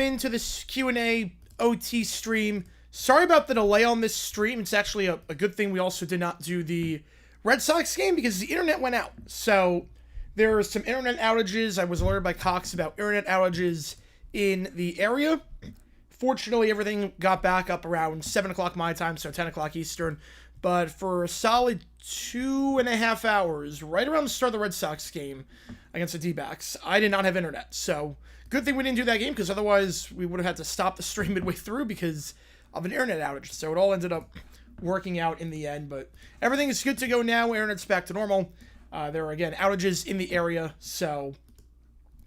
into this Q&A OT stream. Sorry about the delay on this stream. It's actually a good thing we also did not do the Red Sox game because the internet went out. So there were some internet outages. I was alerted by Cox about internet outages in the area. Fortunately, everything got back up around 7 o'clock my time, so 10 o'clock Eastern. But for a solid 2.5 hours, right around the start of the Red Sox game against the D-backs, I did not have internet. So good thing we didn't do that game, because otherwise we would have had to stop the stream midway through because of an internet outage. So it all ended up working out in the end. But everything is good to go now. Internet's back to normal. There are, again, outages in the area, so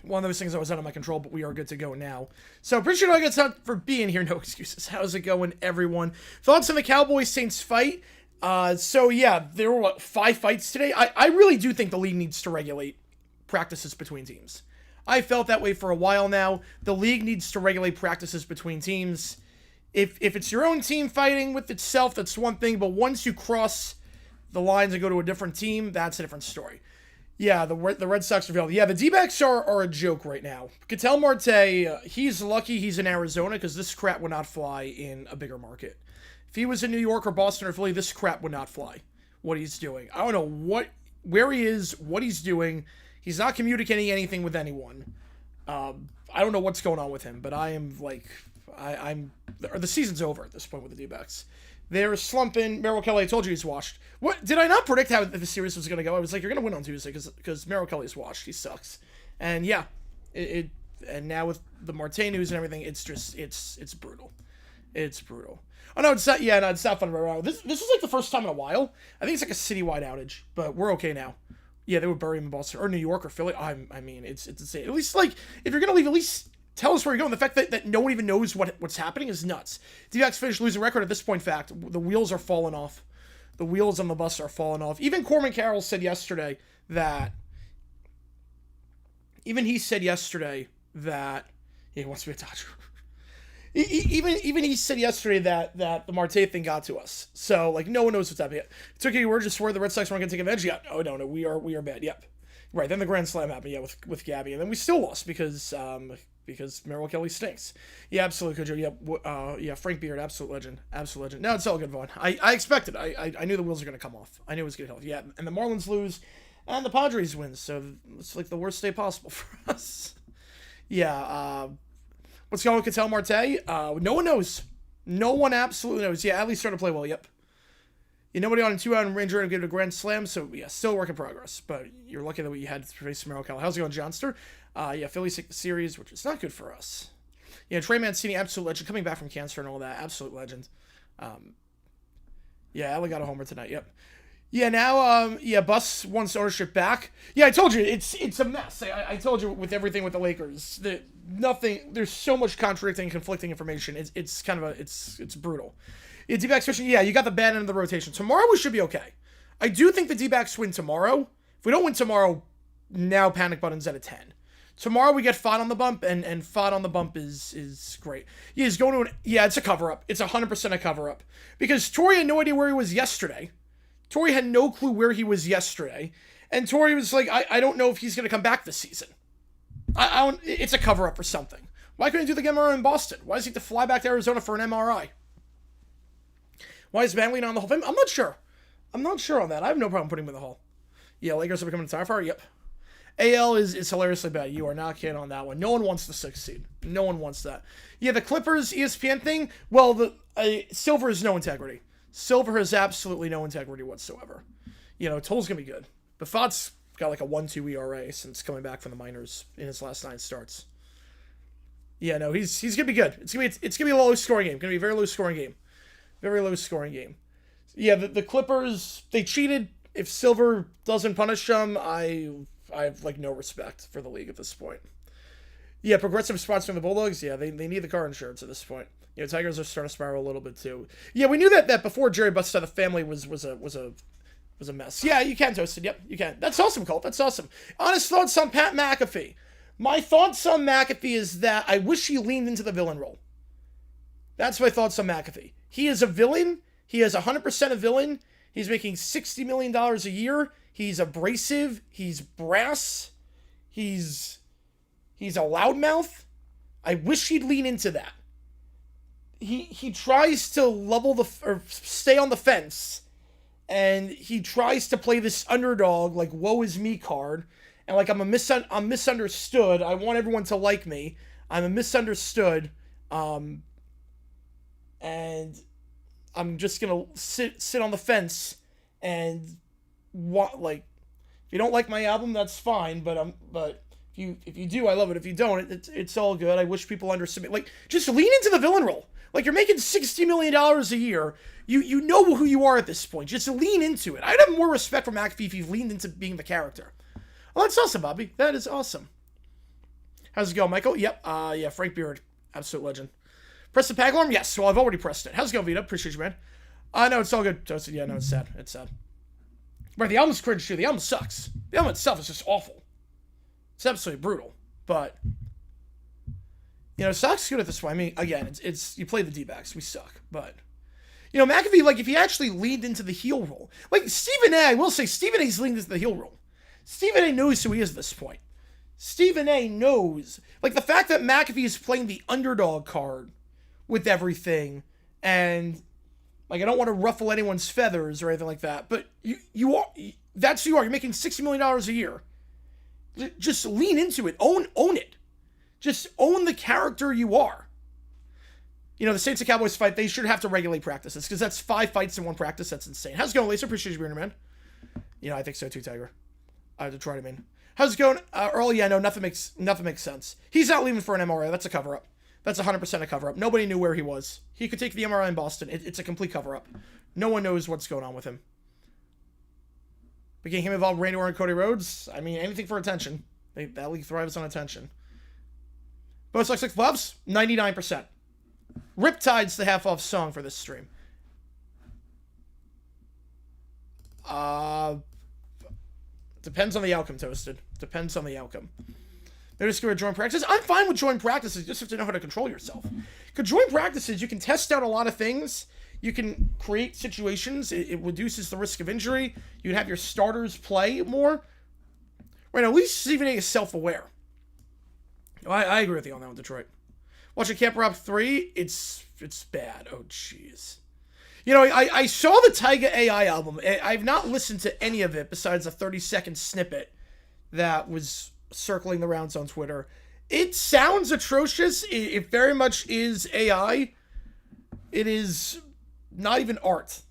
one of those things that was out of my control, but we are good to go now. So appreciate all you guys for being here. No excuses. How's it going, everyone? Thoughts on the Cowboys-Saints fight? So yeah, there were 5 fights today. I really do think the league needs to regulate practices between teams. I felt that way for a while now. The league needs to regulate practices between teams. If it's your own team fighting with itself, that's one thing, but once you cross the lines and go to a different team, that's a different story. Yeah, the Red Sox revealed. Yeah, the D-backs are a joke right now. Ketel Marte, he's lucky he's in Arizona, because this crap would not fly in a bigger market. If he was in New York or Boston or Philly, this crap would not fly, what he's doing. I don't know where he is, what he's doing. He's not communicating anything with anyone. I don't know what's going on with him, but I am like, the season's over at this point with the D-backs. They're slumping. Merrill Kelly, I told you he's washed. What did I not predict how the series was going to go? I was like, you're going to win on Tuesday because Merrill Kelly's washed. He sucks. And yeah, and now with the Marte news and everything, it's just it's brutal. It's brutal. Oh no, it's not. Yeah, no, it's not fun. This was like the first time in a while. I think it's like a citywide outage, but we're okay now. Yeah, they would bury him in Boston or New York or Philly. I mean, it's insane. At least like if you're gonna leave, at least tell us where you're going. The fact that no one even knows what's happening is nuts. D-backs finished losing record at this point. Fact, the wheels are falling off. The wheels on the bus are falling off. Even Corbin Carroll said yesterday that. Even he said yesterday that he wants to be a Dodger. Even he said yesterday that the Marte thing got to us. So like no one knows what's happening. It's okay. We're just worried the Red Sox weren't going to take advantage yet. Oh no, we are bad. Yep. Right. Then the grand slam happened. Yeah, with Gabby, and then we still lost because Merrill Kelly stinks. Yeah, absolutely, Kojo. Yeah, Frank Beard, absolute legend. No, it's all good, Vaughn. I expected. I knew the wheels were going to come off. I knew it was going to help. Yeah, and the Marlins lose, and the Padres win. So it's like the worst day possible for us. Yeah. What's going on with Ketel Marte? No one knows. No one absolutely knows. Yeah, at least starting to play well. Yep. Nobody on a 2-out Ranger and give it a grand slam. So yeah, still a work in progress. But you're lucky that we had to face Merrill Kelly. How's it going, Johnster? Yeah, Philly series, which is not good for us. Yeah, Trey Mancini, absolute legend, coming back from cancer and all that, absolute legend. Yeah, Allie got a homer tonight. Yep. Yeah, now, Bus wants ownership back. Yeah, I told you, it's a mess. I told you with everything with the Lakers, there's so much contradicting, conflicting information. It's kind of it's brutal. Yeah, D-backs fishing. Yeah, you got the bad end of the rotation. Tomorrow we should be okay. I do think the D-backs win tomorrow. If we don't win tomorrow, now panic button's at a 10. Tomorrow we get Fod on the bump, and Fod on the bump is great. Yeah, he's going to it's a cover-up. It's 100% a cover-up. Because Torrey had no idea where he was yesterday. Torrey had no clue where he was yesterday. And Torrey was like, I don't know if he's going to come back this season. It's a cover-up for something. Why couldn't he do the MRI in Boston? Why does he have to fly back to Arizona for an MRI? Why is Van Leen on the Hall of Fame? I'm not sure. I'm not sure on that. I have no problem putting him in the Hall. Yeah, Lakers are becoming a tire fire? Yep. AL is hilariously bad. You are not kidding on that one. No one wants the 6th seed. No one wants that. Yeah, the Clippers ESPN thing, well, Silver has no integrity. Silver has absolutely no integrity whatsoever. Toll's going to be good. But Fod's got like a 1.2 ERA since coming back from the minors in his last 9 starts. Yeah, no, he's going to be good. It's going to be a low-scoring game. Going to be a very low-scoring game. Very low-scoring game. Yeah, the Clippers, they cheated. If Silver doesn't punish them, I have like no respect for the league at this point. Yeah, Progressive sponsoring the Bulldogs. Yeah, they need the car insurance at this point. Tigers are starting to spiral a little bit too. Yeah, we knew that before Jerry busted out the family was a mess. Yeah, you can toast it. Yep, you can. That's awesome, Colt. That's awesome. Honest thoughts on Pat McAfee. My thoughts on McAfee is that I wish he leaned into the villain role. That's my thoughts on McAfee. He is a villain. He is 100% a villain. He's making $60 million a year. He's abrasive. He's brass. He's a loudmouth. I wish he'd lean into that. He tries to or stay on the fence, and he tries to play this underdog, like, woe is me card, and like, I'm misunderstood, I want everyone to like me, I'm a misunderstood, and I'm just gonna sit on the fence, and like, if you don't like my album, that's fine, but if you do, I love it. If you don't, it's all good. I wish people understood. Like, just lean into the villain role. Like, you're making $60 million a year. You know who you are at this point. Just lean into it. I'd have more respect for McAfee if you've leaned into being the character. Oh, that's awesome, Bobby. That is awesome. How's it going, Michael? Yep. Yeah, Frank Beard. Absolute legend. Press the pack alarm? Yes. Well, I've already pressed it. How's it going, Vito? Appreciate you, man. No, it's all good. Yeah, no, it's sad. It's sad. Right, the album's cringe, too. The album sucks. The album itself is just awful. It's absolutely brutal. But, you know, Sock's good at this one. I mean, again, it's you play the D-backs. We suck. But, you know, McAfee, like, if he actually leaned into the heel role. Like, Stephen A., I will say, Stephen A's leaned into the heel role. Stephen A. knows who he is at this point. Stephen A. knows. Like, the fact that McAfee is playing the underdog card with everything, and, like, I don't want to ruffle anyone's feathers or anything like that, but you are, that's who you are. You're making $60 million a year. Just lean into it. Own it. Just own the character you are. You know, the Saints and Cowboys fight, they should have to regulate practices, because that's 5 fights in one practice. That's insane. How's it going, Laser? Appreciate you being here, man. You know, I think so too, Tiger. Detroit, I mean. How's it going? Earl, yeah, no, nothing makes sense. He's not leaving for an MRI. That's a cover-up. That's 100% a cover-up. Nobody knew where he was. He could take the MRI in Boston. It's a complete cover-up. No one knows what's going on with him. But getting him involved with Randy Orton and Cody Rhodes, I mean, anything for attention. That league thrives on attention. Both Sucks Like Flubs, 99%. Riptide's the half-off song for this stream. Depends on the outcome, Toasted. Depends on the outcome. They're just going to join practices. I'm fine with joint practices. You just have to know how to control yourself. Because joint practices, you can test out a lot of things. You can create situations. It reduces the risk of injury. You can have your starters play more. Right, at least Stephen A. is self-aware. I agree with you on that one, Detroit. Watching Camp Rob 3, it's bad. Oh, jeez. You know, I saw the Tyga AI album. I've not listened to any of it besides a 30-second snippet that was circling the rounds on Twitter. It sounds atrocious. It very much is AI. It is not even art.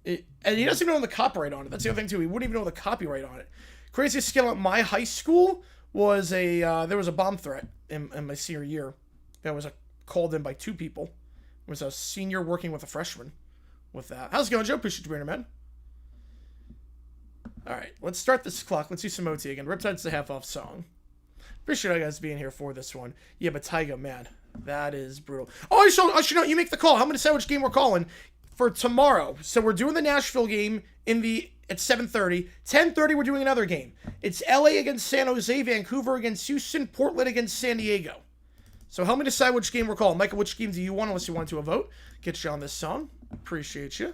And he doesn't even know the copyright on it. That's the other thing, too. He wouldn't even know the copyright on it. Craziest skill at my high school was there was a bomb threat in my senior year that was called in by 2 people. It was a senior working with a freshman with that. How's it going, Joe? Appreciate you being here, man. All right, let's start this clock. Let's do some OT again. Riptide's the half-off song. Appreciate you guys being here for this one. Yeah, but Tyga, man, that is brutal. Oh, I should know. You make the call. I'm going to say which game we're calling for tomorrow. So we're doing the Nashville game at 7:30. 10:30, we're doing another game. It's LA against San Jose, Vancouver against Houston, Portland against San Diego. So help me decide which game we're calling. Michael, which game do you want, unless you want to a vote? Get you on this song. Appreciate you.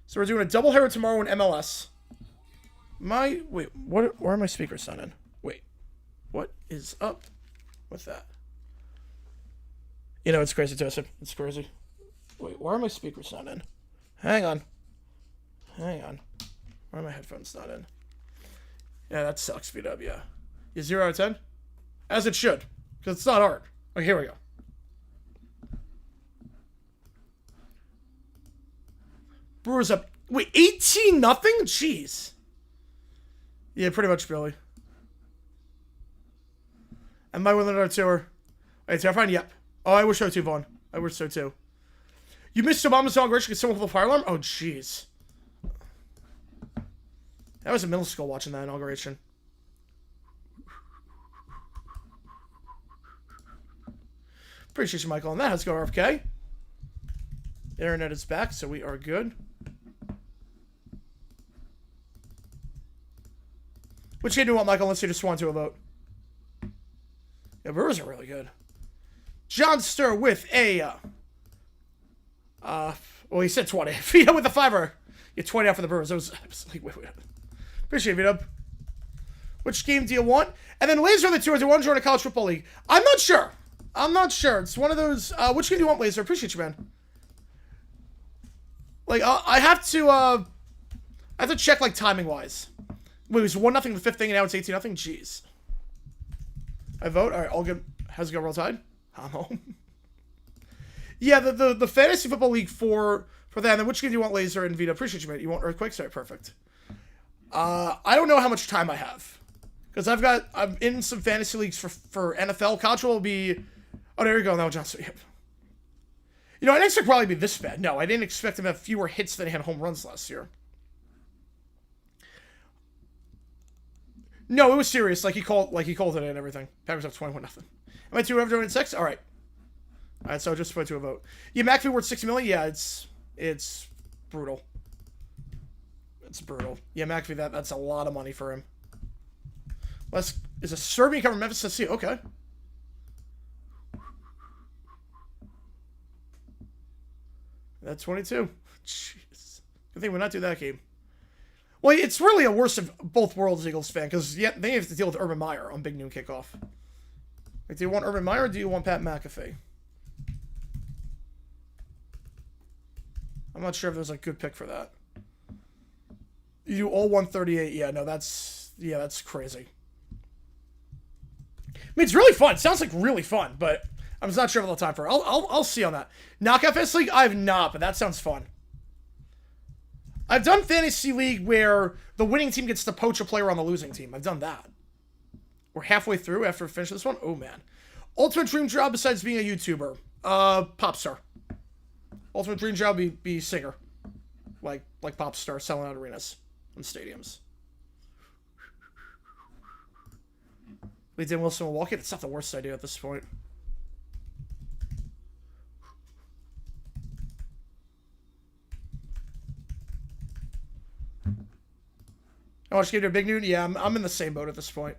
So we're doing a doubleheader tomorrow in MLS. Wait, where are my speakers not in? Wait, what is up with that? You know, it's crazy, Joseph. It's crazy. Wait, why are my speakers not in? Hang on. Why are my headphones not in? Yeah, that sucks, VW. Yeah, 0 out of 10? As it should, because it's not art. Okay, here we go. Brewers up. Wait, 18-0? Jeez. Yeah, pretty much, Billy. Am I winning another tour? Wait, terrifying? Yep. Oh, I wish so too, Vaughn. I wish so too. You missed Obama's inauguration because someone with a fire alarm? Oh, jeez. I was in middle school watching that inauguration. Appreciate you, Michael, on that. Let's go, RFK. Internet is back, so we are good. Which game do you want, Michael? Unless you just want to a vote. Yeah, Brewers are really good. John Stir with a... well, he said 20. Vito with the 5-er. Yeah, 20 out for the Brewers. That was like, wait. Appreciate it, Vito. Which game do you want? And then Laser on the 2, do you want to join a college football league? I'm not sure. I'm not sure. It's one of those. Which game do you want, Laser? Appreciate you, man. Like, I have to check, like, timing-wise. Wait, it was 1-0 the fifth thing, and now it's 18-0? Jeez. I vote? Alright, all good. How's it going, Roll Tide? I'm home. Yeah, the Fantasy Football League for that. And then which game do you want, Laser and Vito? Appreciate you, mate. You want Earthquakes? Alright, perfect. I don't know how much time I have. Because I'm in some fantasy leagues for NFL. College will be... Oh, there you go. Now Johnson. Yep. You know, I didn't expect probably be this bad. No, I didn't expect him to have fewer hits than he had home runs last year. No, it was serious. Like he called it and everything. Packers up 21-0. Am I 2 over doing 6? All right. All right, so just put to a vote. Yeah, McAfee worth $60 million. Yeah, it's brutal. It's brutal. Yeah, McAfee, that's a lot of money for him. Is a Serbian cover Memphis Tennessee? Okay. That's 22. Jeez. Good thing we're not do that game. Well, it's really a worst of both worlds Eagles fan, because yeah, they have to deal with Urban Meyer on Big Noon Kickoff. Like, do you want Urban Meyer or do you want Pat McAfee? I'm not sure if there's a good pick for that. You do all 138. Yeah, no, that's crazy. I mean, it's really fun. It sounds like really fun, but I'm just not sure if I'll have time for it. I'll see on that. Knockout Fantasy League, I have not, but that sounds fun. I've done Fantasy League where the winning team gets to poach a player on the losing team. I've done that. We're halfway through after we finish this one. Oh, man. Ultimate dream job besides being a YouTuber? Pop star. Ultimate dream job be singer. Like pop star, selling out arenas and stadiums. Lee Dan Wilson Milwaukee. That's not the worst idea at this point. I want to give you a Big Noon. Yeah, I'm in the same boat at this point.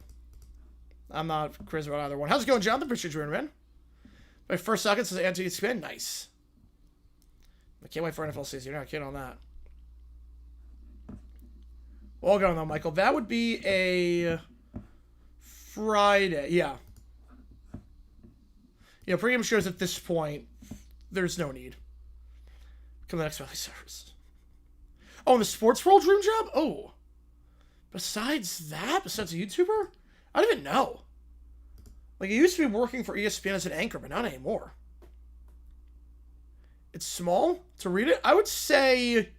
I'm not crazy about either one. How's it going, Jonathan? Appreciate you, man. My first socket says anti-spin. Nice. I can't wait for NFL season. You're not kidding on that. Well going though, Michael. That would be a Friday. Yeah. You know, pregame shows at this point, there's no need. Come the next Valley Service. Oh, and the Sports World Dream Job? Oh. Besides that? Besides a YouTuber? I don't even know. Like, I used to be working for ESPN as an anchor, but not anymore. It's small to read it. I would say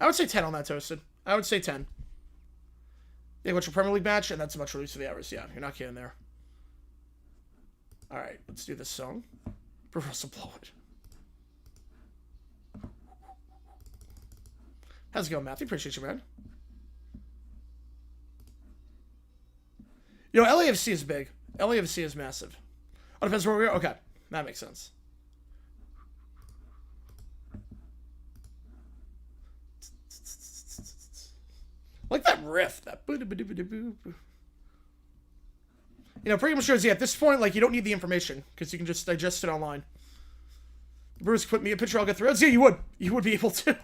10 on that, Toasted. I would say 10. Yeah, what's your Premier League match? And that's a much release of the hours. Yeah, you're not kidding there. All right, let's do this song. Russell blow it. How's it going, Matthew? Appreciate you, man. You know, LAFC is big. LAFC is massive. Oh, depends where we are. Okay, that makes sense. Like that riff, that you know, pretty much shows, yeah, at this point, like, you don't need the information, because you can just digest it online. Bruce, put me a picture, I'll get through. Yeah, you would. You would be able to.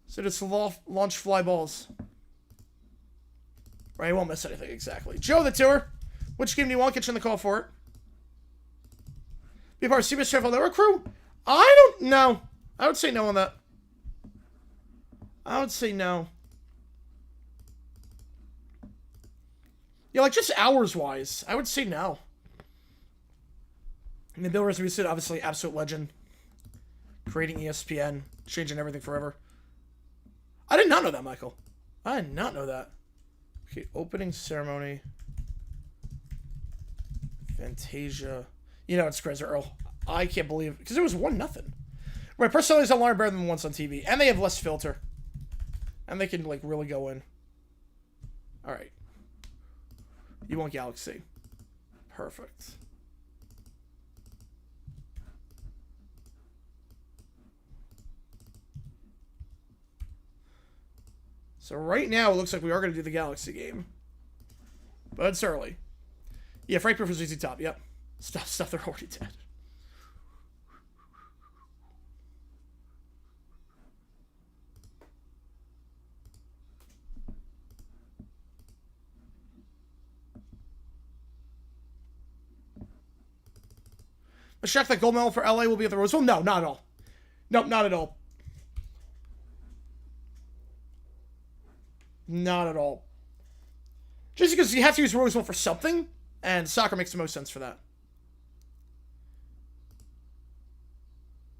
So just launch fly balls. Right, you won't miss anything, exactly. Joe the Tour, which game do you want? Get you in the call for it. Be a part of CBS Travel Network crew? I don't know. I would say no on that. I would say no. Yeah, like, just hours-wise, I would say no. And then Bill Rasmussen, obviously, absolute legend. Creating ESPN, changing everything forever. I did not know that, Michael. I did not know that. Okay, opening ceremony. Fantasia. You know, it's crazy, Earl. I can't believe... Because it was 1-0. Right, personalities online are better than once on TV. And they have less filter. And they can, like, really go in. Alright. You want Galaxy. Perfect. So right now, it looks like we are going to do the Galaxy game. But it's early. Yeah, Frank Proof is easy top. Yep. Stuff they're already dead. Let's check that gold medal for LA will be at the Rose Bowl. No, not at all. Nope, not at all. Not at all. Just because you have to use Rose Bowl for something, and soccer makes the most sense for that.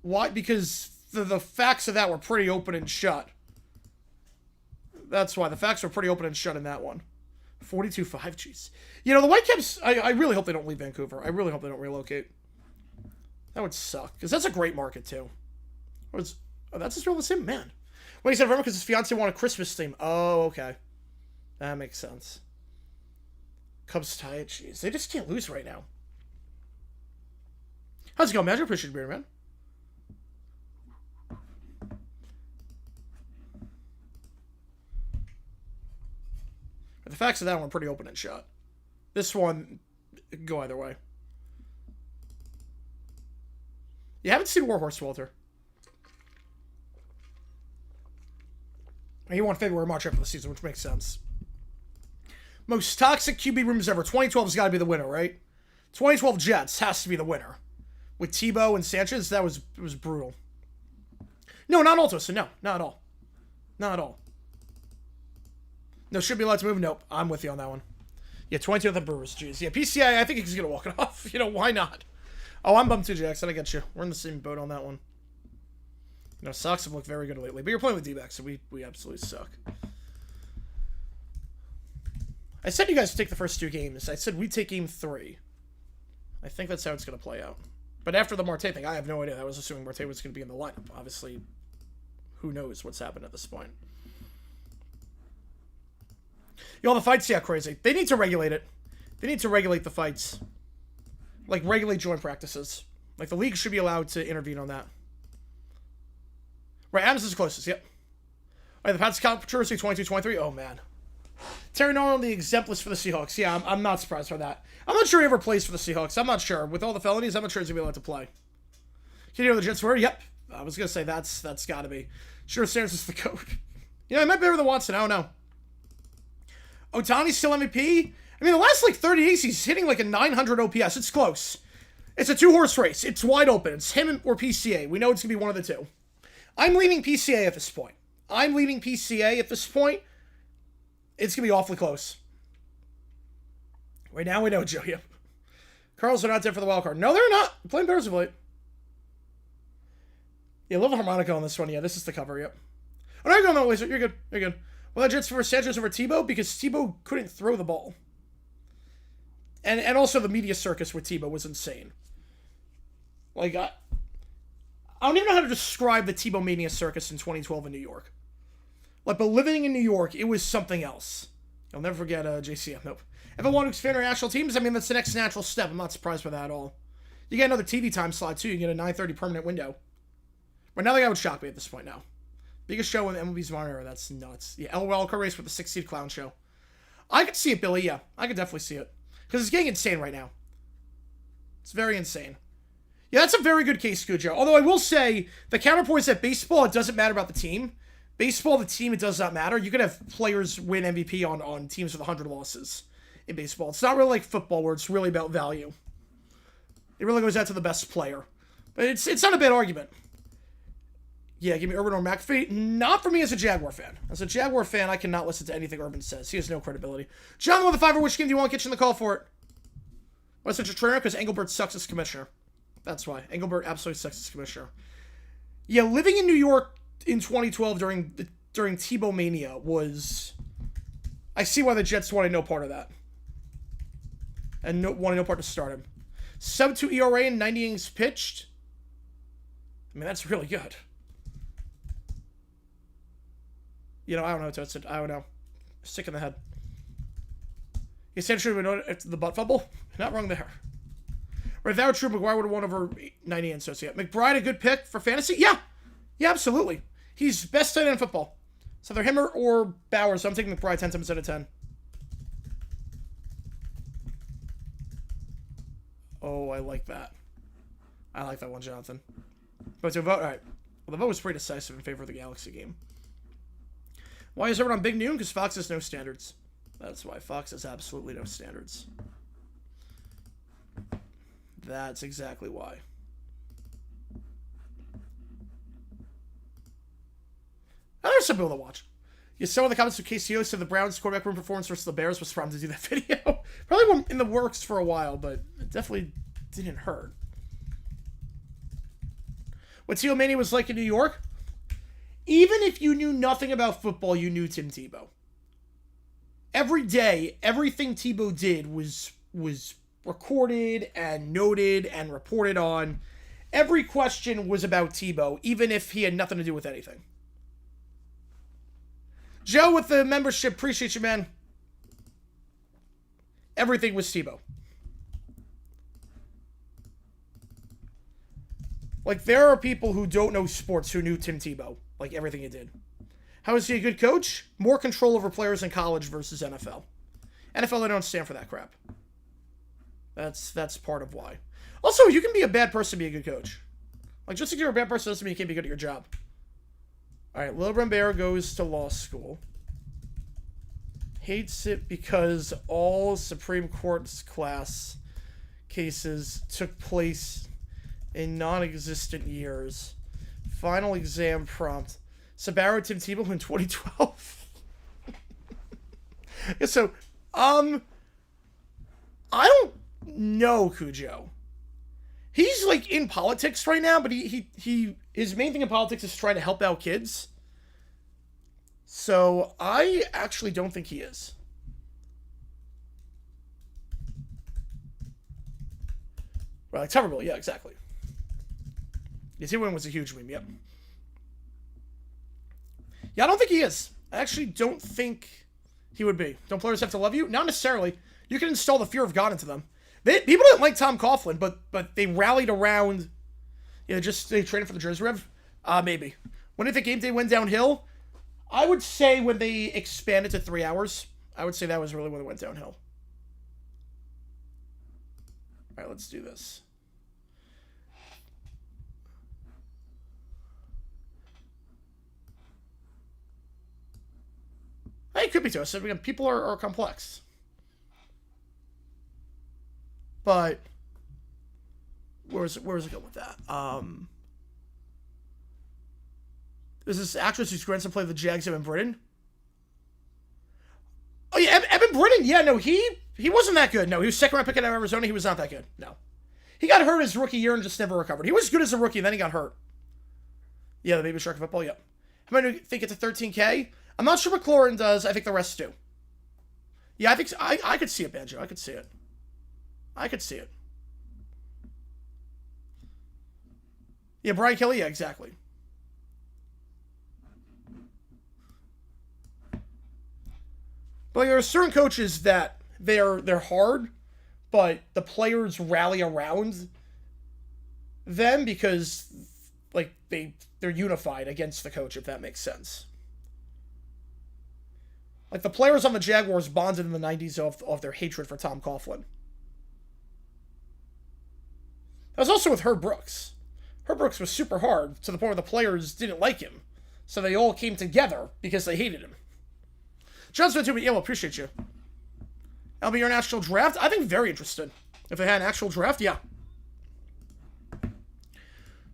Why? Because the facts of that were pretty open and shut. That's why. The facts were pretty open and shut in that one. 42-5, jeez. You know, the Whitecaps, I really hope they don't leave Vancouver. I really hope they don't relocate. That would suck. Because that's a great market, too. Oh, that's his real name? Man. Well, he said, remember, because his fiancé wanted a Christmas theme. Oh, okay. That makes sense. Cubs tie it. Jeez. They just can't lose right now. How's it going, man? I appreciate you, man. The facts of that one are pretty open and shut. This one, it can go either way. You haven't seen Warhorse, Walter. He won February, March after the season, which makes sense. Most toxic QB rooms ever. 2012 has got to be the winner, right? 2012 Jets has to be the winner. With Tebow and Sanchez, it was brutal. No, not Altos. No, not at all. Not at all. No, should be allowed to move. Nope, I'm with you on that one. Yeah, 22 of the Brewers. Jeez. Yeah, PCI, I think he's going to walk it off. You know, why not? Oh, I'm bummed too, Jackson. I get you. We're in the same boat on that one. You know, Sox have looked very good lately. But you're playing with D-backs, so we absolutely suck. I said you guys take the first 2 games. I said we'd take game 3. I think that's how it's going to play out. But after the Marte thing, I have no idea. I was assuming Marte was going to be in the lineup. Obviously, who knows what's happened at this point. Yo, the fights, yeah, crazy. They need to regulate it. They need to regulate the fights. Like, regulate joint practices. Like, the league should be allowed to intervene on that. Right, Adams is the closest, yep. Alright, the Pats controversy 22-23. Oh, man. Terry Norman, the exempt list for the Seahawks. Yeah, I'm not surprised by that. I'm not sure he ever plays for the Seahawks. I'm not sure. With all the felonies, I'm not sure he's going to be allowed to play. Can you know the Jets were? Yep. I was going to say that's got to be. Sure, Sanders is the code. Yeah, he might be better than Watson. I don't know. Ohtani's still MVP? I mean, the last, 30 days, he's hitting, a 900 OPS. It's close. It's a 2-horse race. It's wide open. It's him or PCA. We know it's going to be one of the two. I'm leaning PCA at this point. It's going to be awfully close. Right now, we know, Joe. Yep. Cardinals are not there for the wild card. No, they're not. They're playing Bears of late. Yeah, a little harmonica on this one. Yeah, this is the cover. Yep. Oh, no, you're going that way, sir. You're good. You're good. Well, that Jets for Sanchez over Tebow because Tebow couldn't throw the ball. And also the media circus with Tebow was insane. I don't even know how to describe the Tebow media circus in 2012 in New York. But living in New York, it was something else. I'll never forget JCM. Nope. If I want to expand our national teams, I mean, that's the next natural step. I'm not surprised by that at all. You get another TV time slot, too. You get a 9:30 permanent window. But now the guy would shock me at this point now. Biggest show in MLB's modern era. That's nuts. Yeah, LOL car race with the 6-seed clown show. I could see it, Billy. Yeah, I could definitely see it. Because it's getting insane right now. It's very insane. Yeah, that's a very good case, Cujo. Although I will say, the counterpoint is that baseball, it doesn't matter about the team. Baseball, the team, it does not matter. You could have players win MVP on teams with 100 losses in baseball. It's not really like football where it's really about value. It really goes out to the best player. But it's not a bad argument. Yeah, give me Urban or McAfee. Not for me as a Jaguar fan. As a Jaguar fan, I cannot listen to anything Urban says. He has no credibility. John with the Fiver, which game do you want? Get you in the call for it. Why such a trainer? Because Engelbert sucks as commissioner. That's why. Engelbert absolutely sucks as commissioner. Yeah, living in New York in 2012 during Tebow Mania was... I see why the Jets wanted no part of that. And wanted no part to start him. Sub-2 ERA and 90 innings pitched. I mean, that's really good. You know, I don't know, Toasted. I don't know. Sick in the head. You said should have been it's the butt fumble? Not wrong there. Right, if that were true, McGuire would have won over 90 and so yeah. McBride, a good pick for fantasy? Yeah. Yeah, absolutely. He's best tight end in football. So either him or Bauer, so I'm taking McBride 10 times out of 10. Oh, I like that. I like that one, Jonathan. But to vote, alright. Well, the vote was pretty decisive in favor of the Galaxy game. Why is everyone on Big Noon? Because Fox has no standards. That's why. Fox has absolutely no standards. That's exactly why. There's some people that watch. Yeah, some of the comments of KCO said the Browns' quarterback room performance versus the Bears was from to do that video. Probably one in the works for a while, but it definitely didn't hurt. What Tebow Mania was like in New York? Even if you knew nothing about football, you knew Tim Tebow. Every day, everything Tebow did was recorded and noted and reported on. Every question was about Tebow, even if he had nothing to do with anything. Joe with the membership, appreciate you, man. Everything was Tebow. Like, there are people who don't know sports who knew Tim Tebow. Like, everything he did. How is he a good coach? More control over players in college versus NFL. NFL, they don't stand for that crap. That's part of why. Also, you can be a bad person to be a good coach. Like, just because you're a bad person doesn't mean you can't be good at your job. Alright, Lil Rambert goes to law school. Hates it because all Supreme Court's class cases took place in non-existent years. Final exam prompt. Sabaro Tim Tebow in 2012. Yeah, so, I don't know Cujo. He's, like, in politics right now, but his main thing in politics is trying to help out kids. So, I actually don't think he is. Right, like Tuberville, yeah, exactly. Yeah, T1 was a huge meme, yep. Yeah, I don't think he is. I actually don't think he would be. Don't players have to love you? Not necessarily. You can install the fear of God into them. People didn't like Tom Coughlin, but they rallied around... Yeah, they traded for the Jersey Rev? Maybe. When did the game day went downhill? I would say when they expanded to 3 hours. I would say that was really when it went downhill. Alright, let's do this. Hey, it could be toasted. Again, people are complex. But where's it going with that? There's this actress whose grandson played the Jags, Evan Britton. Oh yeah, Evan Britton. Yeah, no, he wasn't that good. No, he was second round pick out of Arizona. He was not that good. No, he got hurt his rookie year and just never recovered. He was good as a rookie, and then he got hurt. Yeah, the Baby Shark of football. Yep. How many do you think it's a 13K? I'm not sure McLaurin does. I think the rest do. Yeah, I think so. I could see it, Banjo. I could see it. I could see it. Yeah, Brian Kelly. Yeah, exactly. But there are certain coaches that they're hard, but the players rally around them because like they're unified against the coach, if that makes sense. Like the players on the Jaguars bonded in the 90s of their hatred for Tom Coughlin. That was also with Herb Brooks. Herb Brooks was super hard to the point where the players didn't like him. So they all came together because they hated him. John's been yeah, well, appreciate you. That'll be your national draft. I think very interested. If they had an actual draft, yeah.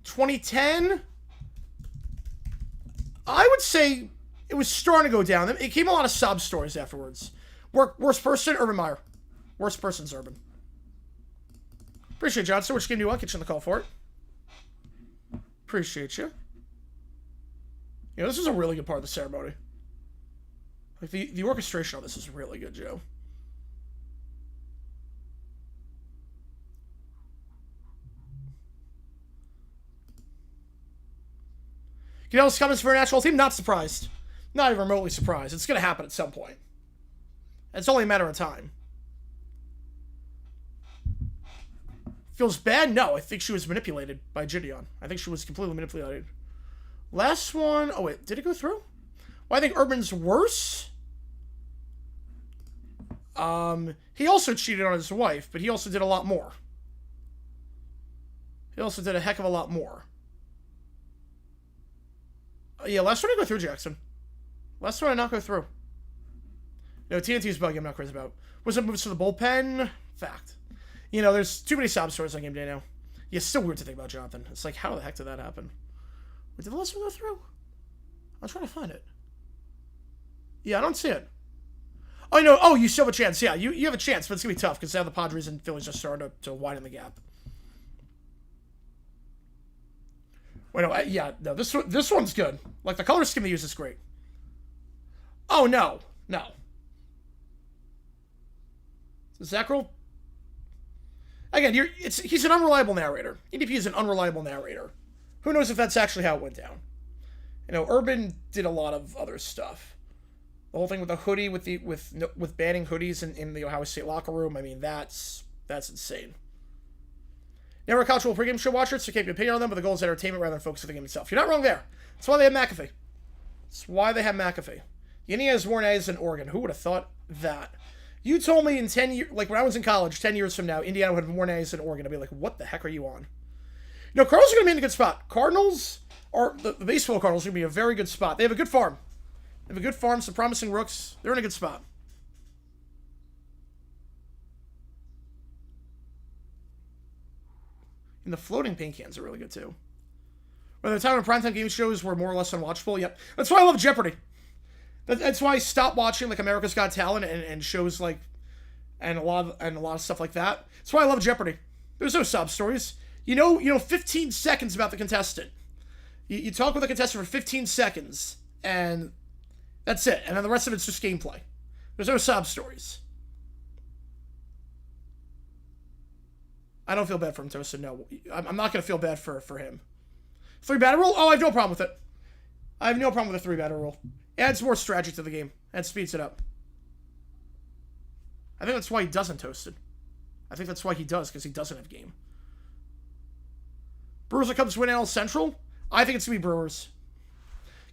2010, I would say it was starting to go down. It came a lot of sob stories afterwards. Worst person, Urban Meyer. Worst person's Urban. Appreciate it, Johnson. Which game do you want? Get you on the call for it. Appreciate you. Yeah, this was a really good part of the ceremony. Like the orchestration on this is really good, Joe. Goodell's comments for a national team? Not surprised. Not even remotely surprised. It's going to happen at some point. It's only a matter of time. Feels bad? No, I think she was manipulated by Gideon. I think she was completely manipulated. Last one... Oh, wait. Did it go through? Well, I think Urban's worse. He also cheated on his wife, but he also did a lot more. He also did a heck of a lot more. Yeah, last one didn't go through, Jackson. Last one did not go through. No, TNT's buggy I'm not crazy about. Was it moves to the bullpen? Fact. You know, there's too many sob stories on game day now. Yeah, it's still weird to think about Jonathan. It's like, how the heck did that happen? Wait, did the last one go through? I'm trying to find it. Yeah, I don't see it. Oh, no. Oh, you still have a chance. Yeah, you have a chance, but it's going to be tough because now the Padres and Phillies just started to widen the gap. Wait, no. Yeah, no. This one's good. Like, the color scheme they use is great. Oh, no. No. Zach Roll? Again, he's an unreliable narrator. EDP is an unreliable narrator. Who knows if that's actually how it went down? You know, Urban did a lot of other stuff. The whole thing with the hoodie, with banning hoodies in the Ohio State locker room. I mean, that's insane. Never a cultural pregame show watcher, so keep your opinion on them, but the goal is entertainment rather than focus on the game itself. You're not wrong there. That's why they have McAfee. That's why they have McAfee. Indiana has more A's than Oregon. Who would have thought that? You told me in 10 years, like when I was in college, 10 years from now, Indiana would have more A's than Oregon. I'd be like, what the heck are you on? You know, Cardinals are going to be in a good spot. Cardinals, or the baseball Cardinals, are going to be a very good spot. They have a good farm. They have a good farm, some promising rooks. They're in a good spot. And the floating paint cans are really good, too. By the time of primetime game shows were more or less unwatchable, yep. That's why I love Jeopardy. That's why I stopped watching, like, America's Got Talent and shows, like, and a lot of stuff like that. That's why I love Jeopardy. There's no sob stories. You know 15 seconds about the contestant. You talk with the contestant for 15 seconds, and that's it. And then the rest of it's just gameplay. There's no sob stories. I don't feel bad for him, Toasted. No, I'm not going to feel bad for him. 3-batter rule? Oh, I have no problem with it. I have no problem with the 3-batter rule. It adds more strategy to the game. It speeds it up. I think that's why he doesn't, Toasted. I think that's why he does, because he doesn't have game. Brewers or Cubs win NL Central? I think it's going to be Brewers.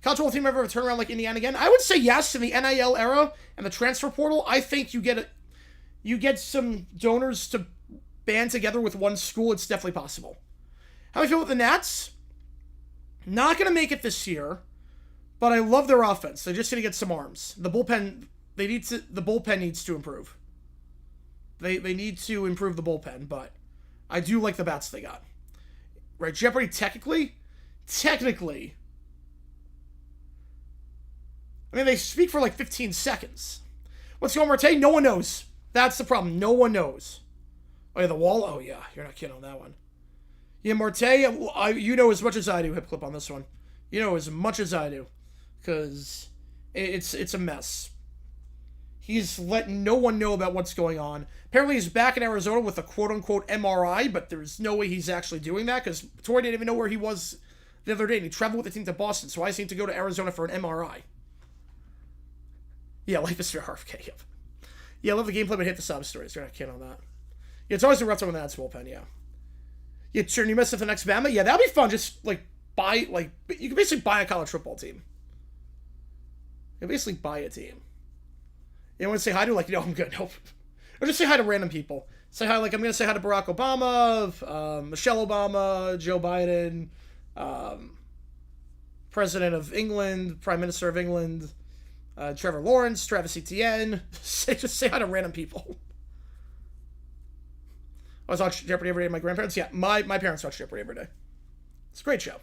College football team ever turn around like Indiana again? I would say yes in the NIL era and the transfer portal. I think you get some donors to band together with one school. It's definitely possible. How do I feel with the Nats? Not going to make it this year, but I love their offense. They're just going to get some arms. The bullpen needs to improve. They need to improve the bullpen, but I do like the bats they got. Right, Jeopardy technically, I mean, they speak for like 15 seconds. What's going on, Marte? No one knows. That's the problem. No one knows. Oh, yeah, the wall? Oh, yeah. You're not kidding on that one. Yeah, Marte, you know as much as I do, Hip Clip, on this one. You know as much as I do. Because it's a mess. He's letting no one know about what's going on. Apparently he's back in Arizona with a quote-unquote MRI, but there's no way he's actually doing that, because Torrey didn't even know where he was the other day, and he traveled with the team to Boston, so I just need to go to Arizona for an MRI. Yeah, life is fair, RFK, yep. Yeah, I love the gameplay, but hate the sob stories. You're not kidding on that. Yeah, it's always a rough time with that bullpen, yeah. Yeah, sure, you mess with the next Bama? Yeah, that'd be fun. Just, like, you can basically buy a college football team. You can basically buy a team. You want to say hi to, like, no, I'm good, nope. Or just say hi to random people. Say hi, like, I'm going to say hi to Barack Obama, Michelle Obama, Joe Biden, President of England, Prime Minister of England, Trevor Lawrence, Travis Etienne. Just say hi to random people. I was watching Jeopardy every day with my grandparents. Yeah, my parents watch Jeopardy every day. It's a great show.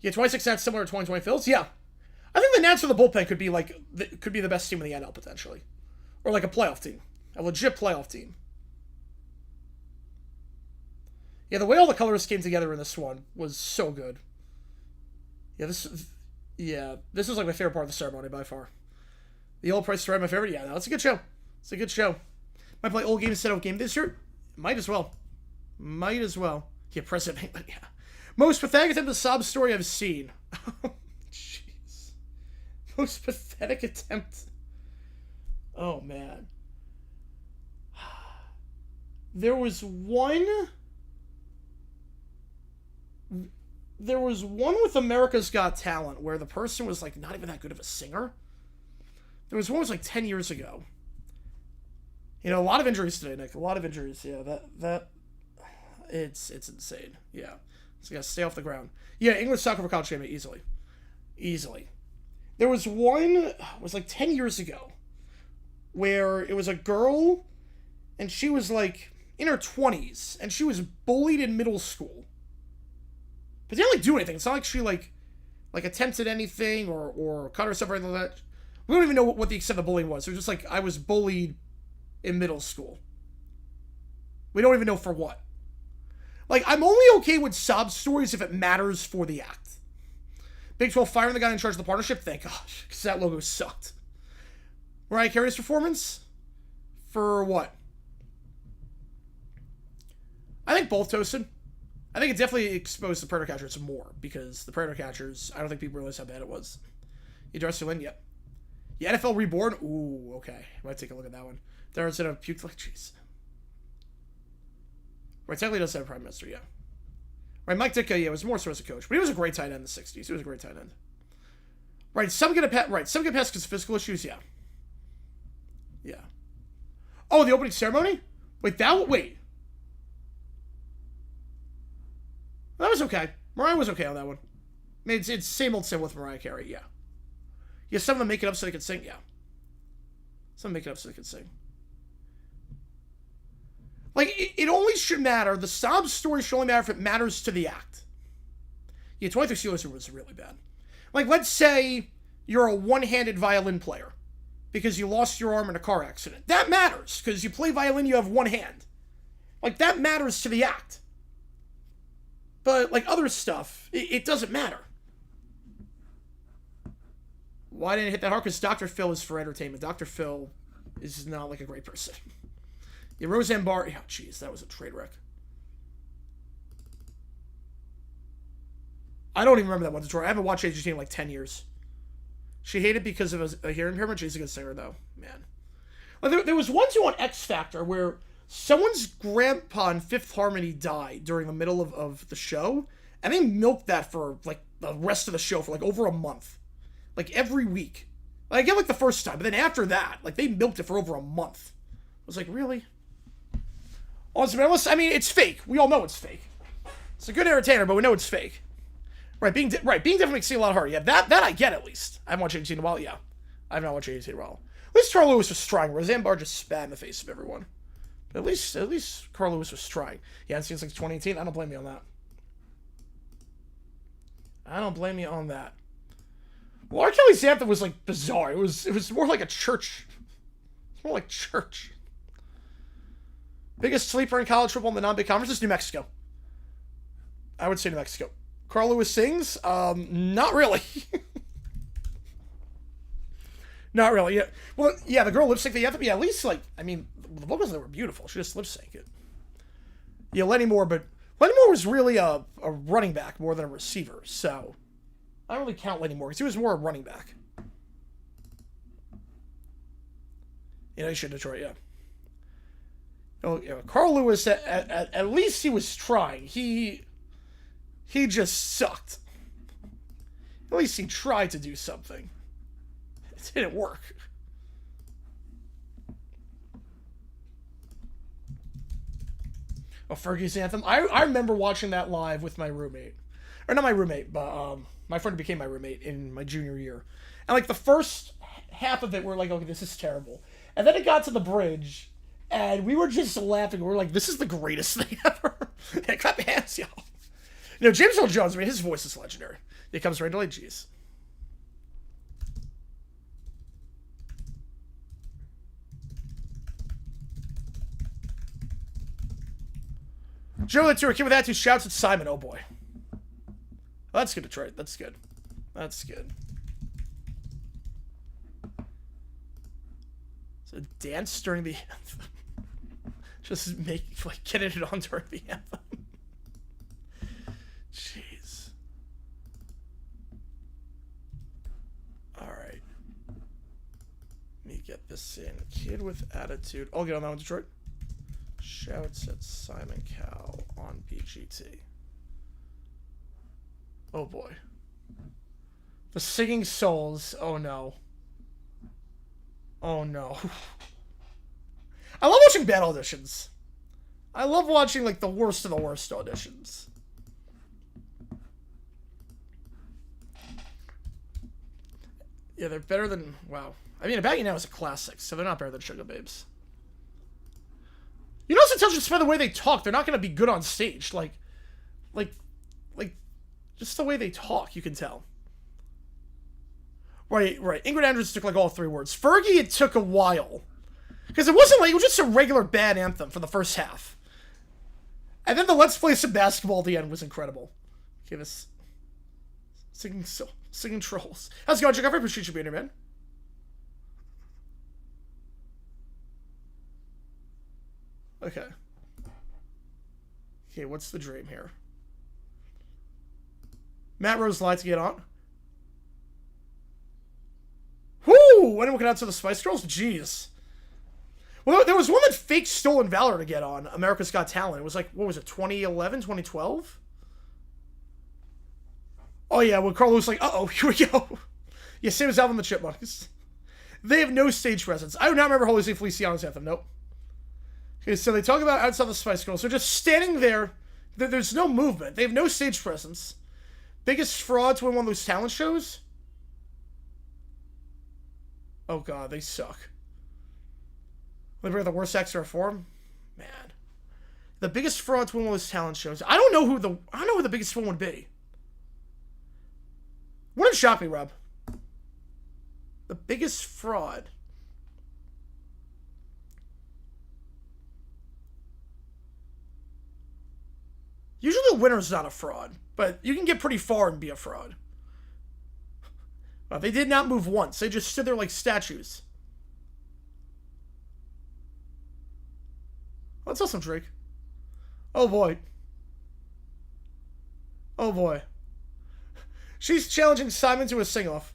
Yeah, 26 stats similar to 2020 Phils. Yeah. I think the Nats or the bullpen could be the best team in the NL, potentially. Or like a playoff team. A legit playoff team. Yeah, the way all the colors came together in this one was so good. Yeah, this was like my favorite part of the ceremony by far. The old Price is Right, my favorite. Yeah, no, it's a good show. It's a good show. Might play old game instead of game this year. Might as well. Yeah, President England, yeah. Most pathetic attempt at a sob story I've seen. Jeez. Most pathetic attempt. Oh, man. There was one with America's Got Talent where the person was, like, not even that good of a singer. There was one was, like, 10 years ago. You know, a lot of injuries today, Nick. A lot of injuries. Yeah, it's insane. Yeah. So you gotta stay off the ground. Yeah, English soccer for college game easily. There was one, it was like 10 years ago, where it was a girl, and she was like in her 20s, and she was bullied in middle school. But they didn't like do anything. It's not like she like attempted anything or cut herself or anything like that. We don't even know what the extent of bullying was. It was just like I was bullied in middle school. We don't even know for what. Like, I'm only okay with sob stories if it matters for the act. Big 12 firing the guy in charge of the partnership? Thank gosh, because that logo sucked. Mariah Carey's performance? For what? I think both toasted. I think it definitely exposed the Predator Catchers more, because the Predator Catchers, I don't think people realize how bad it was. You dressed her in? Yep. Yeah, NFL Reborn? Ooh, okay. Might take a look at that one. There's a puked like, jeez. Right, technically does have a prime minister, yeah. Right, Mike Ditka, yeah, was more so as a coach, but he was a great tight end in the 60s. He was a great tight end. Right, some get past because of physical issues, yeah. Yeah. Oh, the opening ceremony? Wait. That was okay. Mariah was okay on that one. I mean, it's same old with Mariah Carey, yeah. Yeah, some of them make it up so they can sing, yeah. Some make it up so they can sing. Like, it only should matter. The sob story should only matter if it matters to the act. Yeah, 23 Steelers was really bad. Like, let's say you're a one-handed violin player because you lost your arm in a car accident. That matters, because you play violin, you have one hand. Like, that matters to the act. But, like, other stuff, it doesn't matter. Why didn't it hit that hard? Because Dr. Phil is for entertainment. Dr. Phil is not, like, a great person. Yeah, Roseanne Barr. Oh, jeez, that was a trade wreck. I don't even remember that one tutorial. I haven't watched JG9 in like 10 years. She hated because of a hearing impairment. She's a good singer, though. Man. Well, there was one too on X Factor where someone's grandpa in Fifth Harmony died during the middle of the show, and they milked that for like the rest of the show for like over a month. Like every week. Like, I get like the first time, but then after that, like they milked it for over a month. I was like, really? I mean, it's fake. We all know it's fake. It's a good entertainer, but we know it's fake. Right, being definitely makes it a lot harder. Yeah, that I get at least. I haven't watched JG9 in a while. Yeah, I have not watched JG9 in a while. At least Carl Lewis was trying. Roseanne Barr just spat in the face of everyone. But at least Carl Lewis was trying. Yeah, and since like 2018, I don't blame you on that. I don't blame you on that. Well, R. Kelly's anthem was like bizarre. It was more like a church. It's more like church. Biggest sleeper in college football in the non-big conferences? New Mexico. I would say New Mexico. Carl Lewis sings? Not really. Not really, yeah. Well, yeah, the girl lip-synced the anthem. Yeah, at least, like, I mean, the vocals, they were beautiful. She just lip-synced it. Yeah, Lenny Moore, but Lenny Moore was really a running back more than a receiver, so I don't really count Lenny Moore, because he was more a running back. You know, he should Detroit, yeah. Oh, you know, Carl Lewis, at least he was trying. He just sucked. At least he tried to do something. It didn't work. Oh, Fergie's anthem. I remember watching that live with my roommate. Or not my roommate, but my friend who became my roommate in my junior year. And like the first half of it, we're like, okay, this is terrible. And then it got to the bridge, and we were just laughing. We're like, this is the greatest thing ever. Yeah, clap your hands, y'all. You know, James Earl Jones, I mean, his voice is legendary. It comes right to like, geez. Joe, that's your kid with attitude shouts at Simon. Oh boy. Oh, that's good, Detroit. That's good. That's good. So dance during the anthem. Just getting it on during the anthem. Jeez. Alright. Let me get this in. Kid with attitude. I'll get on that one, Detroit. Shouts at Simon Cowell on BGT. Oh boy. The Singing Souls. Oh no. Oh no. I love watching bad auditions. I love watching like the worst of the worst auditions. Yeah, they're better than... Wow. I mean, About You Now is a classic, so they're not better than Sugar Babes. You know, sometimes just by the way they talk, they're not going to be good on stage. Like, Just the way they talk, you can tell. Right. Ingrid Andrews took like all 3 words. Fergie, it took a while. Because it wasn't like, it was just a regular bad anthem for the first half. And then the Let's Play Some Basketball at the end was incredible. Give us singing trolls. How's it going, Jack? I appreciate you being here, man. Okay. Okay, what's the dream here? Matt Rose lied to get on. Whoo! Anyone can answer the Spice Girls? Jeez. Well, there was one that faked Stolen Valor to get on America's Got Talent. It was like, what was it, 2011, 2012? Oh, yeah, when Carl was like, uh-oh, here we go. Yeah, same as Alvin the Chipmunks. They have no stage presence. I do not remember Jose Feliciano's anthem, nope. Okay, so they talk about outside the Spice Girls. They're just standing there. There's no movement. They have no stage presence. Biggest fraud to win one of those talent shows? Oh, God, they suck. They bring the worst acts to reform? Man. The biggest fraud to win one of those talent shows. I don't know who the biggest one would be. Wouldn't shock me, Rob. The biggest fraud. Usually a winner's not a fraud, but you can get pretty far and be a fraud. Well, they did not move once. They just stood there like statues. Oh, that's awesome, Drake. Oh, boy. Oh, boy. She's challenging Simon to a sing-off.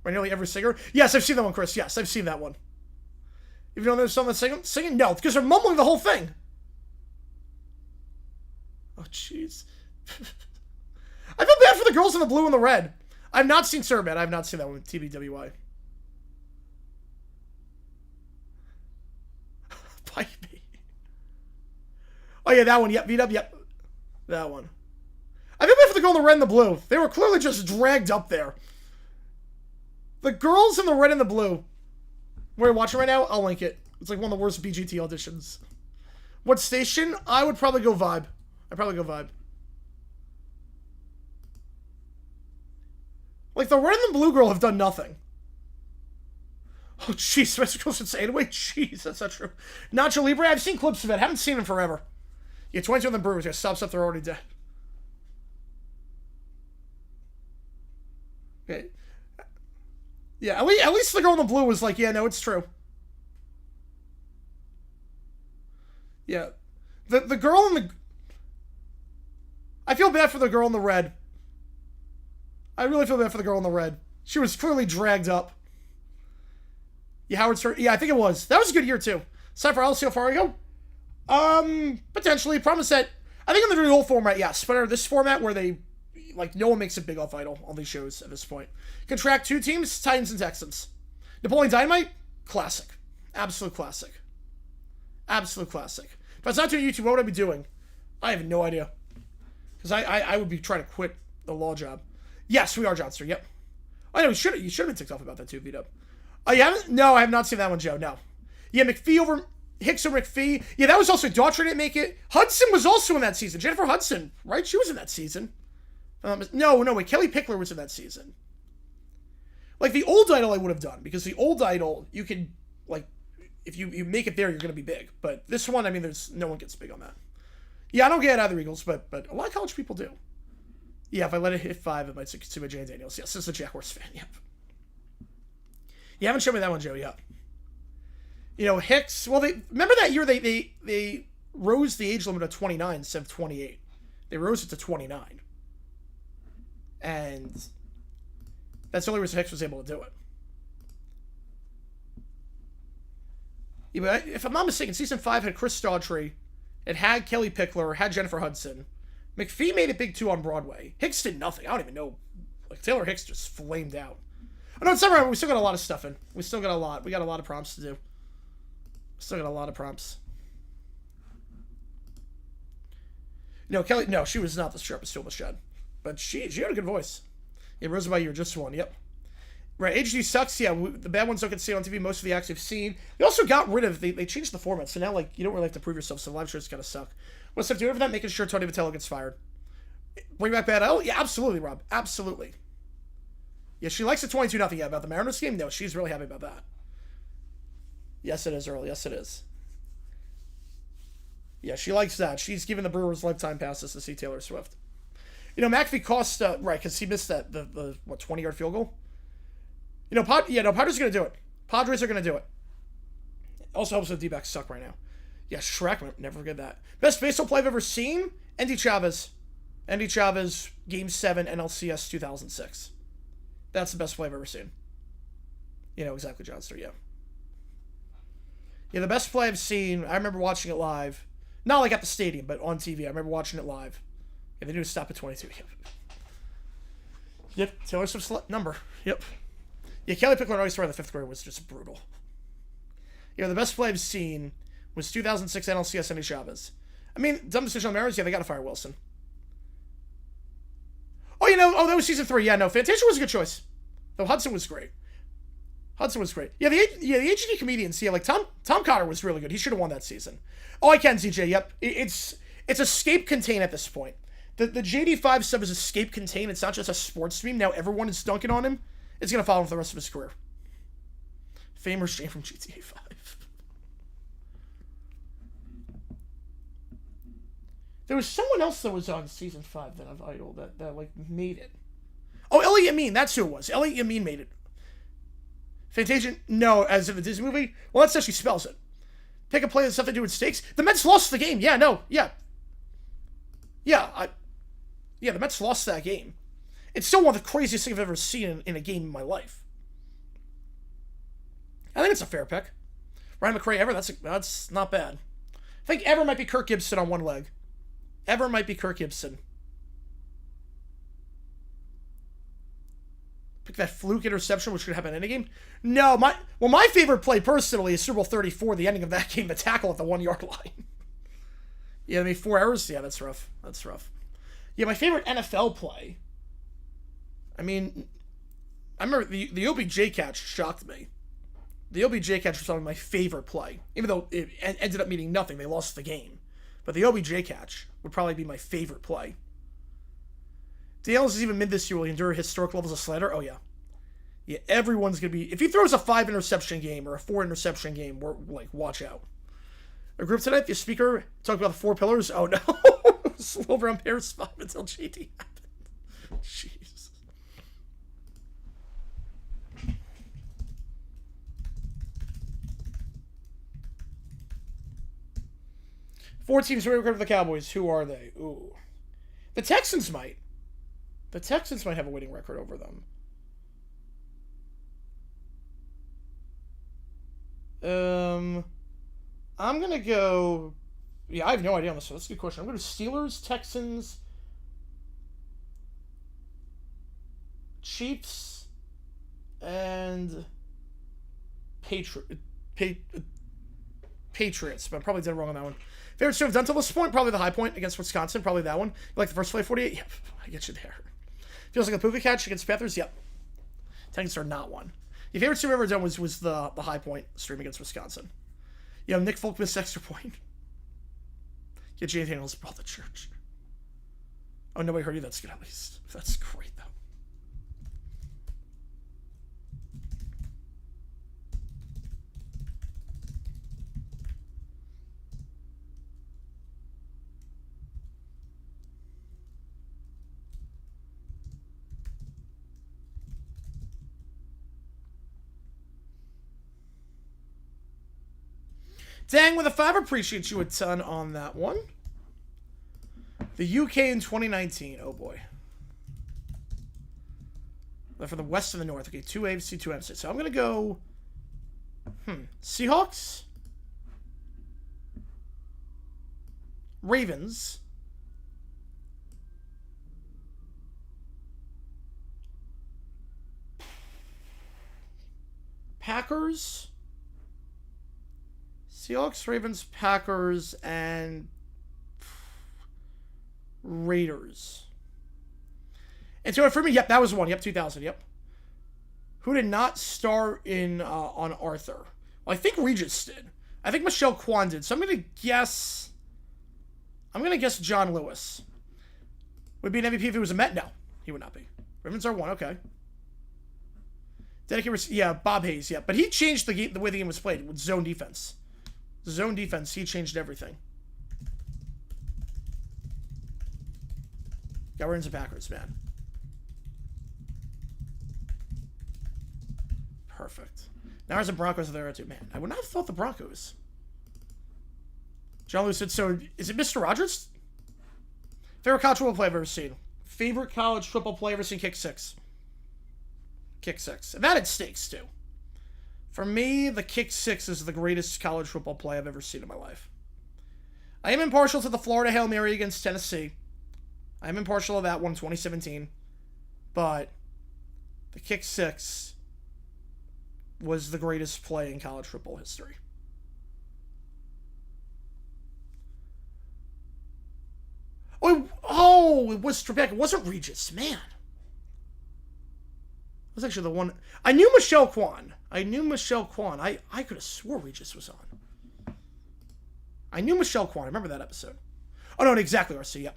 By nearly every singer. Yes, I've seen that one, Chris. Yes, I've seen that one. Even though there's someone singing? No, because they're mumbling the whole thing. Oh, jeez. I feel bad for the girls in the blue and the red. I've not seen Surbat. I've not seen that one with TBWI. Bite me. Oh, yeah, that one. Yep, beat up. Yep. That one. I feel bad for the girl in the red and the blue. They were clearly just dragged up there. The girls in the red and the blue. We're watching right now. I'll link it. It's like one of the worst BGT auditions. What station? I would probably go Vibe. I'd probably go Vibe. Like, the red and the blue girl have done nothing. Oh, jeez. Mexico should say anyway. Jeez, that's not true. Nacho Libre, I've seen clips of it. Haven't seen him forever. Yeah, 22 of the Brewers. Yeah, stop stuff. They're already dead. Okay. Yeah, at least the girl in the blue was like, yeah, no, it's true. Yeah. The girl in the... I feel bad for the girl in the red. I really feel bad for the girl in the red. She was clearly dragged up. Yeah, Howard Stern. Yeah, I think it was. That was a good year, too. Time for LC, how far we go? Potentially. Promise that... I think I'm going to do the whole format, yes. But this format where they... Like, no one makes a big off idol on these shows at this point. Contract 2 teams, Titans and Texans. Napoleon Dynamite, classic. Absolute classic. Absolute classic. If I was not doing YouTube, what would I be doing? I have no idea. Because I would be trying to quit the law job. Yes, we are, Johnster, yep. Oh, no, you should have been ticked off about that, too, beat up. Oh, you haven't? No, I have not seen that one, Joe, no. Yeah, McPhee over... Hicks over McPhee. Yeah, that was also... Daughtry didn't make it. Hudson was also in that season. Jennifer Hudson, right? She was in that season. No, wait. Kelly Pickler was in that season. Like, the old idol I would have done. Because the old idol, you can, like, if you make it there, you're going to be big. But this one, I mean, there's no one gets big on that. Yeah, I don't get either Eagles, but a lot of college people do. Yeah, if I let it hit 5, it might stick to Jane Daniels. Yes, this is a Jack Horse fan, yep. You haven't shown me that one, Joe, yep. You know, Hicks, well, remember that year they rose the age limit to 29 instead of 28. They rose it to 29. And that's the only reason Hicks was able to do it. Yeah, but if I'm not mistaken, Season 5 had Chris Daughtry, it had Kelly Pickler, had Jennifer Hudson. McPhee made it big, too, on Broadway. Hicks did nothing. I don't even know. Like, Taylor Hicks just flamed out. Oh, no, it's not right. We still got a lot of stuff in. We still got a lot. We got a lot of prompts to do. Still got a lot of prompts. No, Kelly, no, she was not the sharpest tool in the shed. But she had a good voice. Yeah, Roosevelt, you were just one. Yep. Right, HD sucks. Yeah, the bad ones don't get to see on TV. Most of the acts we've seen. They also got rid of... They changed the format. So now, like, you don't really have to prove yourself. So live shows kind of suck. What's up, doing for that? Making sure Tony Vitello gets fired. Bring back Bad L? Yeah, absolutely, Rob. Absolutely. Yeah, she likes the 22-0. Yeah, about the Mariners game? No, she's really happy about that. Yes, it is, Earl. Yes, it is. Yeah, she likes that. She's given the Brewers lifetime passes to see Taylor Swift. McAfee cost, right, because he missed the 20-yard field goal? Padres are going to do it. Padres are going to do it. Also helps with D-backs suck right now. Yeah, Shrek, never forget that. Best baseball play I've ever seen? Andy Chavez. Andy Chavez, Game 7, NLCS 2006. That's the best play I've ever seen. Exactly, Johnster, yeah. Yeah, the best play I've seen, I remember watching it live. Not like at the stadium, but on TV. I remember watching it live. Yeah, they do stop at 22. Yep, Taylor Swift's number. Yep. Yeah, Kelly Pickler always started the 5th grade was just brutal. The best play I've seen was 2006 NLCS Andy Chavez. I mean, dumb decision on Mariners, yeah, they got to fire Wilson. Oh, that was season 3. Yeah, no, Fantasia was a good choice. Though Hudson was great. Yeah, the HG comedians, yeah, like Tom Cotter was really good. He should have won that season. Oh, I can, CJ, yep. It's escape contain at this point. The JD5 stuff is escape contain. It's not just a sports stream. Now everyone is dunking on him. It's going to follow him for the rest of his career. Famer Shane from GTA 5. There was someone else that was on season 5 that of Idol that like made it. Oh, Elliot Amin, that's who it was. Elliot Amin made it. Fantasia, no, as in the Disney movie. Well, that's how she spells it. Pick a play that's something to do with stakes. The Mets lost the game. Yeah, no, yeah. Yeah, the Mets lost that game. It's still one of the craziest things I've ever seen in a game in my life. I think it's a fair pick. Ryan McRae, Ever, that's not bad. I think Ever might be Kirk Gibson on one leg. Ever might be Kirk Gibson. Pick that fluke interception, which could happen in any game. No, my favorite play personally is Super Bowl 34, the ending of that game, the tackle at the 1-yard line. Yeah, I mean, 4 errors. Yeah, that's rough. Yeah, my favorite NFL play. I mean, I remember the OBJ catch shocked me. The OBJ catch was probably my favorite play, even though it ended up meaning nothing. They lost the game. But the OBJ catch would probably be my favorite play. Dale is even mid this year will endure historic levels of slander. Oh, yeah. Yeah, everyone's going to be... If he throws a 5-interception game or a 4-interception game, we're like, watch out. Our group tonight, the speaker talked about the 4 pillars. Oh, no. Silver umpire spot until JD happened. Jeez. Four teams record for the Cowboys. Who are they? Ooh. The Texans might. The Texans might have a winning record over them. I'm going to go... Yeah, I have no idea on this one. That's a good question. I'm going to Steelers, Texans, Chiefs, and Patriots. But I'm probably dead wrong on that one. Favorite show I've done to this point? Probably the high point against Wisconsin. Probably that one. You like the first play 48? Yep, I get you there. Feels like a Puka catch against Panthers? Yep. Texans are not one. Your favorite stream I've ever done was the high point stream against Wisconsin. Nick Folk missed extra point. Yeah, Jay Daniels brought the church. Oh, nobody heard you. That's good at least. That's great, though. Dang with a 5, appreciate you a ton on that one. The UK in 2019. Oh boy. They're from the west and the north. Okay, 2 AFC, 2 NFC. So I'm going to go... Seahawks. Ravens. Packers. Seahawks, Ravens, Packers, and Raiders. And so for me, yep, that was one. Yep, 2000. Yep. Who did not star in on Arthur? Well, I think Regis did. I think Michelle Kwan did. So I'm gonna guess John Lewis. Would be an MVP if he was a Met? No, he would not be. Ravens are 1, okay. Dedicated, yeah, Bob Hayes, yeah. But he changed the way the game was played with zone defense. Zone defense, he changed everything. Governors and Packers, man. Perfect. Now there's the Broncos there too. Man, I would not have thought the Broncos. John Lewis said, so is it Mr. Rogers? Favorite college football play I've ever seen. Favorite college football play I've ever seen, kick 6. Kick 6. And that had stakes too. For me, the kick 6 is the greatest college football play I've ever seen in my life. I am impartial to the Florida Hail Mary against Tennessee. I am impartial to that one in 2017. But the kick 6 was the greatest play in college football history. Oh, it was Trebek. It wasn't Regis. Man. It was actually the one. I knew Michelle Kwan. I could have swore Regis was on. I knew Michelle Kwan. I remember that episode. Oh, no, exactly, RC. Yeah.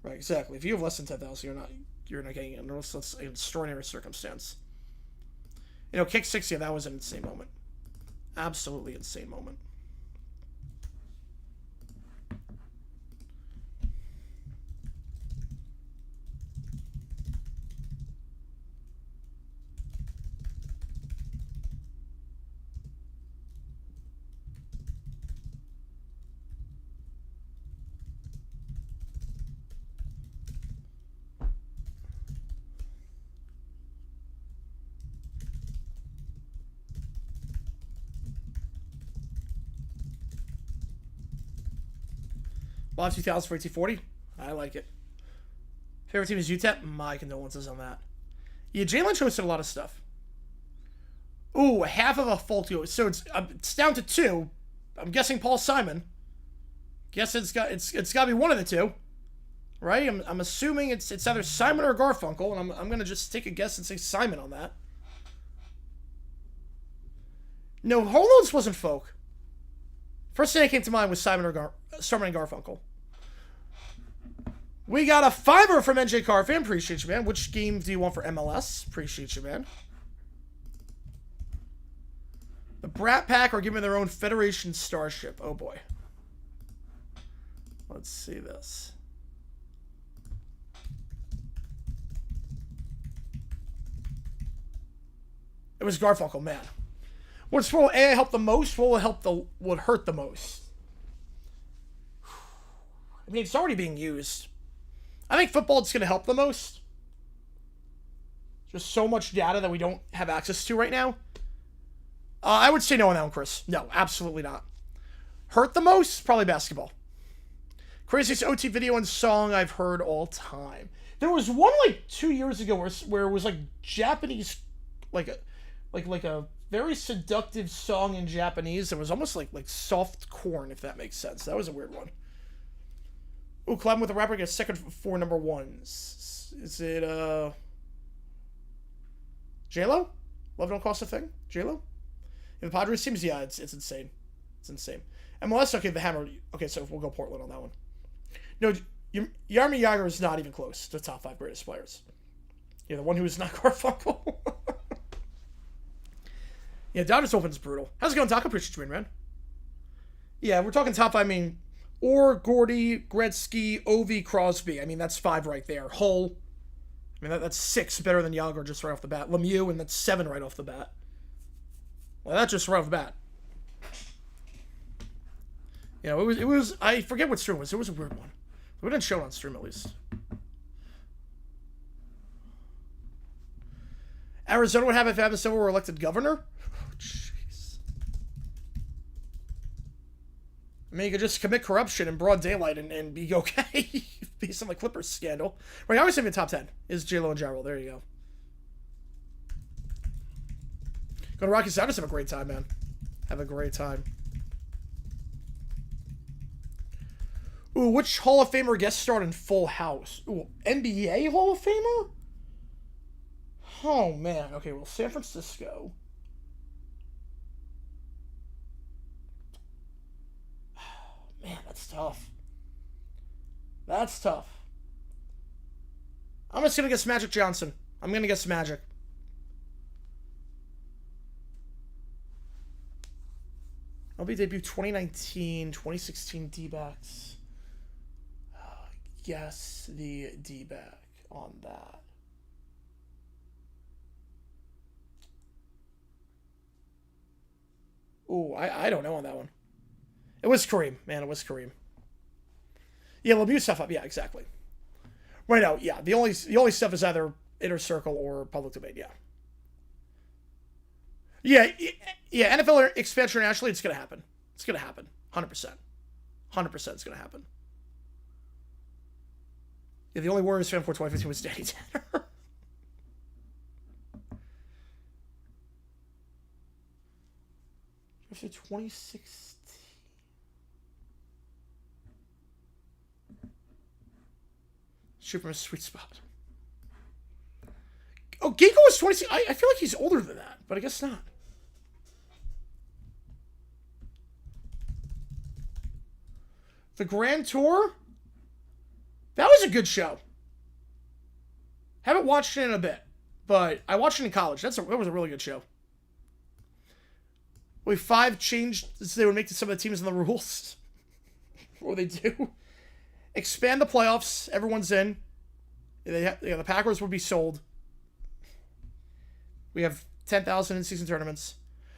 Right, exactly. If you have less than 10,000, you're not getting it. Unless it's an extraordinary circumstance. You know, kick 6, yeah, that was an insane moment. Absolutely insane moment. Live 2000 for 1840. I like it. Favorite team is UTEP? My condolences on that. Yeah, Jalen hosted a lot of stuff. Ooh, half of a faulty. So it's down to 2. I'm guessing Paul Simon. Guess it's got to be one of the 2, right? I'm assuming it's either Simon or Garfunkel, and I'm gonna just take a guess and say Simon on that. No, Home Loans wasn't folk. First thing that came to mind was Simon and Garfunkel. We got a $5 from NJ Carfan. Appreciate you, man. Which game do you want for MLS? Appreciate you, man. The Brat Pack are giving their own Federation Starship. Oh, boy. Let's see this. It was Garfunkel, man. What's will A help the most? What will hurt the most? I mean, it's already being used. I think football is going to help the most. Just so much data that we don't have access to right now. I would say no on that one, Chris. No, absolutely not. Hurt the most? Probably basketball. Craziest OT video and song I've heard all time. There was one like 2 years ago where it was like Japanese, like a very seductive song in Japanese. It was almost like soft corn, if that makes sense. That was a weird one. Ooh, collabing with a rapper gets second 4 number 1s. Is it J-Lo? Love Don't Cost a Thing? J-Lo? In the Padres teams, yeah, it's insane. It's insane. MLS, okay, the Hammer. Okay, so we'll go Portland on that one. No, Jaromir Jagr is not even close to the top 5 greatest players. Yeah, the one who is not Garfunkel. Yeah, Dodgers Open's brutal. How's it going, Taco? Appreciate you, man. Yeah, we're talking top 5, I mean, Orr, Gordy, Gretzky, Ovi, Crosby. I mean, that's 5 right there. Hull. I mean, that's 6 better than Jagr just right off the bat. Lemieux, and that's 7 right off the bat. Well, that's just right off the bat. You know, it was, I forget what stream it was. It was a weird one. We didn't show it on stream, at least. Arizona would have if Adam Silver were elected governor? Oh, jeez. I mean, you could just commit corruption in broad daylight and be okay. Based on the Clippers scandal. Right, obviously in the top 10 is J-Lo and Ja Rule. There you go. Go to Rocky Sounders. Have a great time, man. Have a great time. Ooh, which Hall of Famer guest starred in Full House? Ooh, NBA Hall of Famer? Oh, man. Okay, well, San Francisco. Man, that's tough. That's tough. I'm just gonna guess Magic Johnson. I'm gonna guess Magic. MLB debut 2019, 2016 D-backs. Guess the D-back on that. Ooh, I don't know on that one. It was Kareem, man. It was Kareem. Yeah, Lemieux stuff up. Yeah, exactly. Right now, yeah. The only stuff is either inner circle or public domain. Yeah. Yeah. NFL expansion internationally, it's gonna happen. It's gonna happen. 100%. 100%. It's gonna happen. Yeah, the only Warriors fan for 2015 was Danny Tanner. After 2016. Shoot from a sweet spot. Oh, Ginkgo was 26. I feel like he's older than that, but I guess not. The Grand Tour? That was a good show. Haven't watched it in a bit, but I watched it in college. That was a really good show. Wait, 5 changes they would make to some of the teams in the rules. What would they do? Expand the playoffs. Everyone's in. The Packers would be sold. We have 10,000 in-season tournaments.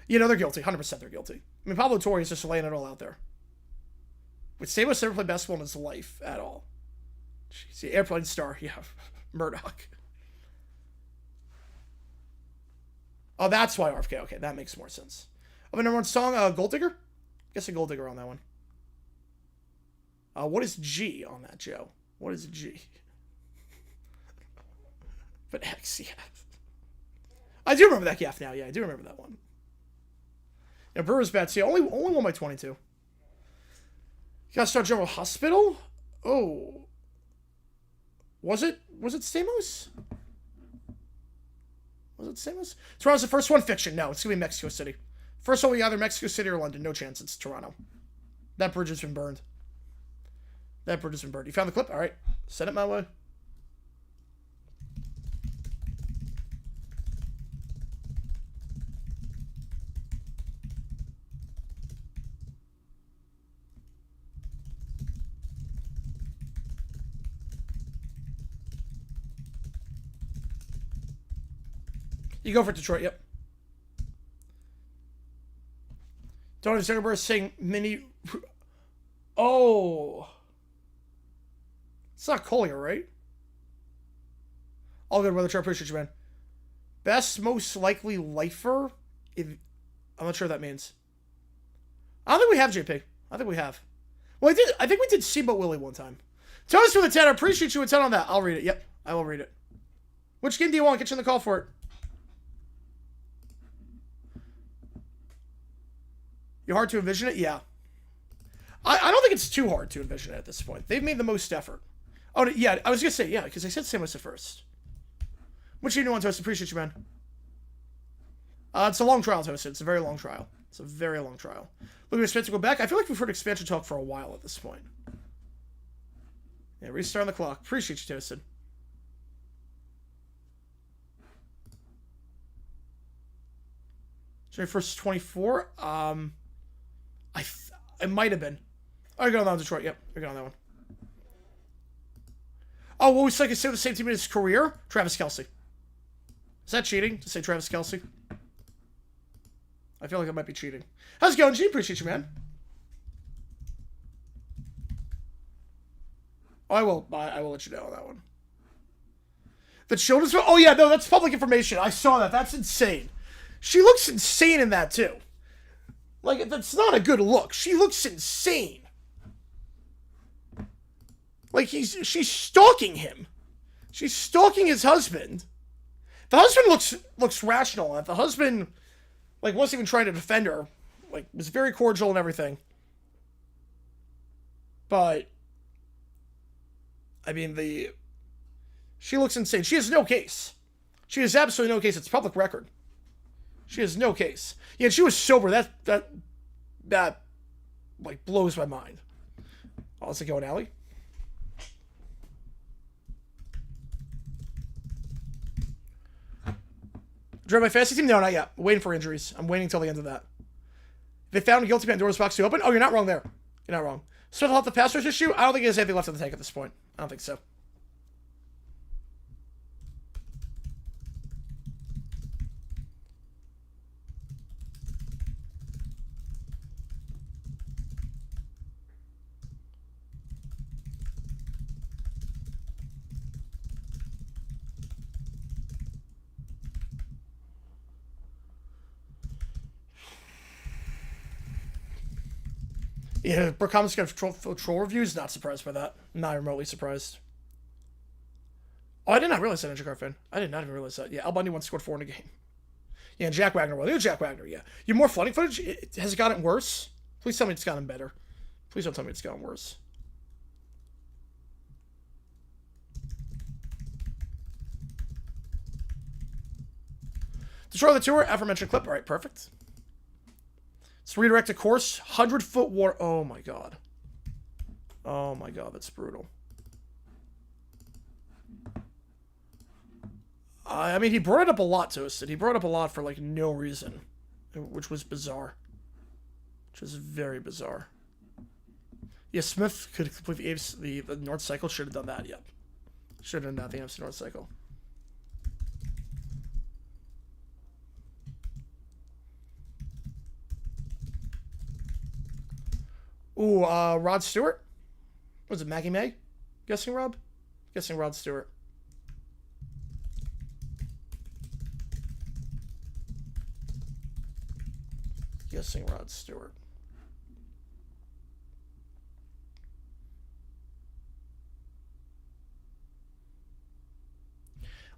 You know they're guilty. 100% they're guilty. I mean, Pablo Torre is just laying it all out there. Would Stamos never play basketball in his life at all? Jeez, the airplane star. Yeah, Murdoch. Oh, that's why RFK. Okay, that makes more sense. Of a number one song, Gold Digger? Guess a Gold Digger on that one. What is G on that, Joe? What is G? But X, yeah. I do remember that gaff now. Yeah, I do remember that one. Yeah, Brewers bats. Yeah, only won by 22. You gotta start General Hospital? Oh. Was it Stamos? Was it Stamos? Toronto's the first one. Fiction. No, it's gonna be Mexico City. First one will be either Mexico City or London. No chance. It's Toronto. That bridge has been burned. That bridge has been burned. You found the clip? All right. Send it my way. You go for Detroit, yep. Don't have Zuckerberg saying mini... Oh. It's not Collier, right? All good, brother. I appreciate you, man. Best, most likely lifer? I'm not sure what that means. I don't think we have JP. I think we have. Well, I think we did Steamboat Willie one time. Tell us for the 10. I appreciate you a 10 on that. I'll read it. Yep, I will read it. Which game do you want? Get you in the call for it. You're hard to envision it? Yeah. I don't think it's too hard to envision it at this point. They've made the most effort. Oh, yeah, I was going to say, yeah, because I said Samus at first. Which you know on Toast? Appreciate you, man. It's a long trial, Toasted. It's a very long trial. It's a very long trial. Look at Spencer go back. I feel like we've heard expansion talk for a while at this point. Yeah, restart on the clock. Appreciate you, Toasted. January 1st, 24. It might have been. Oh, you're going on Detroit. Yep, you're going on that one. Oh, what was like I say the same team in his career? Travis Kelce. Is that cheating to say Travis Kelce? I feel like it might be cheating. How's it going, G? Appreciate you, man. Oh, I will let you know on that one. The children's... Oh, yeah, no, that's public information. I saw that. That's insane. She looks insane in that, too. Like, that's not a good look. She looks insane. Like, she's stalking him. She's stalking his husband. The husband looks rational. The husband, like, wasn't even trying to defend her. Like, was very cordial and everything. But, I mean, she looks insane. She has no case. She has absolutely no case. It's public record. She has no case. Yeah, she was sober. That like blows my mind. Oh, how's it going, Allie? Join my fantasy team? No, not yet. I'm waiting for injuries. I'm waiting until the end of that. They found a guilty Pandora's box to open? Oh, you're not wrong there. You're not wrong. Smith will help the pass rush issue? I don't think he has anything left in the tank at this point. I don't think so. Yeah, Burkham's got troll reviews. Not surprised by that. Not remotely surprised. Oh, I did not realize that, Ninja Car fan. I did not even realize that. Yeah, Al Bundy once scored 4 in a game. Yeah, and Jack Wagner. Well, it was Jack Wagner, yeah. You more flooding footage? Has it gotten worse? Please tell me it's gotten better. Please don't tell me it's gotten worse. Destroy the tour, aforementioned clip. All right, perfect. Let's redirect a course. 100-foot water. Oh, my God. Oh, my God. That's brutal. I mean, he brought it up a lot, Toasted. He brought it up a lot for, like, no reason. Which was bizarre. Which was very bizarre. Yeah, Smith could complete the North Cycle. Should have done that, yep. Should have done that, the AFC North Cycle. Ooh, Rod Stewart? Was it Maggie May? Guessing Rob? Guessing Rod Stewart. Guessing Rod Stewart.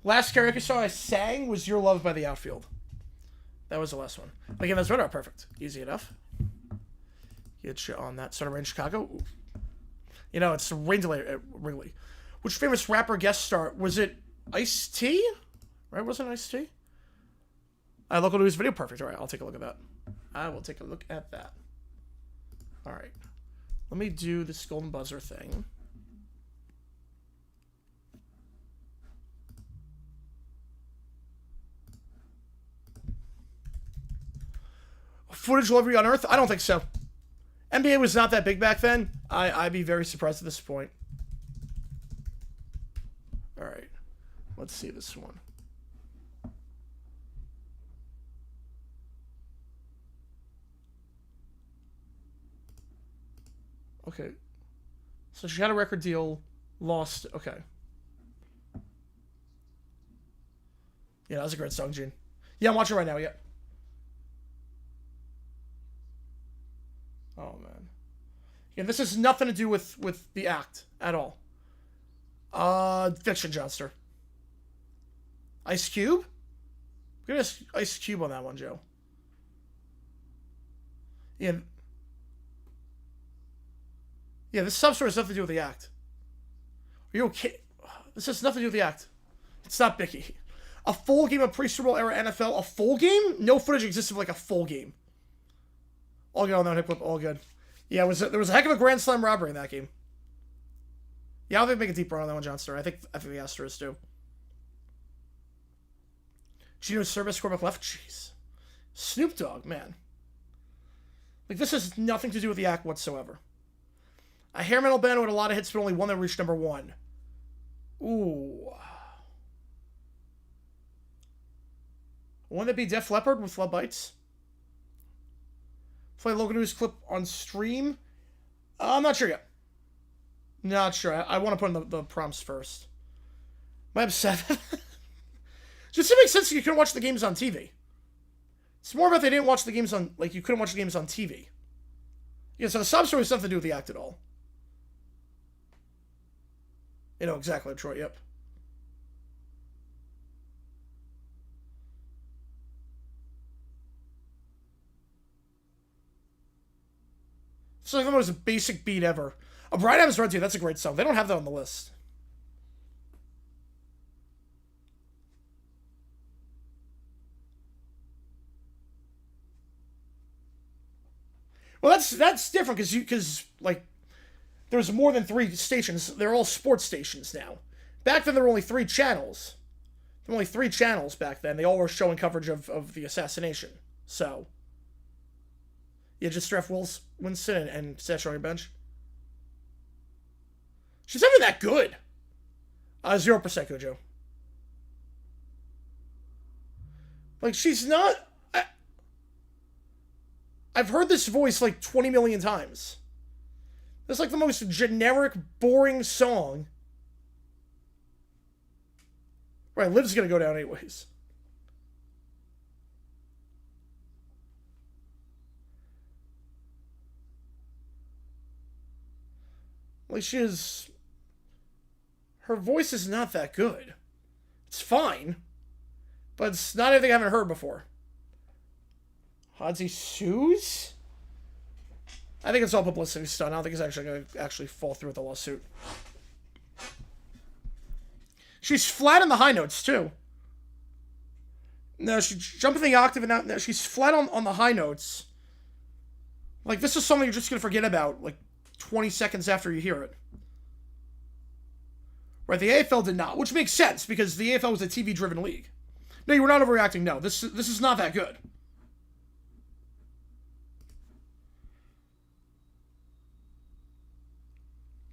Last karaoke song I sang was Your Love by the Outfield. That was the last one. Again, that's better. Perfect. Easy enough. Get you on that. Starter Rain Chicago. Ooh. You know, it's rain delay at Wrigley. Which famous rapper guest star? Was it Ice-T? Right? Wasn't it Ice-T? Local news video. Perfect. All right, I'll take a look at that. I will take a look at that. All right. Let me do this golden buzzer thing. Footage will ever be unearthed? I don't think so. NBA was not that big back then. I'd be very surprised at this point. All right. Let's see this one. Okay. So she had a record deal, lost. Okay. Yeah, that was a great song, Gene. Yeah, I'm watching right now, yeah. Oh, man. Yeah, this has nothing to do with the act at all. Fiction Johnster. Ice Cube? We're gonna Ice Cube on that one, Joe. Yeah. Yeah, this substory has nothing to do with the act. Are you okay? This has nothing to do with the act. It's not Bicky. A full game of pre-Super Bowl era NFL? A full game? No footage exists of like a full game. All good on that hip clip. All good. Yeah, there was a heck of a Grand Slam robbery in that game. Yeah, I'll make a deep run on that one, Johnster. I think the Astros do. Gino Service, quarterback left. Jeez. Snoop Dogg, man. Like, this has nothing to do with the act whatsoever. A hair metal band with a lot of hits, but only one that reached #1. Ooh. Wouldn't that be Def Leppard with Love Bites? Play Logan News clip on stream? I'm not sure yet. Not sure. I want to put in the prompts first. Am I upset? Just to make sense, you couldn't watch the games on TV. It's more about they didn't watch the games on, like, you couldn't watch the games on TV. Yeah, so the sub story has nothing to do with the act at all. You know, exactly, Troy, yep. It's like the most basic beat ever. A Brian Adams Run To, that's a great song. They don't have that on the list. Well, that's different because like there's more than 3 stations. They're all sports stations now. Back then there were only 3 channels. There were only 3 channels back then. They all were showing coverage of the assassination. So, yeah, just draft Winston and Satch on your bench. She's never that good. 0% Gojo. Like, she's not... I've heard this voice like 20 million times. It's like the most generic, boring song. Right, Liv's gonna go down anyways. Like, she is... Her voice is not that good. It's fine. But it's not anything I haven't heard before. Hanzi sues? I think it's all publicity stunt. I don't think it's actually going to actually fall through with the lawsuit. She's flat in the high notes, too. No, she's jumping the octave and out. No, she's flat on the high notes. Like, this is something you're just going to forget about, like, 20 seconds after you hear it. Right, the AFL did not, which makes sense, because the AFL was a TV-driven league. No, you were not overreacting. No, this is not that good.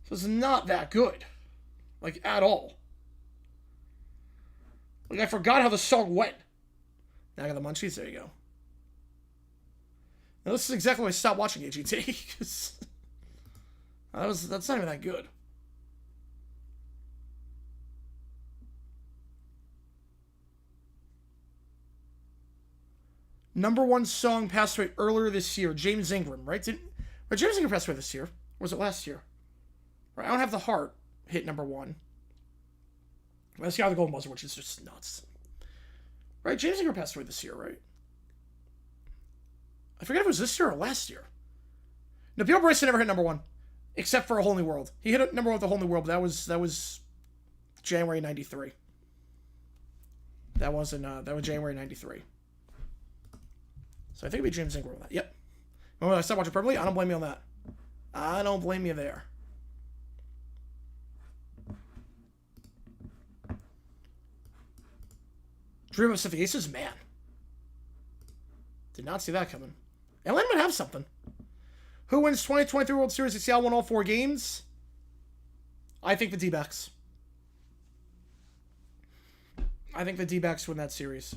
This is not that good. Like, at all. Like, I forgot how the song went. Now I got the munchies. There you go. Now, this is exactly why I stopped watching AGT. That's not even that good. #1 song passed away earlier this year. James Ingram, right? James Ingram passed away this year. Or was it last year? Right, I Don't Have the Heart hit #1. Well, that's the Golden Buzzer, which is just nuts. Right, James Ingram passed away this year, right? I forget if it was this year or last year. No, Bill Bryson never hit #1, except for A Whole New World. He hit #1 with A Whole New World, but that was January '93. That was January '93. So I think it'd be James Ingram with that. Yep. Remember I stopped watching Purpley? I don't blame you on that. I don't blame you there. Dream of Pacific Aces? Man. Did not see that coming. Atlanta might have something. Who wins 2023 World Series? Seattle won all 4 games. I think the D-backs. I think the D-backs win that series.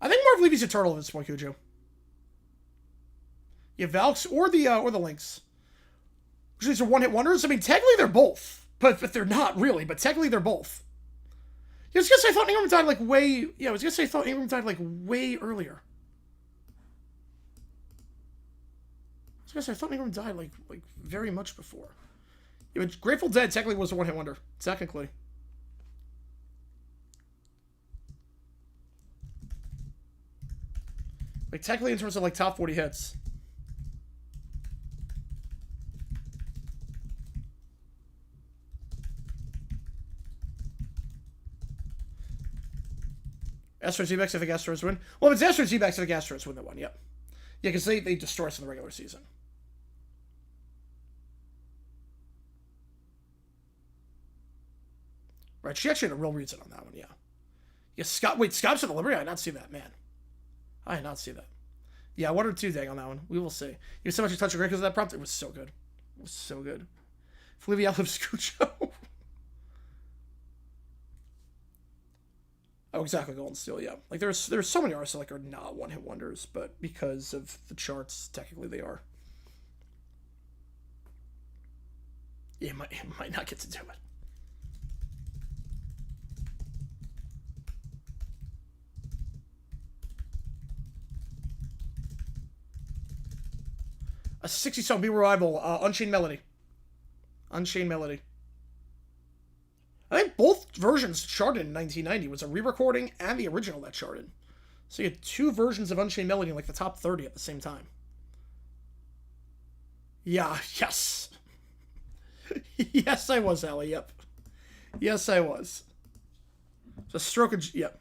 I think Marv Levy's a turtle at this point, Cujo. Yeah, Valks or the Lynx. Which these are one-hit wonders. I mean, technically they're both. But they're not really, but technically they're both. Yeah, I was gonna say I thought Ingram died like way... Yeah, I was gonna say I thought Ingram died like way earlier. I was gonna say I thought Ingram died like very much before. Yeah, but Grateful Dead technically was a one-hit wonder. Technically. Like technically in terms of like top 40 hits. Astros D-backs, I think Astros win. Well, if it's Astros D-backs, I think Astros win that one, yep. Yeah, because they destroy us in the regular season. Right, she actually had a real reason on that one, yeah. Yeah, Scott's at the Liberty? I did not see that, man. I did not see that. Yeah, 1 or 2 dang on that one. We will see. You so much you touch a great because of that prompt. It was so good. It was so good. Flavia outlives Cujo. Oh, exactly, Golden Steel, yeah. Like, there's so many artists that, like, are not one-hit wonders, but because of the charts, technically they are. Yeah, it might not get to do it. A 60-song B-revival, Unchained Melody. Unchained Melody. I think both versions charted in 1990. It was a re-recording and the original that charted. So you had 2 versions of Unchained Melody in like the top 30 at the same time. Yeah, yes. Yes, I was, Allie, yep. Yes, I was. It's a stroke of... Yep.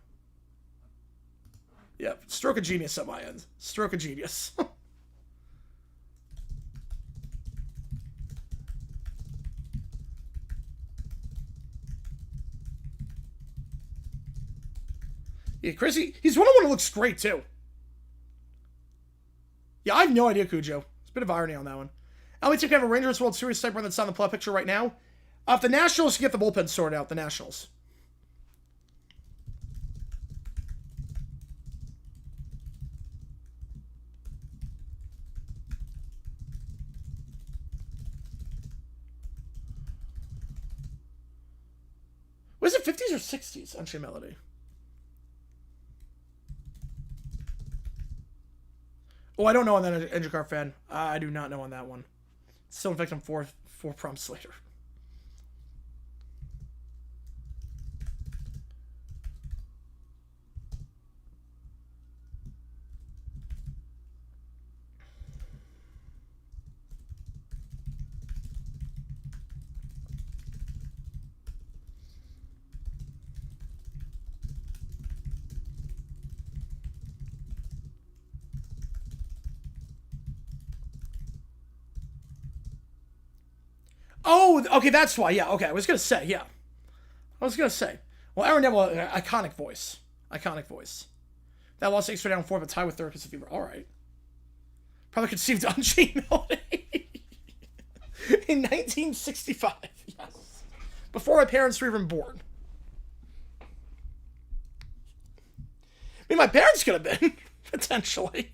Yep, stroke of genius at my end. Stroke of genius. Yeah, Chris, he's one of one who looks great, too. Yeah, I have no idea, Cujo. There's a bit of irony on that one. LA team can have a Rangers World Series type run that's on the plot picture right now. If the Nationals can get the bullpen sorted out, the Nationals. Was it 50s or 60s? Unchained Melody. Oh, I don't know on that Engine Car fan. I do not know on that one. Still in fact, I'm four prompts later. Oh, okay, that's why. Yeah, okay. I was gonna say, yeah. Well, Aaron Neville, iconic voice. Iconic voice. That lost 6 down 4, but tied with third because of fever. All right. Probably conceived Unchained Melody in 1965. Yes. Before my parents were even born. I mean, my parents could have been, potentially.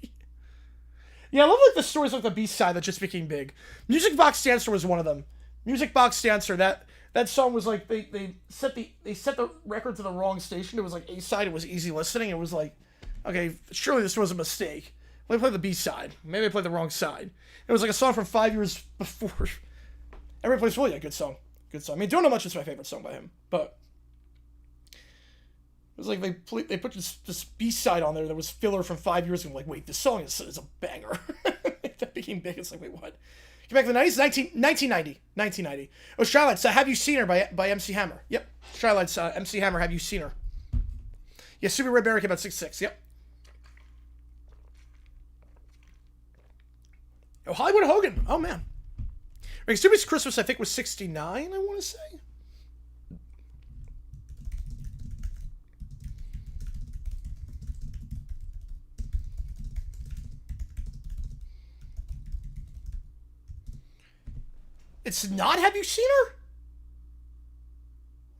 Yeah, I love like the stories like the B-side that just became big. Music Box Dancer was one of them. Music Box Dancer, that song was like they set the record to the wrong station. It was like A-side, it was easy listening. It was like, okay, surely this was a mistake. Let me play the B-side. Maybe I played the wrong side. It was like a song from 5 years before. Every Place Really, a good song. Good song. I mean, Don't Know Much is my favorite song by him, but it was like they put this B-side on there that was filler from 5 years ago. I'm like, wait, this song is a banger. That became big. It's like, wait, what? Get back to the 90s? 1990. Oh, Shylight's Have You Seen Her by MC Hammer. Yep. Shylight's MC Hammer, Have You Seen Her? Yeah, Super Red Barry came out 66. Yep. Oh, Hollywood Hogan. Oh, man. Like, Stupid's Christmas, I think, was 69, I want to say. It's not Have You Seen Her?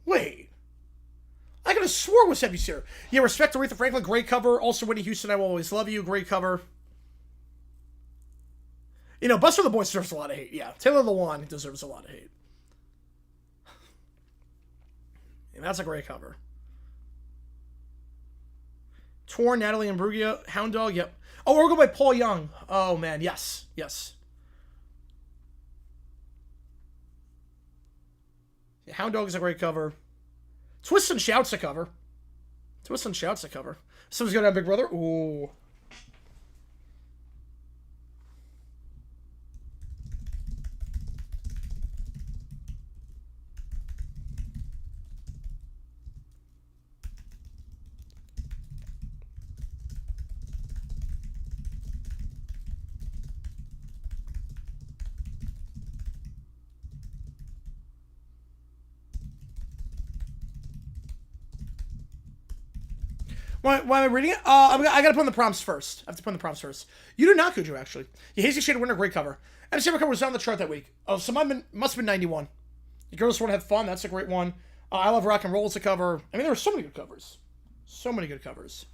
Wait. I could have swore it was Have You Seen Her. Yeah, Respect Aretha Franklin, great cover. Also, Whitney Houston, I Will Always Love You, great cover. You know, Buster the Boy deserves a lot of hate. Yeah, Taylor Lewan deserves a lot of hate. And that's a great cover. Torn, Natalie Imbruglia, Hound Dog, yep. Oh, Oracle by Paul Young. Oh, man, yes. Yes. Yeah, Hound Dog is a great cover. Twist and Shout's a cover. Someone's gonna have Big Brother. Ooh. Why am I reading it? I gotta put in the prompts first. I have to put in the prompts first. You do not, Cujo, actually. Yeah, Hazy Shade of Winter, great cover. And the cover was on the chart that week. Oh, so mine must have been 91. The Girls Want to Have Fun, that's a great one. I Love Rock and Roll is a cover. I mean, there were so many good covers. So many good covers.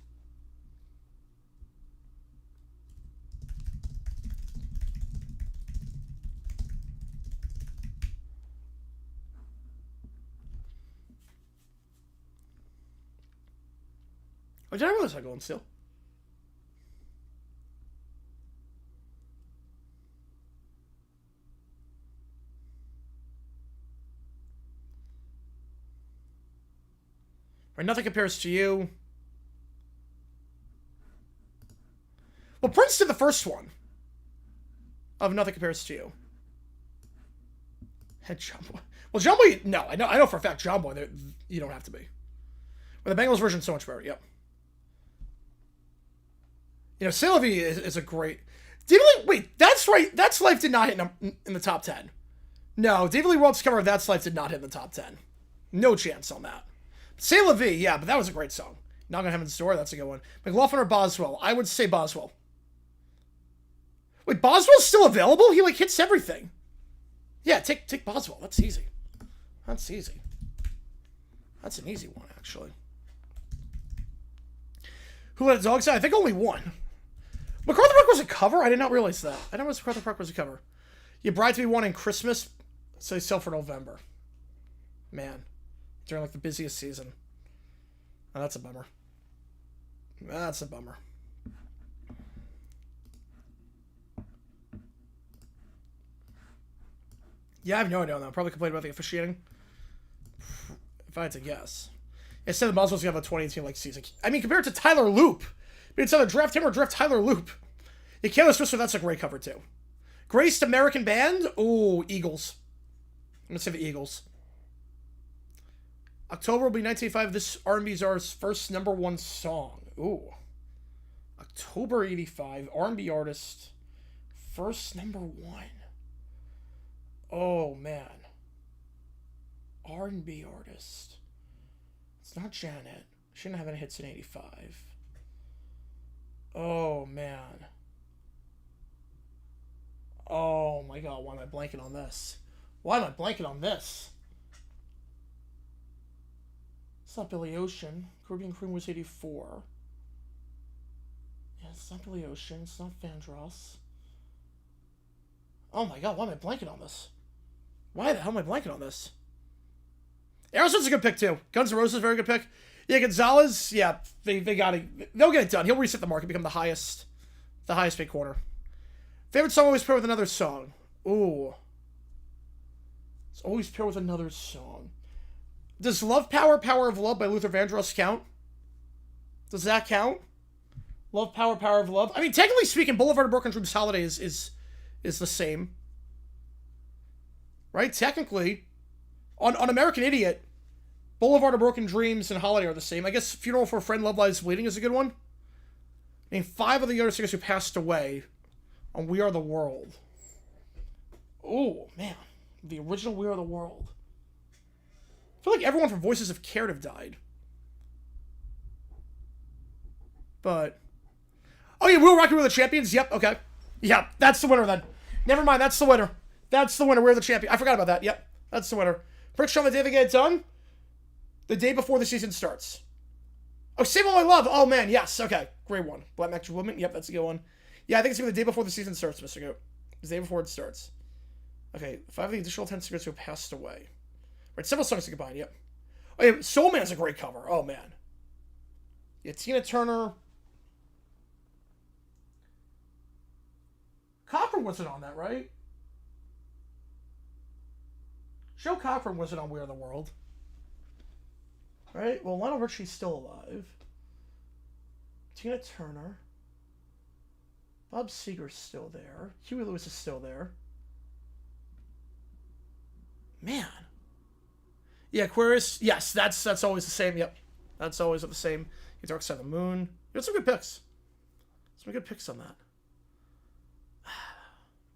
Oh, did I realize I'm going still? Right, Nothing Compares to You. Well, Prince did the first one of Nothing Compares to You. Had John Boy. Well, John Boy, no, I know for a fact John Boy, you don't have to be. But the Bengals version is so much better, yep. You know, C'est La Vie is a great... David Lee... Wait, that's right. That's Life did not hit in the top 10. No, David Lee Roth's cover of That's Life did not hit in the top 10. No chance on that. C'est La Vie, yeah, but that was a great song. Knock on Heaven's Door, that's a good one. McLaughlin or Boswell? I would say Boswell. Wait, Boswell's still available? He, like, hits everything. Yeah, take Boswell. That's easy. That's easy. That's an easy one, actually. Who Let the Dogs Out? I think only one. MacArthur Park was a cover? I did not realize that. I didn't realize MacArthur Park was a cover. You Bride to Be Won in Christmas, so they sell for November. Man. During, like, the busiest season. Oh, that's a bummer. That's a bummer. Yeah, I have no idea on that. Probably complained about the officiating. If I had to guess. Instead of Boswell's gonna have a 2018 like season. I mean, compared to Tyler Loop. I mean, it's either draft him or draft Tyler Loop. Yeah, Careless Whisper, that's a great cover too. Greatest American band? Ooh, Eagles. I'm gonna say the Eagles. October will be 1985. This R&B's our first #1 song. Ooh. October 85. R&B artist. First #1. Oh, man. R&B artist. It's not Janet. She didn't have any hits in 85. Oh, man. Oh, my God. Why am I blanking on this? Why am I blanking on this? It's not Billy Ocean. Caribbean Cream was 84. Yeah, it's not Billy Ocean. It's not Vandross. Oh, my God. Why am I blanking on this? Why the hell am I blanking on this? Aerosmith's a good pick, too. Guns N' Roses, very good pick. Yeah, Gonzalez, yeah, they'll get it done. He'll reset the market, become the highest paid corner. Favorite song always pair with another song. Ooh. It's always pair with another song. Does Love Power, Power of Love by Luther Vandross count? Does that count? Love Power, Power of Love? I mean, technically speaking, Boulevard of Broken Dreams Holiday is the same. Right? Technically, on American Idiot, Boulevard of Broken Dreams and Holiday are the same. I guess Funeral for a Friend, Love Lies Bleeding is a good one. I mean, 5 of the other singers who passed away on We Are the World. Oh, man. The original We Are the World. I feel like everyone from Voices of Cared have died. But... oh, yeah, We'll Rock You, We're the Champions? Yep, okay. Yep, that's the winner then. Never mind, that's the winner. That's the winner. We're the champion. I forgot about that. Yep, that's the winner. Prediction on the day they get it done? The day before the season starts. Oh, Save All My Love. Oh, man, yes. Okay, great one. Black Magic Woman. Yep, that's a good one. Yeah, I think it's going to be the day before the season starts, Mr. Goat. The day before it starts. Okay, 5 of the additional 10 singers who passed away. Right, several songs to combine, yep. Oh, yeah, Soul Man's a great cover. Oh, man. Yeah, Tina Turner. Cochran wasn't on that, right? Joe Cochran wasn't on We Are the World. Right? Well, Lionel Richie's still alive. Tina Turner. Bob Seger's still there. Huey Lewis is still there. Man. Yeah, Aquarius. Yes, that's always the same. Yep. That's always the same. Dark Side of the Moon. You had some good picks. Some good picks on that.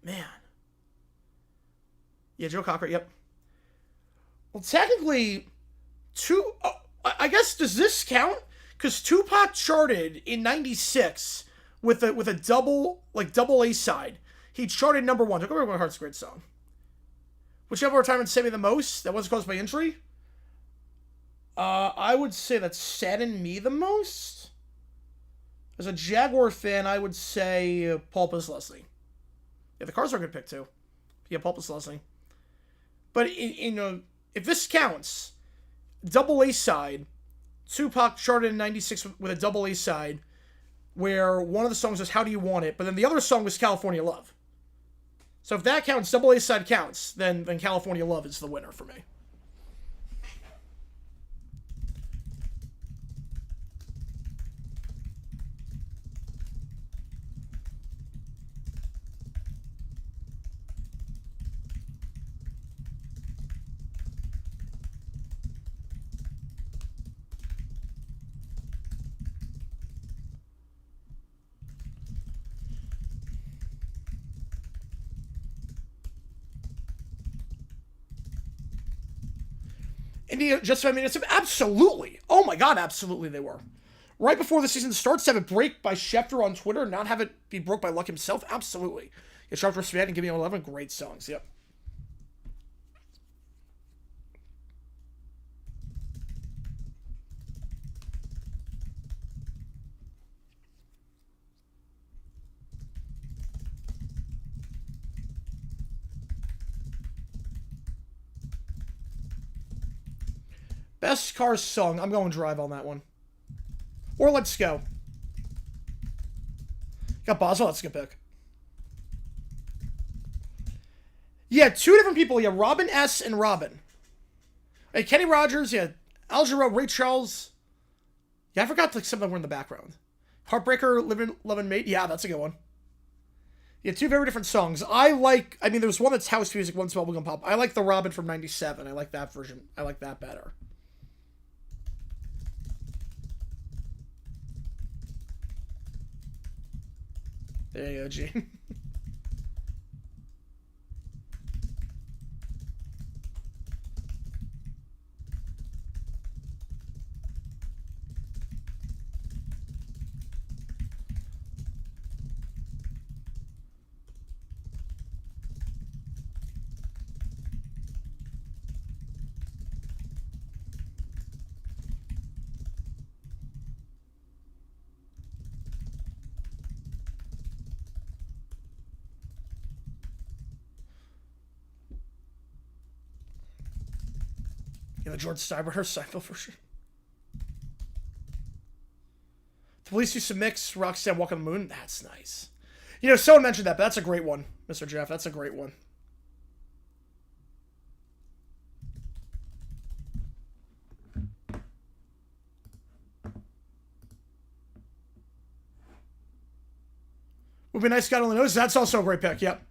Man. Yeah, Joe Cocker, yep. Well, technically, I guess, does this count? Because Tupac charted in 96 with a double A side. He charted #1. Don't Go Break My Heart's a great song. Whichever retirement saved me the most, that wasn't caused by injury. I would say that saddened me the most. As a Jaguar fan, I would say Paul Leslie. Yeah, the Cars are a good pick too. Yeah, Paul Leslie. But if this counts, double A side, Tupac charted in 96 with a double A side, where one of the songs was How Do You Want It, but then the other song was California Love. So if that counts, double A side counts, then California Love is the winner for me. India Justified Minutes? Absolutely. Oh my God, absolutely they were. right before the season starts, have it break by Schefter on Twitter, not have it be broke by Luck himself? Absolutely. Get Schefter Span and give me 11 great songs. Yep. Best Cars song. I'm going Drive on that one. Or Let's Go. Got Boswell. That's a good pick. Yeah, two different people. Yeah, Robin S. and Robin. Hey, Kenny Rogers. Yeah, Al Jarreau, Ray Charles. Yeah, I forgot like some of them were in the background. Heartbreaker, Livin' Mate. Yeah, that's a good one. Yeah, two very different songs. I mean, there's one that's house music, one's bubblegum pop. I like the Robin from 97. I like that version. I like that better. There you go, Gene. Yeah, the George Steinbrenner Seinfeld version. The Police used to mix Roxanne Walk on the Moon. That's nice. You know, someone mentioned that, but that's a great one, Mr. Jeff. That's a great one. Would be nice, God only knows. That's also a great pick. Yep.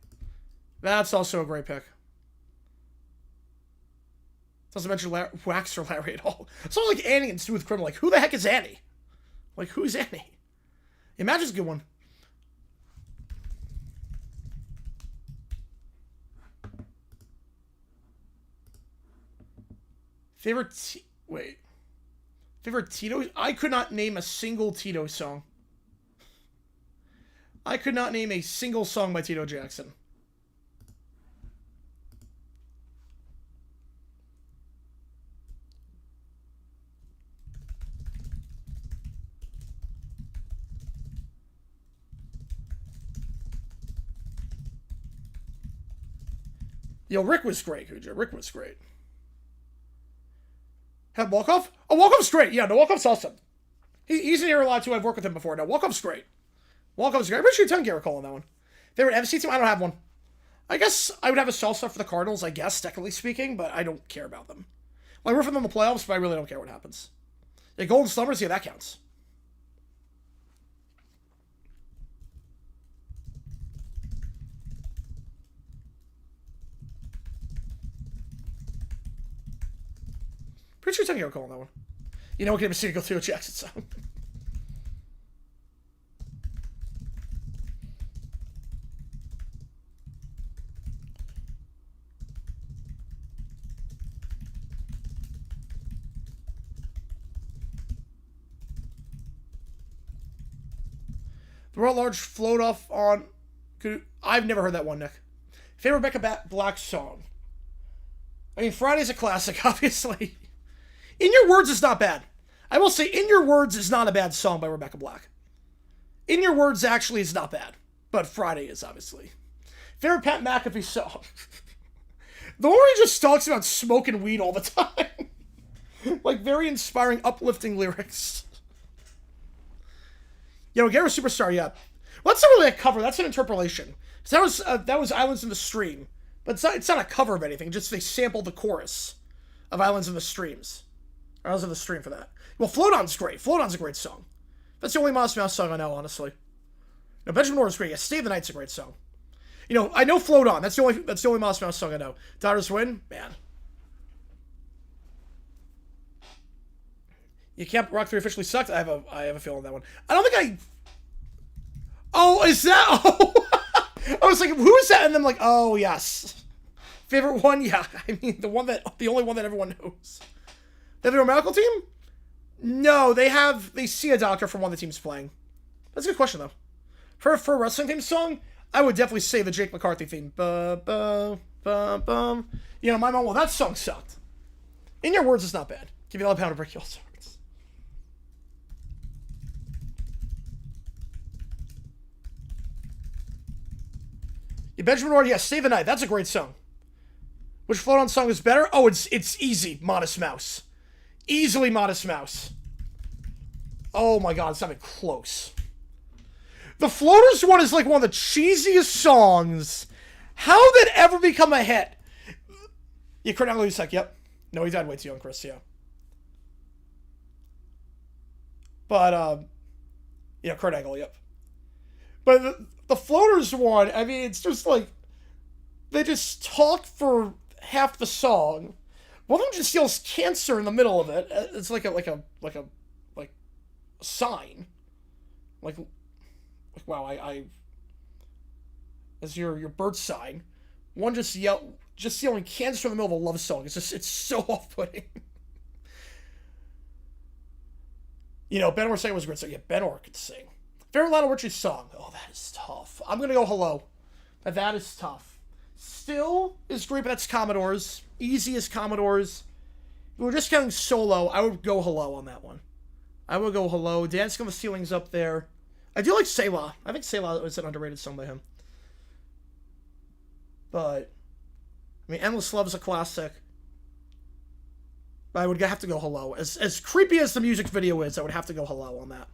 That's also a great pick. Doesn't mention Wax or Larry at all. It's not like Annie and Smooth Criminal. Like, who the heck is Annie? Like, who's Annie? Imagine's a good one. Favorite Tito? I could not name a single Tito song. I could not name a single song by Tito Jackson. Yo, Rick was great, Cujo. Rick was great. Have Walkoff? Oh, Walkoff's great. Yeah, no, Walkoff's awesome. He's in here a lot, too. I've worked with him before. No, Walkoff's great. Walkoff's great. Richard Tongue Garrett on that one. Favorite NFC team? I don't have one. I guess I would have a salsa for the Cardinals, I guess, technically speaking, but I don't care about them. Well, I root for them in the playoffs, but I really don't care what happens. Yeah, Golden Slumbers, yeah, that counts. Pretty sure Tongue Garrett on that one. You know what can have a single Theo Jackson song? The World Large float off on... I've never heard that one, Nick. Favorite Rebecca Black song? I mean, Friday's a classic, obviously. In Your Words is not bad. I will say In Your Words is not a bad song by Rebecca Black. In Your Words actually is not bad. But Friday is, obviously. Favorite Pat McAfee song? The one where he just talks about smoking weed all the time. Like, very inspiring, uplifting lyrics. Yo, Garrett Superstar, yeah. Well, that's not really a cover. That's an interpolation. So that was Islands in the Stream. But it's not a cover of anything. Just they sampled the chorus of Islands in the Streams. Or Islands in the Stream for that. Well, Float On's great. Float On's a great song. That's the only Modest Mouse song I know, honestly. No, Benjamin Orr's great. Yeah, Stay the Night's a great song. You know, I know Float On. That's the only Modest Mouse song I know. Daughters Win, man. You Can't Rock 3 officially sucked. I have a feeling on that one. I don't think I... Oh, is that... Oh! I was like, who is that? And then I'm like, oh, yes. Favorite one? Yeah. I mean, the only one that everyone knows. The Medical Team? No, they see a doctor from one of the teams playing. That's a good question, though. For a wrestling theme song, I would definitely say the Jake McCarthy theme. Ba-ba-ba-bum. You know, my mom, well, that song sucked. In Your Words is not bad. Give you all a pound of brick, all sorts. Yeah, Benjamin Ward, yeah, Stay the Night. That's a great song. Which float-on song is better? Oh, it's easy. Modest Mouse. Easily Modest Mouse. Oh my god, it's not even close. The Floaters one is like one of the cheesiest songs. How did that ever become a hit? Yeah, Kurt Angle, like, yep. No, he died way too young, Chris, yeah. But, yeah, Kurt Angle, yep. But the Floaters one, I mean, it's just like, they just talk for half the song. One of them just yells cancer in the middle of it. It's like a sign. Like wow, I as your bird sign. One just yelling cancer in the middle of a love song. It's so off-putting. You know, Ben Orr saying was a great song. Yeah, Ben Orr could sing. Favorite Lionel Richie song? Oh, that is tough. I'm gonna go Hello. But that is tough. Still is great, but that's Commodores. Easy as Commodores. If we're just counting solo, I would go Hello on that one. I would go Hello. Dancing on the Ceiling's up there. I do like Selah. I think Selah is an underrated song by him. But, I mean, Endless Love is a classic. But I would have to go Hello. As creepy as the music video is, I would have to go Hello on that.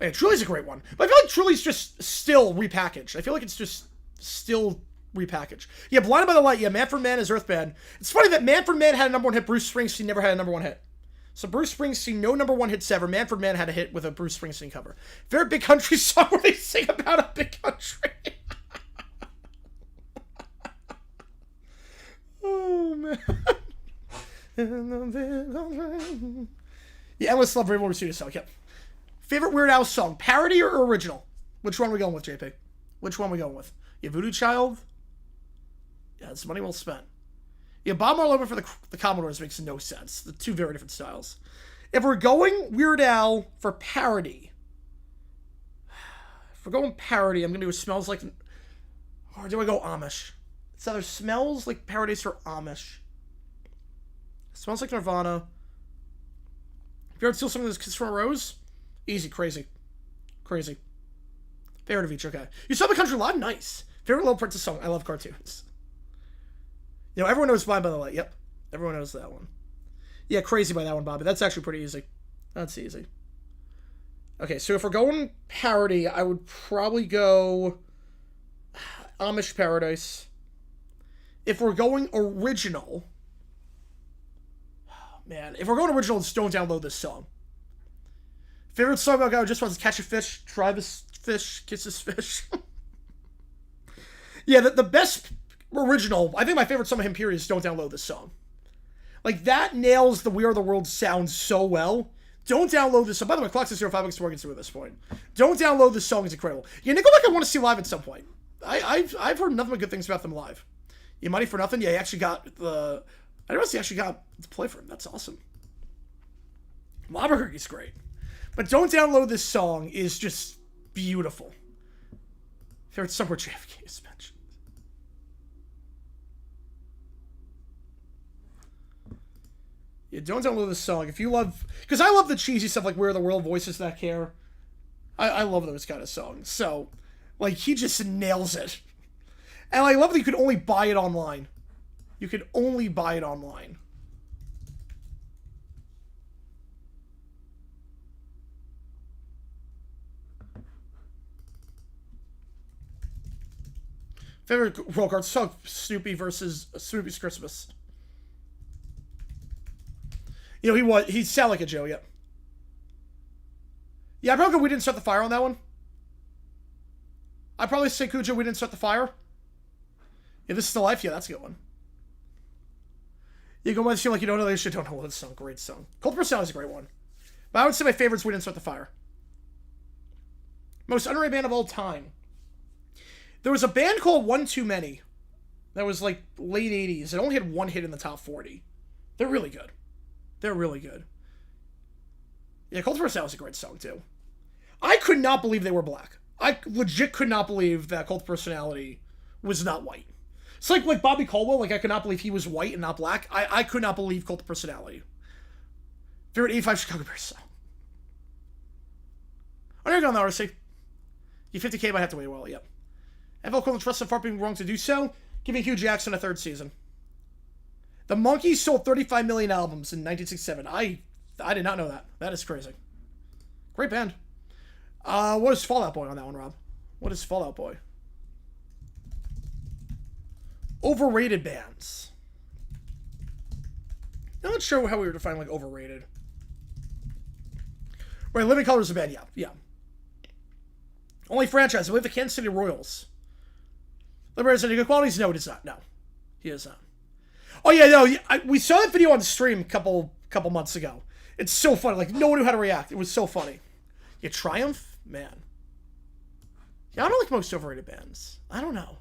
Yeah, Truly's a great one. But I feel like Truly's just still repackaged. I feel like it's just still repackaged. Yeah, Blinded by the Light. Yeah, Man for Man is Earthband. It's funny that Man for Man had a number one hit. Bruce Springsteen never had a number one hit. So Bruce Springsteen, no number one hits ever. Man for Man had a hit with a Bruce Springsteen cover. Very big country song where they sing about a big country. Oh, man. Yeah, Endless Love, Rainbow Pursuit song. Yep. Favorite Weird Al song, parody or original? Which one are we going with, JP? Which one are we going with? Yeah, Voodoo Child? Yeah, it's money well spent. Yeah, Bob Marley for the Commodores makes no sense. The two very different styles. If we're going Weird Al for parody, if we're going parody, I'm going to do Smells Like... Or do I go Amish? It's either Smells Like parodies or Amish. Smells Like Nirvana. If you ever steal something that's Kiss from a Rose? Easy, crazy. Crazy. Favorite of each, okay. You saw the country live? Nice. Favorite Little Princess song? I love cartoons. You know, everyone knows Blind by the Light. Yep. Everyone knows that one. Yeah, Crazy by that one, Bobby. That's actually pretty easy. That's easy. Okay, so if we're going parody, I would probably go Amish Paradise. If we're going original... Oh, man. If we're going original, just don't download this song. Favorite song about a guy who just wants to catch a fish, drive his fish, kiss his fish. Yeah, the best original, I think my favorite song of him, period, is Don't Download This Song. Like, that nails the We Are the World sound so well. Don't download this song. By the way, Clock's at 05 weeks to work into at this point. Don't download this song. It's incredible. Yeah, Nickelback I want to see live at some point. I've heard nothing but good things about them live. Yeah, Money for Nothing. Yeah, he actually got the... I didn't realize he actually got to play for him. That's awesome. Albuquerque's great. But Don't Download This Song is just beautiful. Favorite song where JFK is mentioned. Yeah, Don't Download This Song. If you love... Because I love the cheesy stuff like Where Are the World Voices That Care. I love those kind of songs. So, like, he just nails it. And I love that you could only buy it online. You could only buy it online. Favorite roll card song, Snoopy versus Snoopy's Christmas. You know, he sounded like a Joe, yep. Yeah, I probably go We Didn't Start the Fire on that one. I'd probably say Cujo, We Didn't Start the Fire. Yeah, This Is the Life, yeah, that's a good one. You go by the feel like you don't know this shit, don't know this song, great song. Cold Personality is a great one. But I would say my favorite's We Didn't Start the Fire. Most underrated band of all time. There was a band called One Too Many that was like late 80s. It only had one hit in the top 40. They're really good. They're really good. Yeah, Cult of Personality is a great song, too. I could not believe they were black. I legit could not believe that Cult of Personality was not white. It's like Bobby Caldwell. Like, I could not believe he was white and not black. I could not believe Cult of Personality. Favorite 85 Chicago Bears song. Oh, there you go, now, RC. You 50K, but I have to wait a while, yep. NFL equivalent trust so far being wrong to do so. Giving Hugh Jackson a third season. The Monkees sold 35 million albums in 1967. I did not know that. That is crazy. Great band. What is Fall Out Boy on that one, Rob? What is Fall Out Boy? Overrated bands. I'm not sure how we were defining like overrated. Right, Living Color is a band, yeah, yeah. Only franchise. I believe the Kansas City Royals. Liberator said, good qualities? No, it is not. No, he is not. Oh yeah, no, we saw that video on stream a couple months ago. It's so funny. Like no one knew how to react. It was so funny. Yeah, Triumph, man. Yeah, I don't like most overrated bands. I don't know.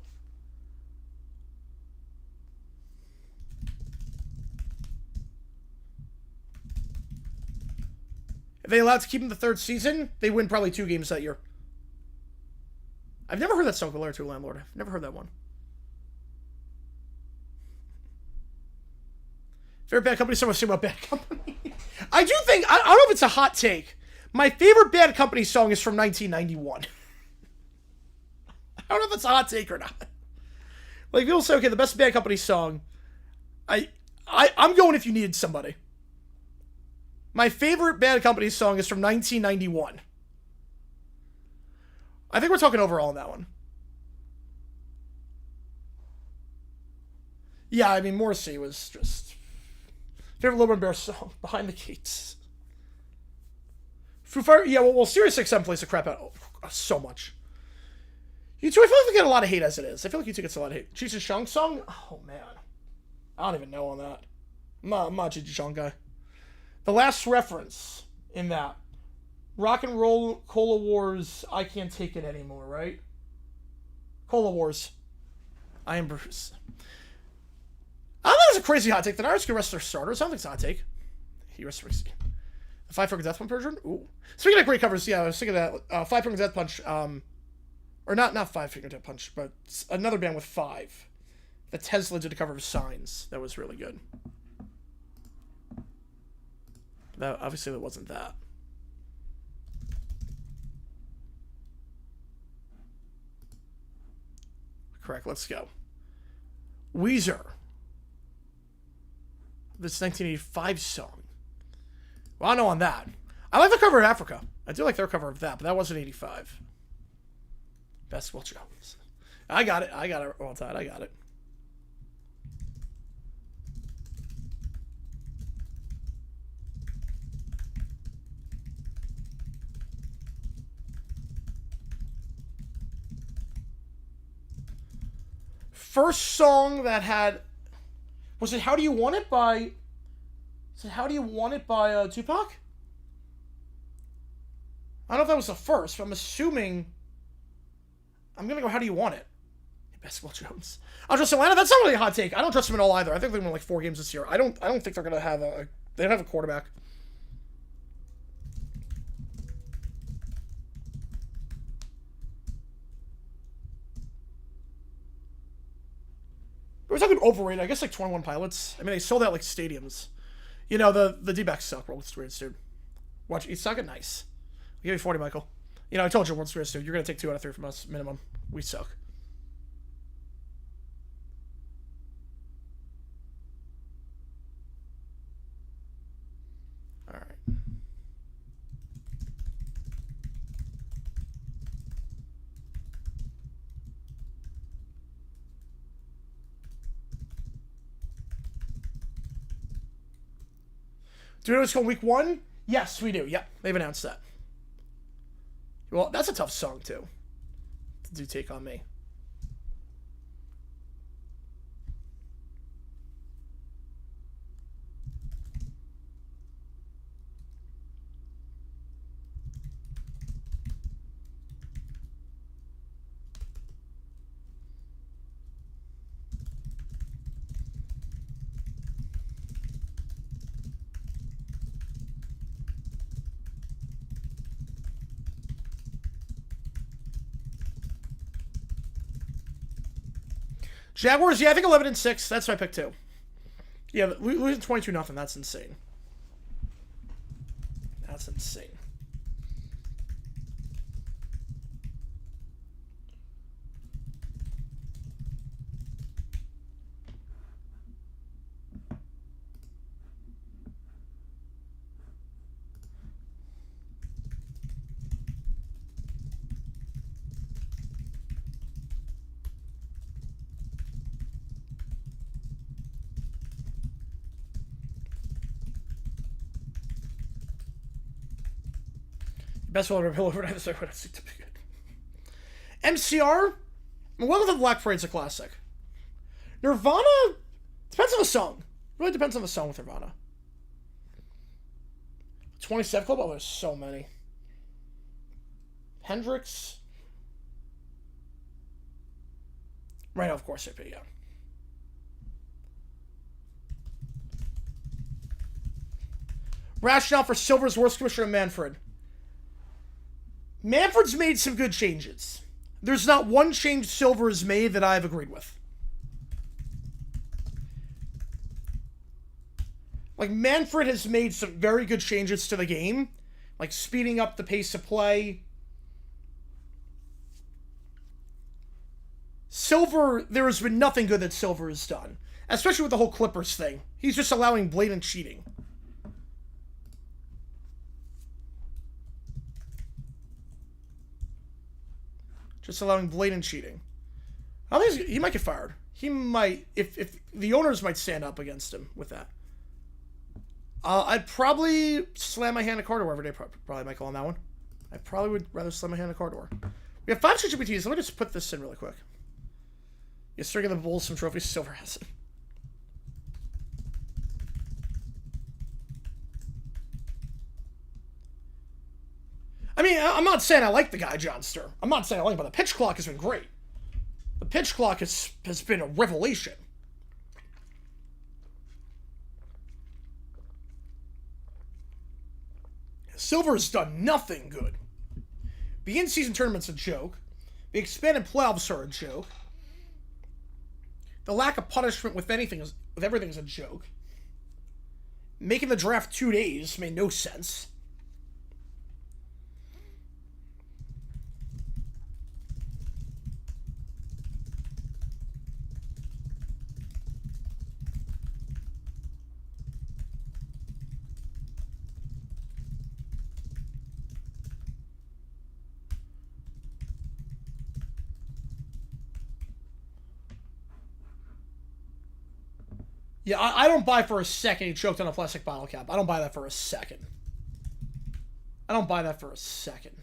If they allowed to keep him the third season, they win probably 2 games that year. I've never heard that song, The Letter to a Landlord. I've never heard that one. Favorite Bad Company song? I'll say about Bad Company. I do think, I don't know if it's a hot take. My favorite Bad Company song is from 1991. I don't know if it's a hot take or not. Like, people say, okay, the best Bad Company song. I'm going If You Needed Somebody. My favorite Bad Company song is from 1991. I think we're talking overall on that one. Yeah, I mean, Morrissey was just... Favorite Little Bear song, Behind the Gates. Foo Fighters, yeah, well, Sirius XM plays the crap out so much. U2, I feel like they get a lot of hate as it is. I feel like U2 gets a lot of hate. Cheech and Chong song? Oh, man. I don't even know on that. I'm not a Cheech and Chong guy. The last reference in that. Rock and Roll, Cola Wars, I Can't Take It Anymore, right? Cola Wars. I Am Bruce. I don't think it's a crazy hot take. The Niners could rest their starters. I don't think it's a hot take. He rests the 5 Finger Death Punch version? Ooh. Speaking of great covers, yeah, I was thinking that 5 Finger Death Punch, or not 5 Finger Death Punch, but another band with 5. The Tesla did a cover of Signs. That was really good. That, obviously, that wasn't that. Correct, let's go. Weezer. This 1985 song. Well, I know on that. I like the cover of Africa. I do like their cover of that, but that wasn't 85. Basketball Jones. I got it. Well, Todd, I got it. First song that had... Was it How Do You Want It by... Is it How Do You Want It by Tupac? I don't know if that was the first, but I'm assuming... I'm going to go How Do You Want It? Basketball Jones. I'll trust Atlanta. That's not really a hot take. I don't trust them at all either. I think they won like 4 games this year. I don't think they're going to have a... They don't have a quarterback. We're talking overrated. I guess like 21 Pilots. I mean, they sold out like stadiums. You know, the D-backs suck. World's Weirdest Dude. Watch, you suck it nice. I'll give you 40, Michael. You know, I told you, World's Weirdest Dude. You're going to take 2 out of 3 from us, minimum. We suck. All right. Do we know what's called week 1? Yes, we do. Yep, they've announced that. Well, that's a tough song, too. To do Take On Me. Jaguars, yeah, I think 11-6. That's my pick too. Yeah, losing 22-0. That's insane. That's insane. Best one ever overnight. That's what I see to be good. MCR, Welcome to the Black Parade's a classic. Nirvana depends on the song. Really depends on the song with Nirvana. 27 Club. Oh, there's so many. Hendrix. Right now, of course, AP, yeah. Rationale for Silver's worst commissioner, Manfred. Manfred's made some good changes. There's not one change Silver has made that I've agreed with. Like, Manfred has made some very good changes to the game. Like, speeding up the pace of play. Silver, there has been nothing good that Silver has done. Especially with the whole Clippers thing. He's just allowing blatant cheating. Just allowing blatant cheating. I think he might get fired. He might, if the owners might stand up against him with that. I'd probably slam my hand at car door every day. Probably Michael on that one. I probably would rather slam my hand at car door. We have 5 ChatGPTs. Let me just put this in really quick. You're starting the Bulls some trophies. Silver has it. I mean, I'm not saying I like the guy, John Sturr. I'm not saying I like him, but the pitch clock has been great. The pitch clock has been a revelation. Silver's done nothing good. The in-season tournament's a joke. The expanded playoffs are a joke. The lack of punishment with everything is a joke. Making the draft 2 days made no sense. Yeah, I don't buy for a second he choked on a plastic bottle cap. I don't buy that for a second. I don't buy that for a second.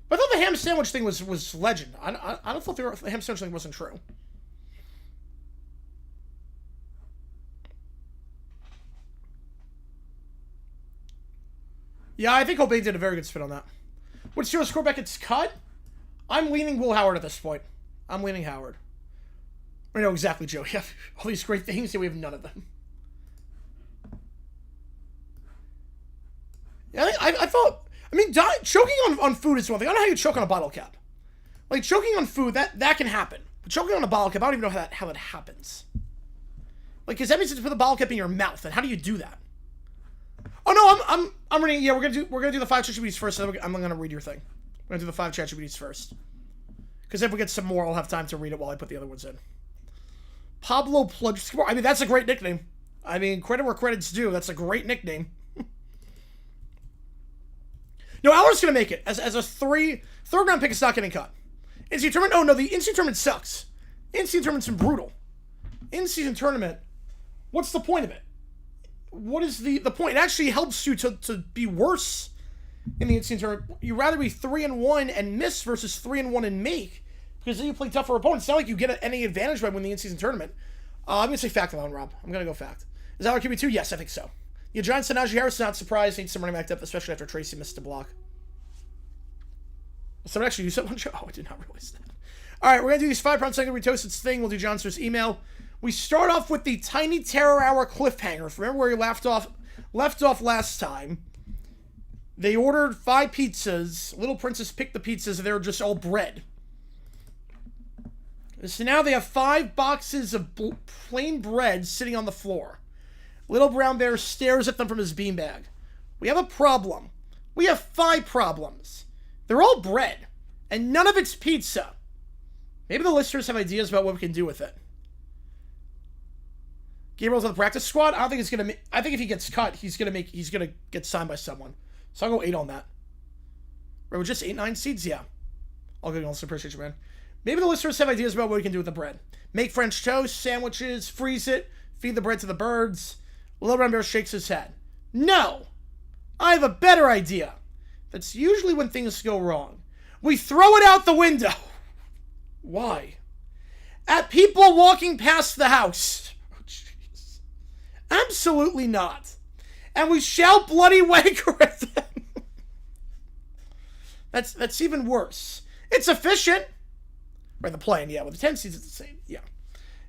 But I thought the ham sandwich thing was legend. I don't thought the ham sandwich thing wasn't true. Yeah, I think Obey did a very good spin on that. What's your score Beckett's cut? I'm leaning Will Howard at this point. I'm leaning Howard. I know exactly, Joe. We have all these great things, and we have none of them. Yeah, I thought... I mean, choking on food is one thing. I don't know how you choke on a bottle cap. Like, choking on food, that can happen. But choking on a bottle cap, I don't even know how that happens. Like, because that means you put the bottle cap in your mouth, and how do you do that? Oh, no, I'm reading... Yeah, we're gonna do the 5 ChatGPTs first, and then I'm gonna read your thing. We're gonna do the 5 ChatGPTs first. Because if we get some more, I'll have time to read it while I put the other ones in. Pablo Pludge. I mean, that's a great nickname. I mean, credit where credit's due. That's a great nickname. No, Aller's going to make it. As a third round pick, it's not getting cut. In-season tournament? Oh, no, the in-season tournament sucks. In-season tournament's been brutal. In-season tournament, what's the point of it? What is the point? It actually helps you to be worse in the in-season tournament. You'd rather be 3-1 and miss versus 3-1 and make. Because then you play tougher opponents. It's not like you get any advantage by winning the in-season tournament. I'm going to say fact on that one, Rob. I'm going to go fact. Is that our QB2? Yes, I think so. Yeah, Giants and Najee Harris, not surprised. Needs some running back depth, especially after Tracy missed a block. Someone actually used that one show? Oh, I did not realize that. All right, we're going to do these 5-pound second retoasted thing. We'll do John Sturr's email. We start off with the Tiny Terror Hour cliffhanger. Remember where he left off last time? They ordered 5 pizzas. Little Princess picked the pizzas, and they were just all bread. So now they have 5 boxes of plain bread sitting on the floor. Little brown bear stares at them from his beanbag. We have a problem. We have 5 problems. They're all bread, and none of it's pizza. Maybe the listeners have ideas about what we can do with it. Gabriel's on the practice squad. I don't think it's gonna. I think if he gets cut, he's gonna get signed by someone. So I'll go 8 on that. Right, with just 8, 9 seeds, yeah. I'll go on some appreciation, man. Maybe the listeners have ideas about what we can do with the bread. Make French toast, sandwiches, freeze it, feed the bread to the birds. Little Brown Bear shakes his head. No! I have a better idea. That's usually when things go wrong. We throw it out the window. Why? At people walking past the house. Oh, jeez. Absolutely not. And we shout bloody wanker at them. That's even worse. It's efficient. Right, the plan, yeah. With the 10 seeds, it's the same. Yeah.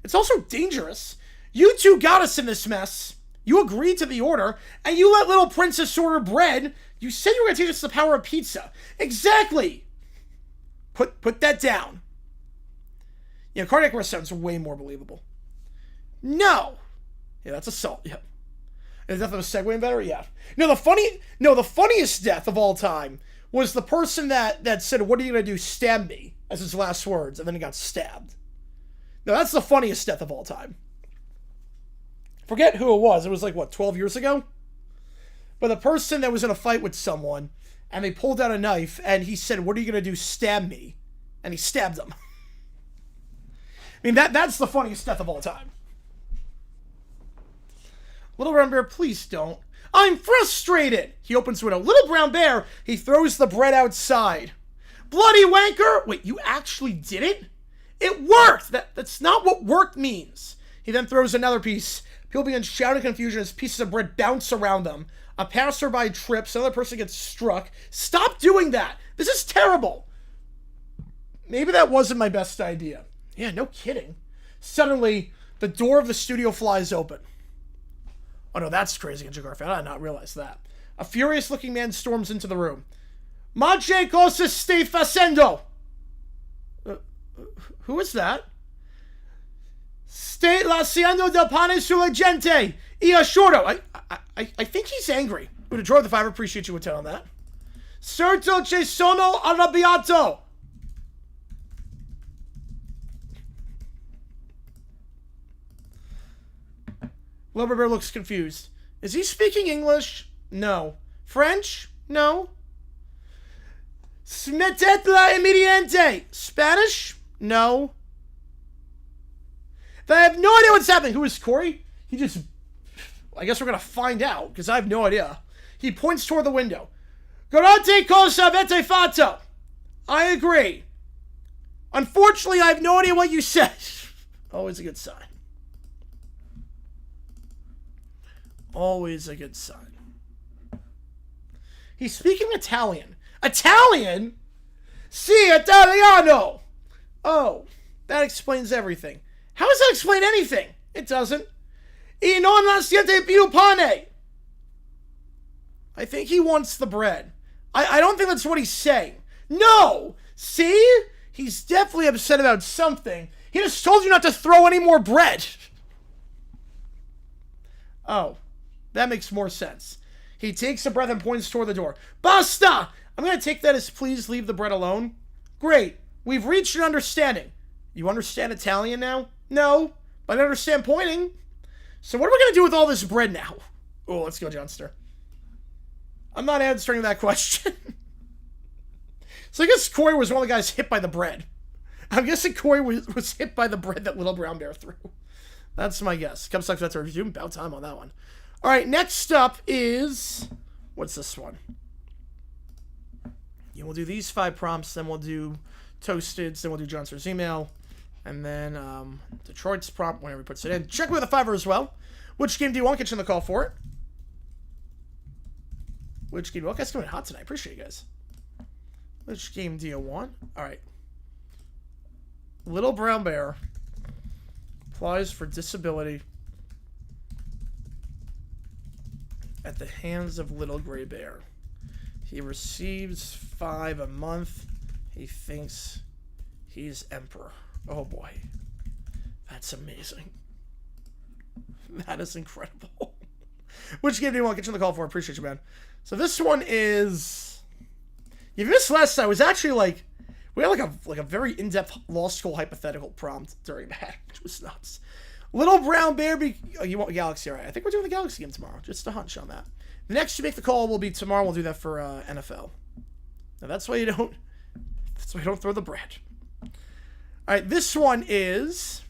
It's also dangerous. You two got us in this mess. You agreed to the order, and you let little princess order bread. You said you were going to teach us the power of pizza. Exactly. Put that down. Yeah, cardiac arrest sounds way more believable. No. Yeah, that's assault. Yeah. Is that the segue better? Yeah. No, the funniest death of all time was the person that said, "What are you going to do? Stab me," as his last words, and then he got stabbed. No, that's the funniest death of all time. Forget who it was. It was like, what, 12 years ago? But the person that was in a fight with someone, and they pulled out a knife, and he said, "What are you going to do? Stab me." And he stabbed them. I mean, that's the funniest death of all time. Little Brown Bear, please don't. I'm frustrated. He opens the window. Little Brown Bear, he throws the bread outside. Bloody wanker. Wait, you actually did it? It worked. That's not what work means. He then throws another piece. People begin shouting in confusion as pieces of bread bounce around them. A passerby trips. Another person gets struck. Stop doing that. This is terrible. Maybe that wasn't my best idea. Yeah, no kidding. Suddenly, the door of the studio flies open. Oh no, that's crazy, Garfield. I did not realize that. A furious-looking man storms into the room. "Manche cosa stai facendo?" Who is that? "Stai lasciando del pane sulla gente. Io assuro." I think he's angry. Would have drove the 5. Appreciate you with 10 on that. "Certo che sono arrabbiato." Little Bear looks confused. Is he speaking English? No. French? No. Smetetla immediente. Spanish? No. I have no idea what's happening. Who is Corey? He just... I guess we're going to find out, because I have no idea. He points toward the window. "Guardate cosa avete fatto." I agree. Unfortunately, I have no idea what you said. Always a good sign. Always a good sign. He's speaking Italian. Italian? Si, Italiano! Oh, that explains everything. How does that explain anything? It doesn't. E non lasciate più pane. I think he wants the bread. I don't think that's what he's saying. No! See? He's definitely upset about something. He just told you not to throw any more bread. Oh. That makes more sense. He takes a breath and points toward the door. "Basta! I'm going to take that as please leave the bread alone." Great. We've reached an understanding. You understand Italian now? No. But I understand pointing. So what are we going to do with all this bread now? Oh, let's go, Johnster. I'm not answering that question. So I guess Corey was one of the guys hit by the bread. I'm guessing Corey was hit by the bread that Little Brown Bear threw. That's my guess. Come sucks that's a review. About time on that one. All right, next up is... What's this one? Yeah, we'll do these 5 prompts, then we'll do Toasted's, then we'll do Johnster's email, and then Detroit's prompt whenever he puts it in. Check with a 5er as well. Which game do you want? Get you on the call for it. Which game do you want? Guys, coming hot tonight. Appreciate you guys. Which game do you want? All right. Little Brown Bear applies for disability at the hands of Little Gray Bear. He receives $5 a month. He thinks he's emperor. Oh boy. That's amazing. That is incredible. Which game do you want to get you on the call for? Appreciate you, man. So this one is... If you missed last night, it was actually like... We had like a very in-depth law school hypothetical prompt during that, which was nuts. Little brown bear oh, you want Galaxy, right? I think we're doing the Galaxy game tomorrow. Just a hunch on that. The next you make the call will be tomorrow. We'll do that for NFL. Now that's why you don't... That's why you don't throw the bread. Alright, this one is...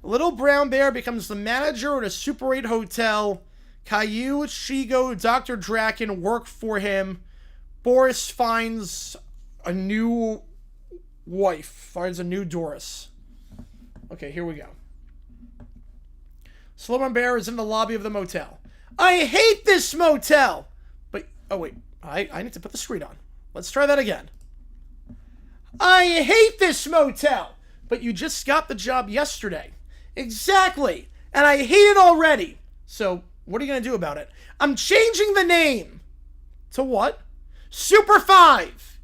Little brown bear becomes the manager at a Super 8 hotel. Caillou, Shigo, Dr. Draken work for him. Boris finds a new wife. Finds a new Doris. Okay, here we go. Little brown bear is in the lobby of the motel. I hate this motel! But, oh wait, I need to put the screen on. Let's try that again. I hate this motel! But you just got the job yesterday. Exactly. And I hate it already. So, what are you going to do about it? I'm changing the name. To what? Super 5.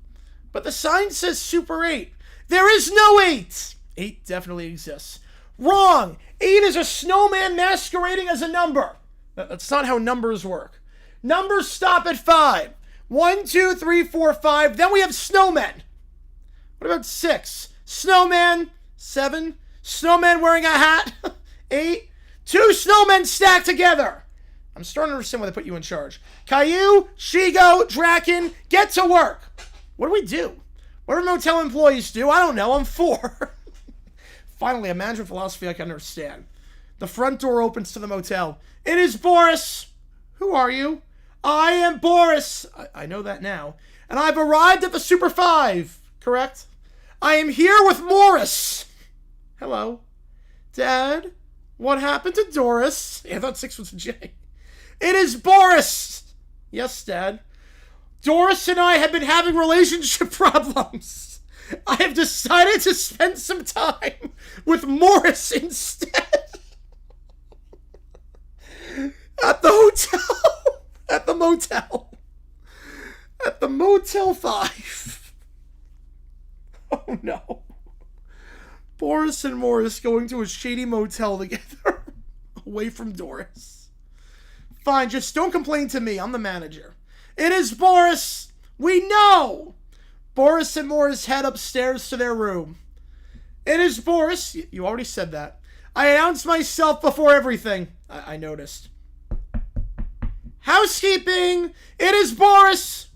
But the sign says Super 8. There is no 8. 8 definitely exists. Wrong. 8 is a snowman masquerading as a number. That's not how numbers work. Numbers stop at 5. 1, 2, 3, 4, 5. Then we have snowmen. What about 6? Snowman. 7. Snowman wearing a hat. 8. 2 snowmen stacked together. I'm starting to understand why they put you in charge. Caillou, Shigo, Draken, get to work. What do we do? What do motel employees do? I don't know. I'm 4. Finally, a management philosophy I can understand. The front door opens to the motel. It is Boris. Who are you? I am Boris. I know that now. And I've arrived at the Super 5. Correct? I am here with Morris. Hello. Dad? What happened to Doris? Yeah, I thought 6 was a J. It is Boris. Yes, Dad. Doris and I have been having relationship problems. I have decided to spend some time with Morris instead. At the hotel. At the motel. At the Motel 5. Oh no. Boris and Morris going to a shady motel together. Away from Doris. Fine, just don't complain to me. I'm the manager. It is Boris. We know. Boris and Morris head upstairs to their room. It is Boris. You already said that. I announced myself before everything. I noticed. Housekeeping. It is Boris.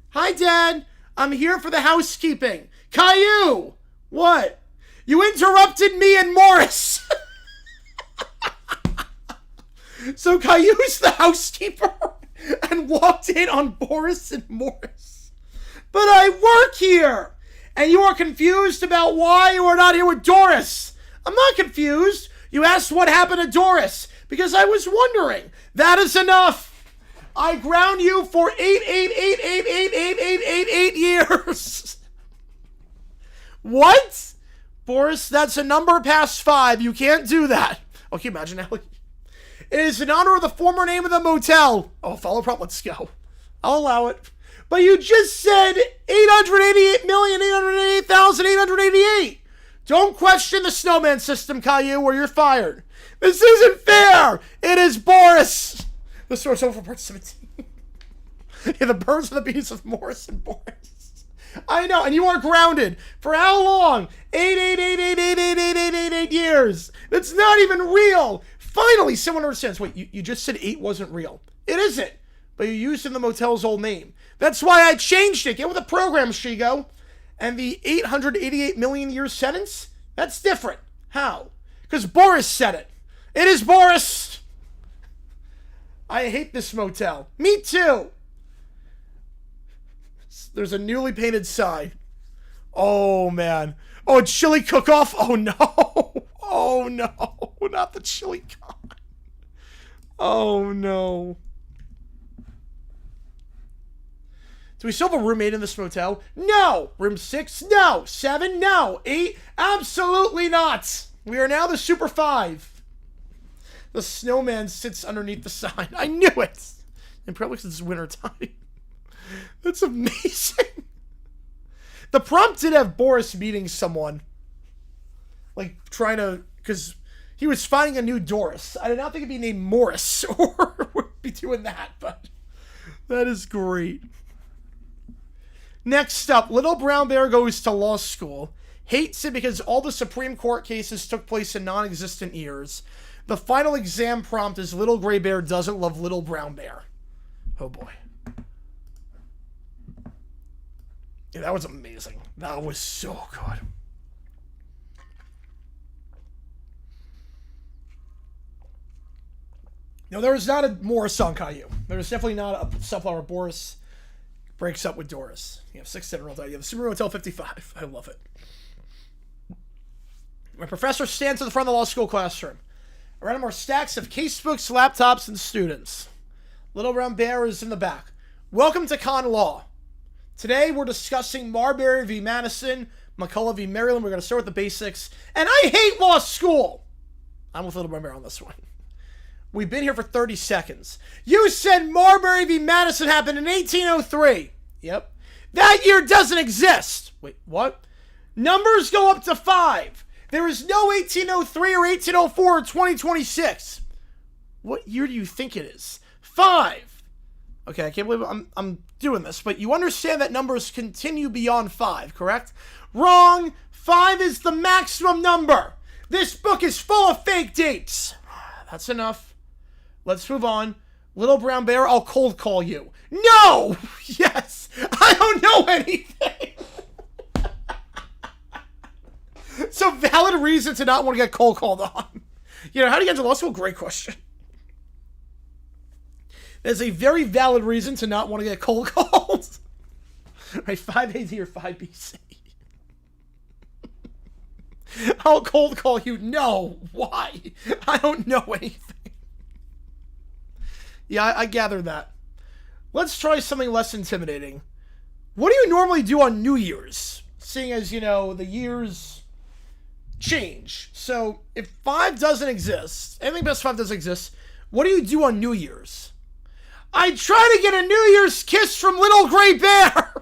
Hi, Dad. I'm here for the housekeeping. Caillou. What? You interrupted me and Morris. So Caillou's the housekeeper and walked in on Boris and Morris. But I work here. And you are confused about why you are not here with Doris. I'm not confused. You asked what happened to Doris because I was wondering. That is enough. I ground you for 8 years. What? Boris, that's a number past 5. You can't do that. Oh, can you imagine, Ellie? It is in honor of the former name of the motel. Oh, follow prop, let's go. I'll allow it. But you just said 888,888,888. Don't question the snowman system, Caillou, or you're fired. This isn't fair. It is Boris. The story's over for part 17. Yeah, the birds and the bees of Morris and Boris. I know, and you are grounded. For how long? 8 years. That's not even real. Finally, someone understands. Wait, you just said 8 wasn't real. It isn't. But you used in the motel's old name. That's why I changed it. Get with the program, Shigo. And the 888 million year sentence? That's different. How? Because Boris said it. It is Boris. I hate this motel. Me too. There's a newly painted sign. Oh, man. Oh, a chili cook-off? Oh, no. Oh, no. Not the chili con. Oh, no. Do we still have a roommate in this motel? No. Room 6? No. 7? No. 8? Absolutely not. We are now the Super 5. The snowman sits underneath the sign. I knew it. And probably because it's winter time. That's amazing. The prompt did have Boris meeting someone. like trying to, because he was finding a new Doris. I did not think it'd be named Morris or would be doing that, but that is great. Next up, Little Brown Bear goes to law school. Hates it because all the Supreme Court cases took place in non-existent years. The final exam prompt is Little Gray Bear doesn't love Little Brown Bear. Oh boy. Yeah, that was amazing. That was so good. No, there is not a Morris on Caillou. There is definitely not a subplot where Boris breaks up with Doris. You have 6 7-year-old idea. The Super Hotel 55. I love it. My professor stands at the front of the law school classroom. Around him are stacks of casebooks, laptops, and students. Little Brown Bear is in the back. Welcome to Con Law. Today we're discussing Marbury v. Madison, McCullough v. Maryland. We're going to start with the basics. And I hate law school! I'm with Little Brown Bear on this one. We've been here for 30 seconds. You said Marbury v. Madison happened in 1803. Yep. That year doesn't exist. Wait, what? Numbers go up to 5. There is no 1803 or 1804 or 2026. What year do you think it is? 5. Okay, I can't believe I'm doing this, but you understand that numbers continue beyond 5, correct? Wrong. 5 is the maximum number. This book is full of fake dates. That's enough. Let's move on. Little Brown Bear, I'll cold call you. No! Yes! I don't know anything! It's a valid reason to not want to get cold called on. You know, how do you get into law school? Great question. There's a very valid reason to not want to get cold called. Right, 5 AD or 5 BC. I'll cold call you. No. Why? I don't know anything. Yeah, I gathered that. Let's try something less intimidating. What do you normally do on New Year's? Seeing as, you know, the years change. So, if 5 doesn't exist, anything past 5 doesn't exist, what do you do on New Year's? I try to get a New Year's kiss from Little Gray Bear!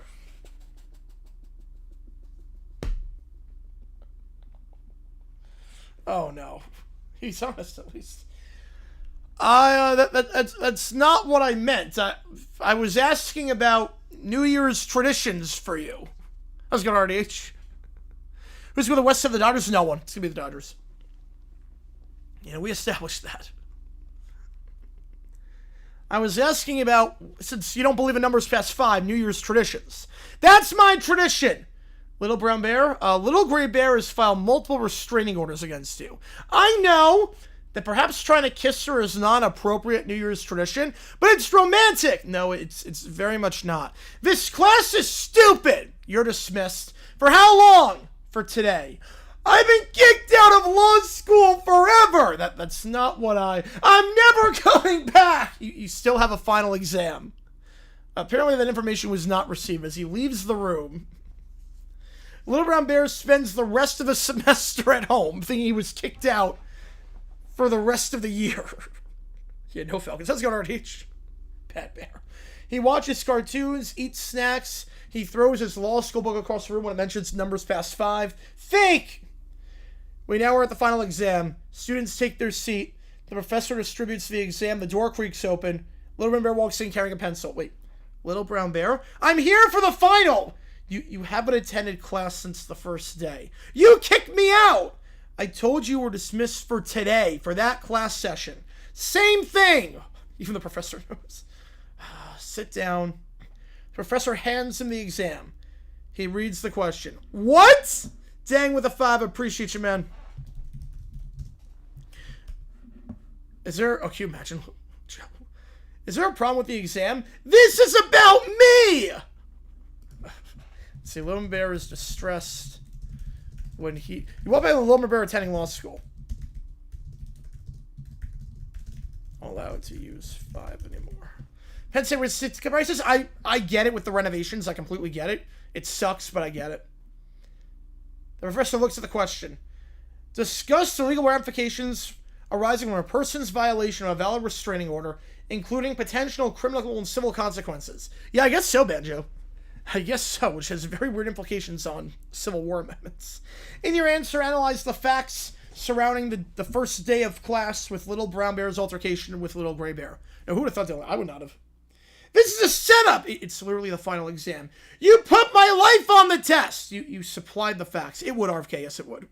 Oh, no. He's honest, at least. That's not what I meant. I was asking about New Year's traditions for you. I was going to RDH. Who's going to the west of the Dodgers? No one. It's going to be the Dodgers. Yeah, we established that. I was asking about, since you don't believe in numbers past 5, New Year's traditions. That's my tradition! Little Brown Bear, Little Gray Bear has filed multiple restraining orders against you. I know that perhaps trying to kiss her is not an appropriate New Year's tradition, but it's romantic. No, it's very much not. This class is stupid. You're dismissed. For how long? For today. I've been kicked out of law school forever. That's not what I'm never coming back. You still have a final exam. Apparently that information was not received as he leaves the room. Little Brown Bear spends the rest of the semester at home, thinking he was kicked out for the rest of the year. Yeah, no Falcons. Let's go to RDH. Pat Bear. He watches cartoons, eats snacks. He throws his law school book across the room when it mentions numbers past 5. Fake! We now are at the final exam. Students take their seat. The professor distributes the exam. The door creaks open. Little Brown Bear walks in carrying a pencil. Wait, Little Brown Bear? I'm here for the final! You haven't attended class since the first day. You kicked me out! I told you we're dismissed for today, for that class session. Same thing! Even the professor knows. Sit down. The professor hands him the exam. He reads the question. What? Dang with a 5. Appreciate you, man. Is there... Oh, can you imagine? Is there a problem with the exam? This is about me! See, Little Bear is distressed when he... You won't be Little Bear attending law school. Allowed to use 5 anymore. Penn State with prices. I get it with the renovations. I completely get it. It sucks, but I get it. The professor looks at the question. Discuss the legal ramifications arising from a person's violation of a valid restraining order, including potential criminal and civil consequences. Yeah, I guess so, Banjo. I guess so, which has very weird implications on Civil War amendments. In your answer, analyze the facts surrounding the first day of class with Little Brown Bear's altercation with Little Gray Bear. Now, who would have thought that? I would not have. This is a setup! It's literally the final exam. You put my life on the test! You supplied the facts. It would, RFK, yes it would.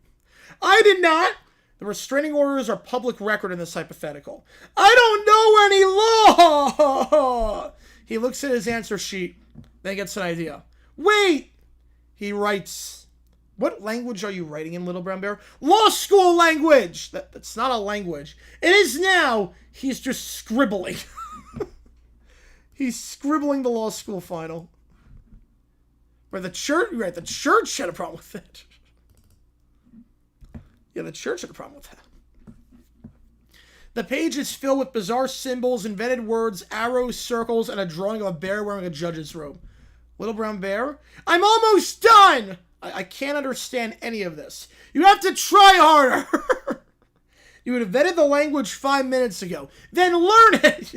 I did not! The restraining orders are public record in this hypothetical. I don't know any law! He looks at his answer sheet, then gets an idea. Wait! He writes, what language are you writing in, Little Brown Bear? Law school language! That's not a language. It is now. He's just scribbling. He's scribbling the law school final. Where the church had a problem with it. Yeah, the church had a problem with that. The page is filled with bizarre symbols, invented words, arrows, circles, and a drawing of a bear wearing a judge's robe. Little Brown Bear? I'm almost done! I can't understand any of this. You have to try harder! You would have vetted the language 5 minutes ago. Then learn it!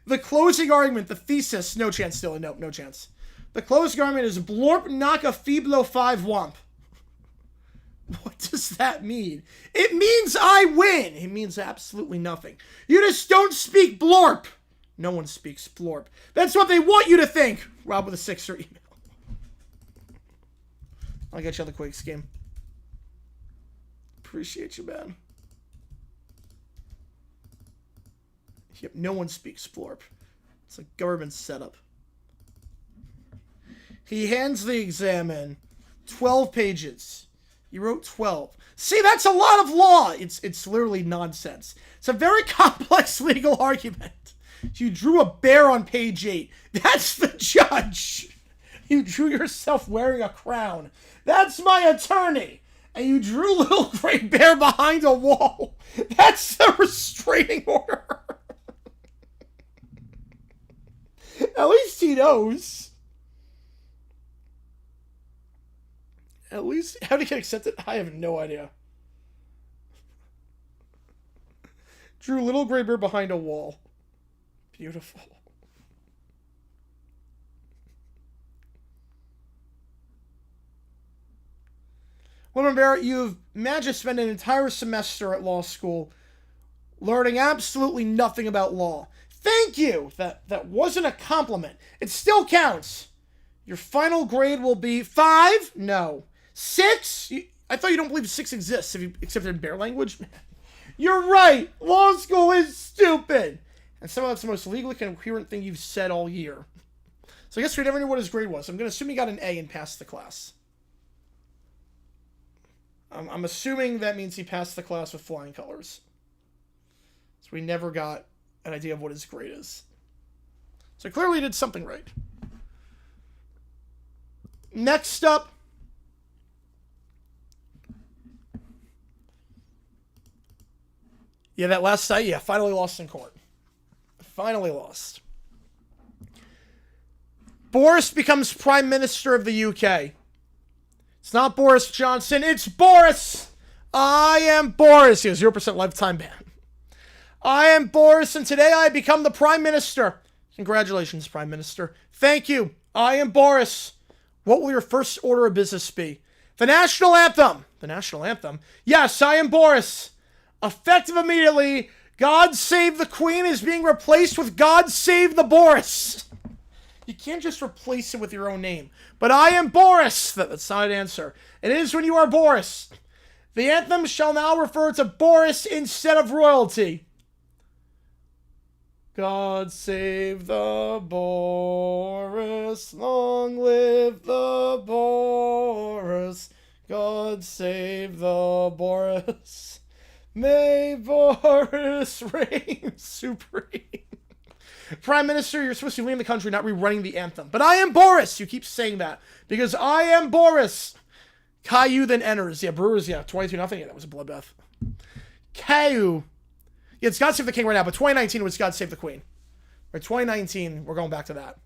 The closing argument, the thesis, no chance, Dylan, no chance. The closing argument is Blorp knock a Feeblo 5 womp. What does that mean? It means I win. It means absolutely nothing. You just don't speak Blorp. No one speaks Blorp. That's what they want you to think. Rob with a 6 or email. I'll get you on the Quakes game. Appreciate you, man. Yep, no one speaks Blorp. It's a government setup. He hands the exam in. 12 pages. You wrote 12. See, that's a lot of law. It's literally nonsense. It's a very complex legal argument. You drew a bear on page 8. That's the judge. You drew yourself wearing a crown. That's my attorney. And you drew Little Gray Bear behind a wall. That's the restraining order. At least he knows. At least, how did he get accepted? I have no idea. Drew Little Gray Bear behind a wall. Beautiful. Little Bear, you've managed to spend an entire semester at law school learning absolutely nothing about law. Thank you! That wasn't a compliment. It still counts. Your final grade will be 5? No. 6? I thought you don't believe 6 exists, except in bear language? You're right! Law school is stupid! And somehow that's the most legally coherent thing you've said all year. So I guess we never knew what his grade was. I'm going to assume he got an A and passed the class. I'm assuming that means he passed the class with flying colors. So we never got an idea of what his grade is. So clearly he did something right. Next up. Yeah, that last site, finally lost in court. Finally lost. Boris becomes Prime Minister of the UK. It's not Boris Johnson, it's Boris! I am Boris. He has 0% lifetime ban. I am Boris, and today I become the Prime Minister. Congratulations, Prime Minister. Thank you. I am Boris. What will your first order of business be? The National Anthem. The National Anthem? Yes, I am Boris. Effective immediately, God Save the Queen is being replaced with God Save the Boris. You can't just replace it with your own name. But I am Boris. That's not an answer. It is when you are Boris. The anthem shall now refer to Boris instead of royalty. God save the Boris, long live the Boris. God save the Boris. May Boris reign supreme. Prime Minister, you're supposed to be leading the country, not rerunning the anthem. But I am Boris! You keep saying that. Because I am Boris! Caillou then enters. Yeah, Brewers, 22-0. Yeah, that was a bloodbath. Caillou. Yeah, it's God Save the King right now, but 2019 was God Save the Queen. Right, 2019, we're going back to that.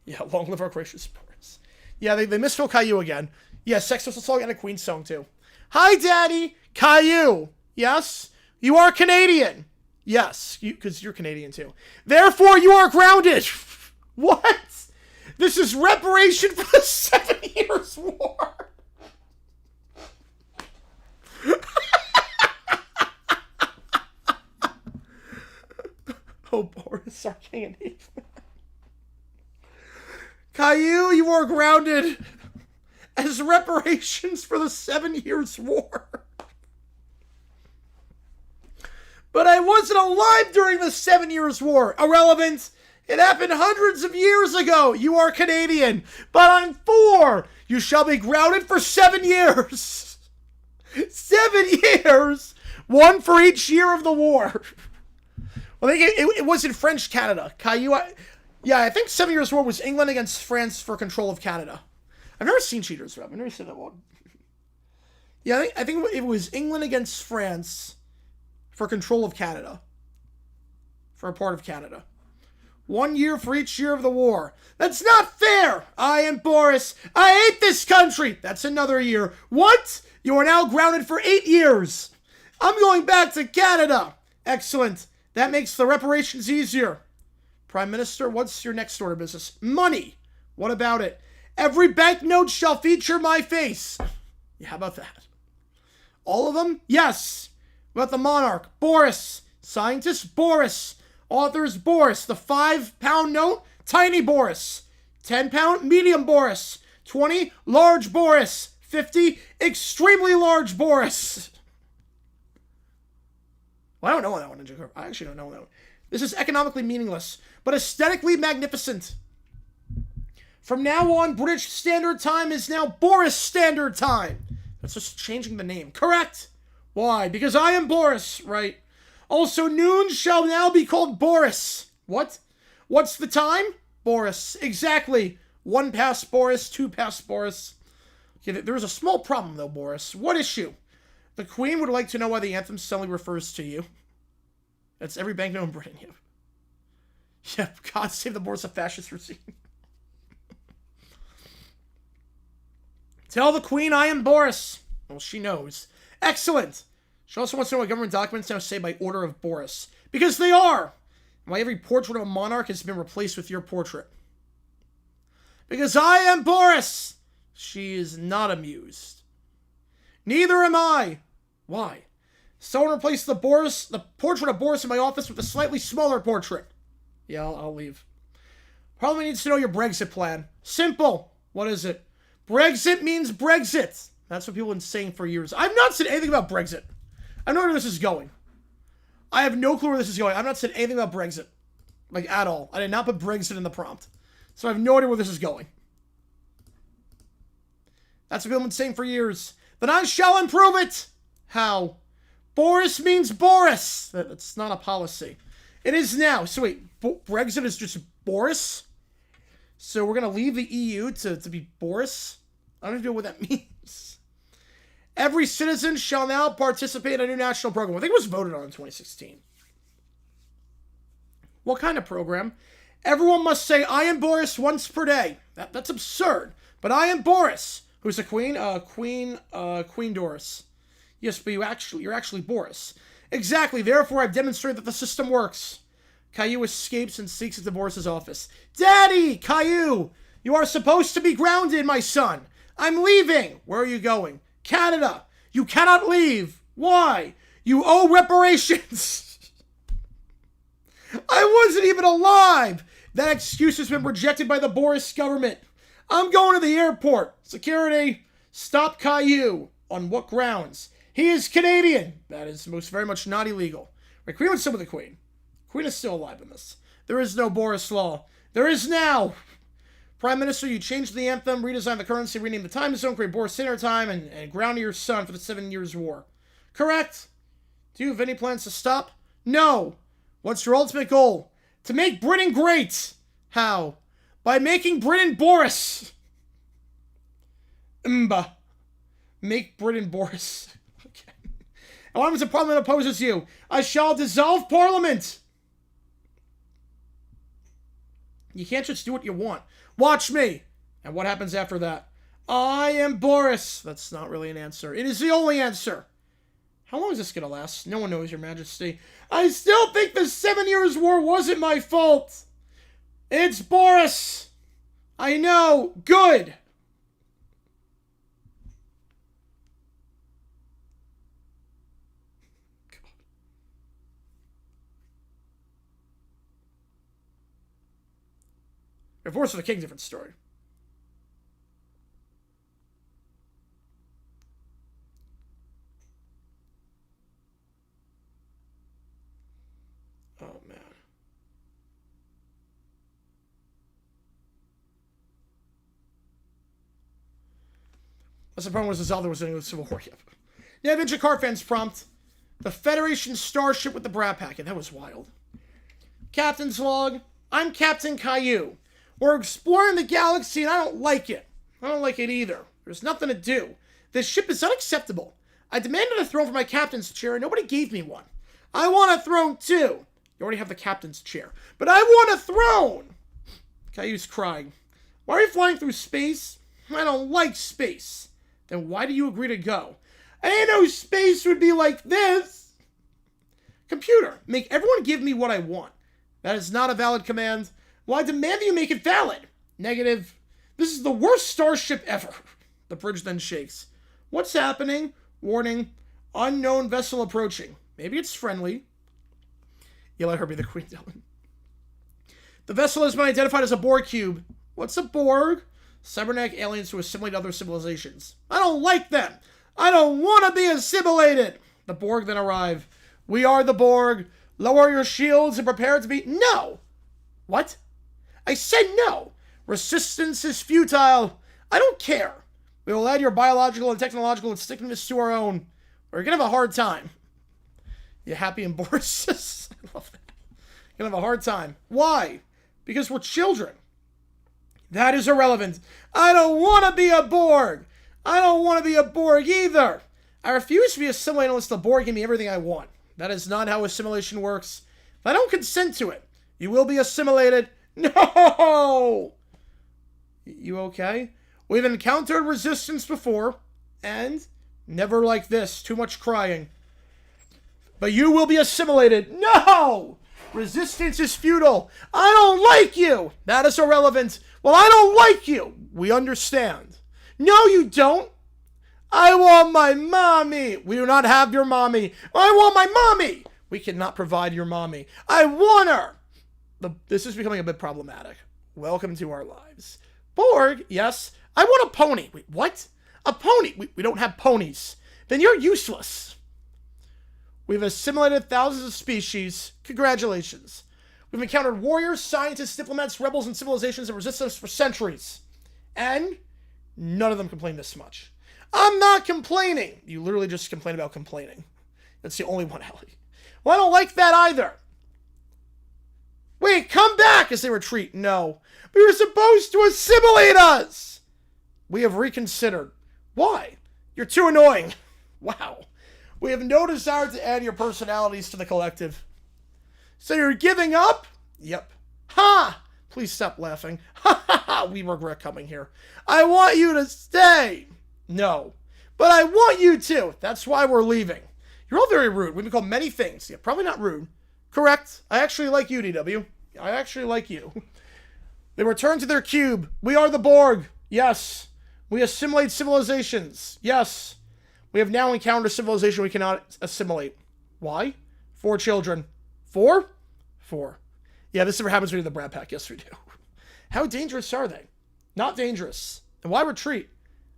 Yeah, long live our gracious Boris. Yeah, they misspelled Caillou again. Yeah, Sex Pistols song and a Queen song, too. Hi, Daddy! Caillou! Yes? You are Canadian! Yes, because you're Canadian, too. Therefore, you are grounded! What? This is reparation for the 7 Years' War. Oh, Boris, our king and thief. Caillou, you are grounded as reparations for the 7 Years' War. But I wasn't alive during the 7 Years' War. Irrelevant. It happened hundreds of years ago. You are Canadian. But I'm 4. You shall be grounded for 7 years. 7 years? 1 for each year of the war. Well, I think it was in French Canada. Caillou, I think 7 Years' War was England against France for control of Canada. I've never seen Cheaters, Rob. I've never seen that one. Yeah, I think it was England against France for control of Canada. For a part of Canada. 1 year for each year of the war. That's not fair! I am Boris. I hate this country! That's another year. What? You are now grounded for 8 years. I'm going back to Canada. Excellent. That makes the reparations easier. Prime Minister, what's your next order of business? Money. What about it? Every banknote shall feature my face. Yeah, how about that? All of them? Yes. What about the monarch? Boris. Scientist? Boris. Authors? Boris. The £5 note? Tiny Boris. £10? Medium Boris. 20? Large Boris. 50? Extremely large Boris. Well, I don't know that one. I actually don't know that one. This is economically meaningless, but aesthetically magnificent. From now on, British Standard Time is now Boris Standard Time. That's just changing the name. Correct. Why? Because I am Boris, right? Also, noon shall now be called Boris. What? What's the time? Boris. Exactly. 1 past Boris, 2 past Boris. Okay, there's a small problem, though, Boris. What issue? The Queen would like to know why the anthem suddenly refers to you. That's every banknote in Britain. Yeah, God save the Boris, a fascist regime. Tell the Queen I am Boris. Well, she knows. Excellent. She also wants to know what government documents now say by order of Boris. Because they are. And why every portrait of a monarch has been replaced with your portrait. Because I am Boris. She is not amused. Neither am I. Why? Someone replaced the portrait of Boris in my office with a slightly smaller portrait. Yeah, I'll leave. Parliament needs to know your Brexit plan. Simple. What is it? Brexit means Brexit. That's what people have been saying for years. I've not said anything about Brexit. I don't know where this is going. I have no clue where this is going. I've not said anything about Brexit. Like, at all. I did not put Brexit in the prompt. So I have no idea where this is going. That's what people have been saying for years. Then I shall improve it. How? Boris means Boris. That's not a policy. It is now. So wait, Brexit is just Boris? So we're going to leave the EU to be Boris? I don't even know what that means. Every citizen shall now participate in a new national program. I think it was voted on in 2016. What kind of program? Everyone must say, I am Boris once per day. That's absurd. But I am Boris. Who's the queen? Queen Doris. Yes, but you're actually Boris. Exactly. Therefore, I've demonstrated that the system works. Caillou escapes and seeks into Boris's office. Daddy! Caillou! You are supposed to be grounded, my son. I'm leaving. Where are you going? Canada. You cannot leave. Why? You owe reparations. I wasn't even alive. That excuse has been rejected by the Boris government. I'm going to the airport. Security, stop Caillou. On what grounds? He is Canadian. That is most very much not illegal. Right, Queen was still with the Queen. Queen is still alive in this. There is no Boris law. There is now. Prime Minister, you changed the anthem, redesigned the currency, renamed the time zone, create Boris Standard Time, and grounded your son for the 7 Years' War. Correct? Do you have any plans to stop? No. What's your ultimate goal? To make Britain great. How? By making Britain Boris. Make Britain Boris. Okay. And what happens if Parliament opposes you? I shall dissolve Parliament. You can't just do what you want. Watch me. And what happens after that? I am Boris. That's not really an answer. It is the only answer. How long is this going to last? No one knows, Your Majesty. I still think the 7 Years' War wasn't my fault. It's Boris. I know. Good. Divorce of the King, different story. Oh, man. That's the problem was the Zelda was in the Civil War. Yeah, Ninja Car fans prompt. The Federation starship with the Brat Packet. That was wild. Captain's log. I'm Captain Caillou. We're exploring the galaxy and I don't like it. I don't like it either. There's nothing to do. This ship is unacceptable. I demanded a throne for my captain's chair and nobody gave me one. I want a throne too. You already have the captain's chair. But I want a throne! Caillou's crying. Why are you flying through space? I don't like space. Then why do you agree to go? I didn't know space would be like this. Computer, make everyone give me what I want. That is not a valid command. Well, I demand that you make it valid. Negative. This is the worst starship ever. The bridge then shakes. What's happening? Warning. Unknown vessel approaching. Maybe it's friendly. You let her be the queen, Dylan. The vessel has been identified as a Borg cube. What's a Borg? Cybernetic aliens who assimilate other civilizations. I don't like them. I don't want to be assimilated. The Borg then arrive. We are the Borg. Lower your shields and prepare to be... No! What? I said no. Resistance is futile. I don't care. We will add your biological and technological instinctiveness to our own. We're going to have a hard time. You happy in Boris? I love that. You're going to have a hard time. Why? Because we're children. That is irrelevant. I don't want to be a Borg. I don't want to be a Borg either. I refuse to be assimilated unless the Borg give me everything I want. That is not how assimilation works. If I don't consent to it, you will be assimilated. No! You okay? We've encountered resistance before, and never like this. Too much crying. But you will be assimilated. No! Resistance is futile. I don't like you. That is irrelevant. Well, I don't like you. We understand. No, you don't. I want my mommy. We do not have your mommy. I want my mommy. We cannot provide your mommy. I want her. This is becoming a bit problematic. Welcome to our lives. Borg, yes. I want a pony. Wait, what? A pony? We don't have ponies. Then you're useless. We've assimilated thousands of species. Congratulations. We've encountered warriors, scientists, diplomats, rebels, and civilizations that resist us for centuries. And none of them complain this much. I'm not complaining. You literally just complain about complaining. That's the only one, Ellie. Well, I don't like that either. Wait, come back as they retreat. No. We were supposed to assimilate us. We have reconsidered. Why? You're too annoying. Wow. We have no desire to add your personalities to the collective. So you're giving up? Yep. Ha! Please stop laughing. Ha ha ha! We regret coming here. I want you to stay. No. But I want you to. That's why we're leaving. You're all very rude. We've been called many things. Yeah, probably not rude. Correct. I actually like you, DW. I actually like you. They return to their cube. We are the Borg. Yes. We assimilate civilizations. Yes. We have now encountered a civilization we cannot assimilate. Why? 4 children. 4? 4. Yeah, this never happens when you're the Brat Pack. Yes, we do. How dangerous are they? Not dangerous. And why retreat?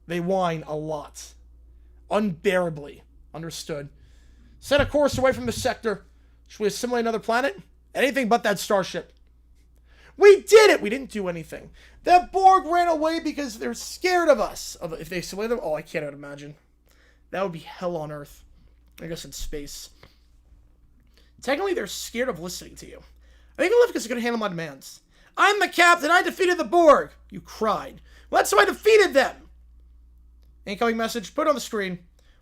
They whine a lot. Unbearably. Understood. Set a course away from the sector. Should we assimilate another planet? Anything but that starship. We did it! We didn't do anything. That Borg ran away because they're scared of us. If they assimilate them, oh, I can't even imagine. That would be hell on Earth. I guess in space. Technically, they're scared of listening to you. I think they left because they're going to handle my demands. I'm the captain. I defeated the Borg. You cried. Well, that's how I defeated them. Incoming message. Put it on the screen.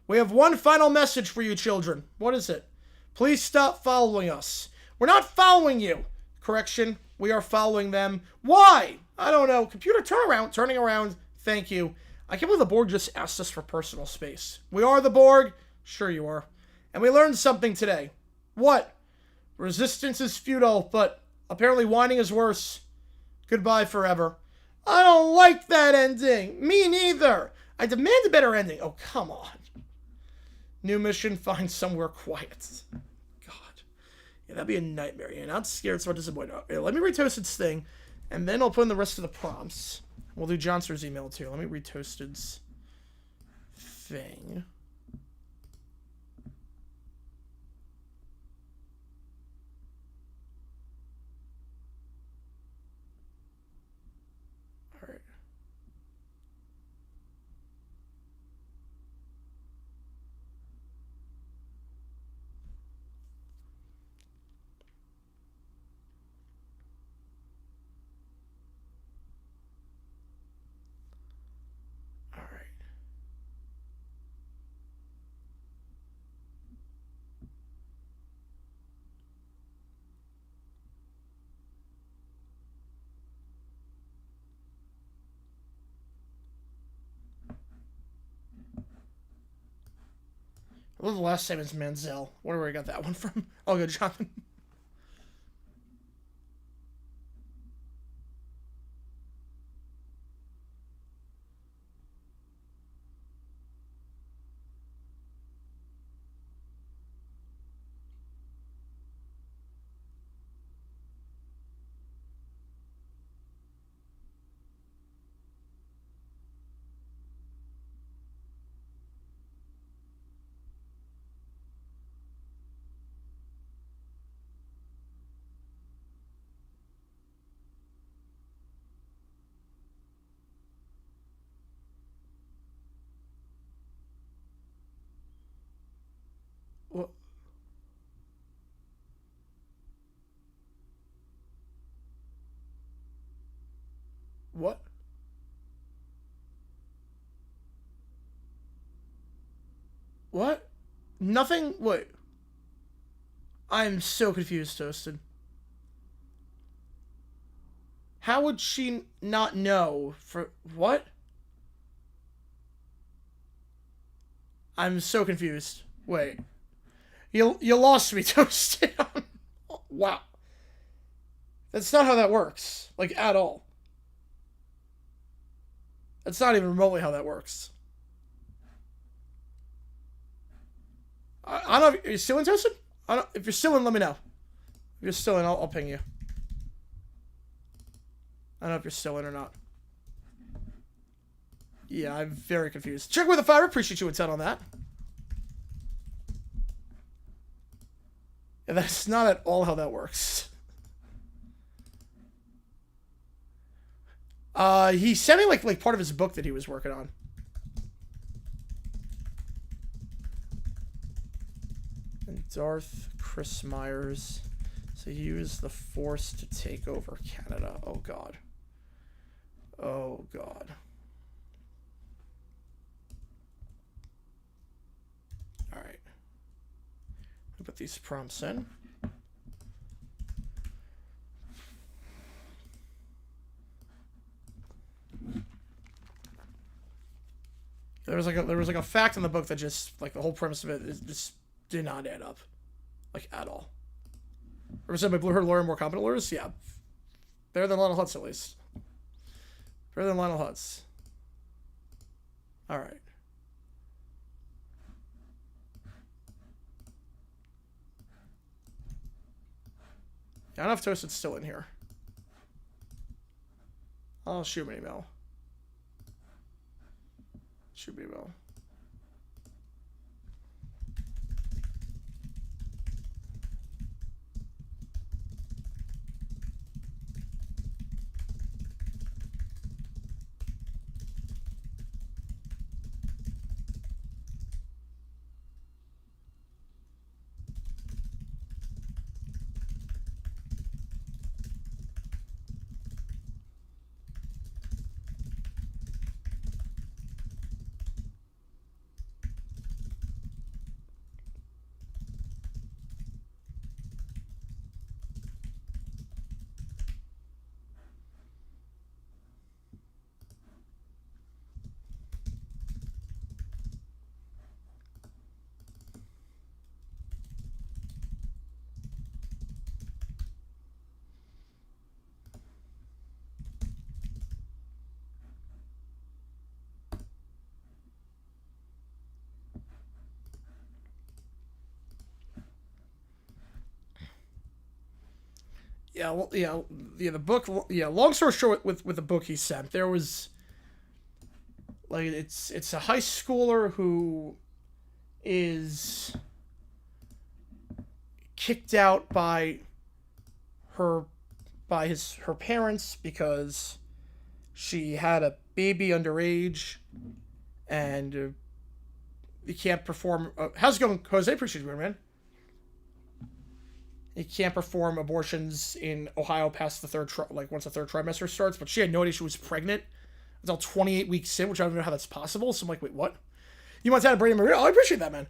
We have one final message for you children. What is it? Please stop following us. We're not following you. Correction. We are following them. Why? I don't know. Computer, turn around. Turning around. Thank you. I can't believe the Borg just asked us for personal space. We are the Borg. Sure you are. And we learned something today. What? Resistance is futile, but apparently whining is worse. Goodbye forever. I don't like that ending. Me neither. I demand a better ending. Oh, come on. New mission, find somewhere quiet. God. Yeah, that'd be a nightmare. You're not scared, so disappointed. Okay, let me read Toasted's thing, and then I'll put in the rest of the prompts. We'll do Johnson's email, too. Let me read Toasted's thing. Alright. What was the last name is Manziel? Where I got that one from? Oh, good, Jonathan. What? What? What? Nothing? Wait. I'm so confused, Toasted. How would she not know? For what? I'm so confused. Wait. You lost me, Toasted. Wow. That's not how that works. Like, at all. That's not even remotely how that works. I don't know. Are you still in, Toasted? If you're still in, let me know. If you're still in, I'll ping you. I don't know if you're still in or not. Yeah, I'm very confused. Check with the fire. Appreciate you a ton on that. Yeah, that's not at all how that works. He sent me like part of his book that he was working on. And Darth Chris Myers. So use the Force to take over Canada. Oh god. Oh god. Alright. Put these prompts in. There was like a fact in the book that just like the whole premise of it just did not add up, like at all. Represented by blue-haired lawyer, more competent lawyers, yeah, better than Lionel Hutz at least. Better than Lionel Hutz. All right. Yeah, I don't know if Toasted's still in here. I'll shoot him an email. Shoot me an email. Yeah, well, yeah, the book. Yeah, long story short, with the book he sent, there was like it's a high schooler who is kicked out by her parents because she had a baby underage, and he can't perform. How's it going, Jose? Appreciate you, man. He can't perform abortions in Ohio past the once the third trimester starts. But she had no idea she was pregnant until 28 weeks in, which I don't know how that's possible. So I'm like, wait, what? You want to have Brady Maria? Oh, I appreciate that, man.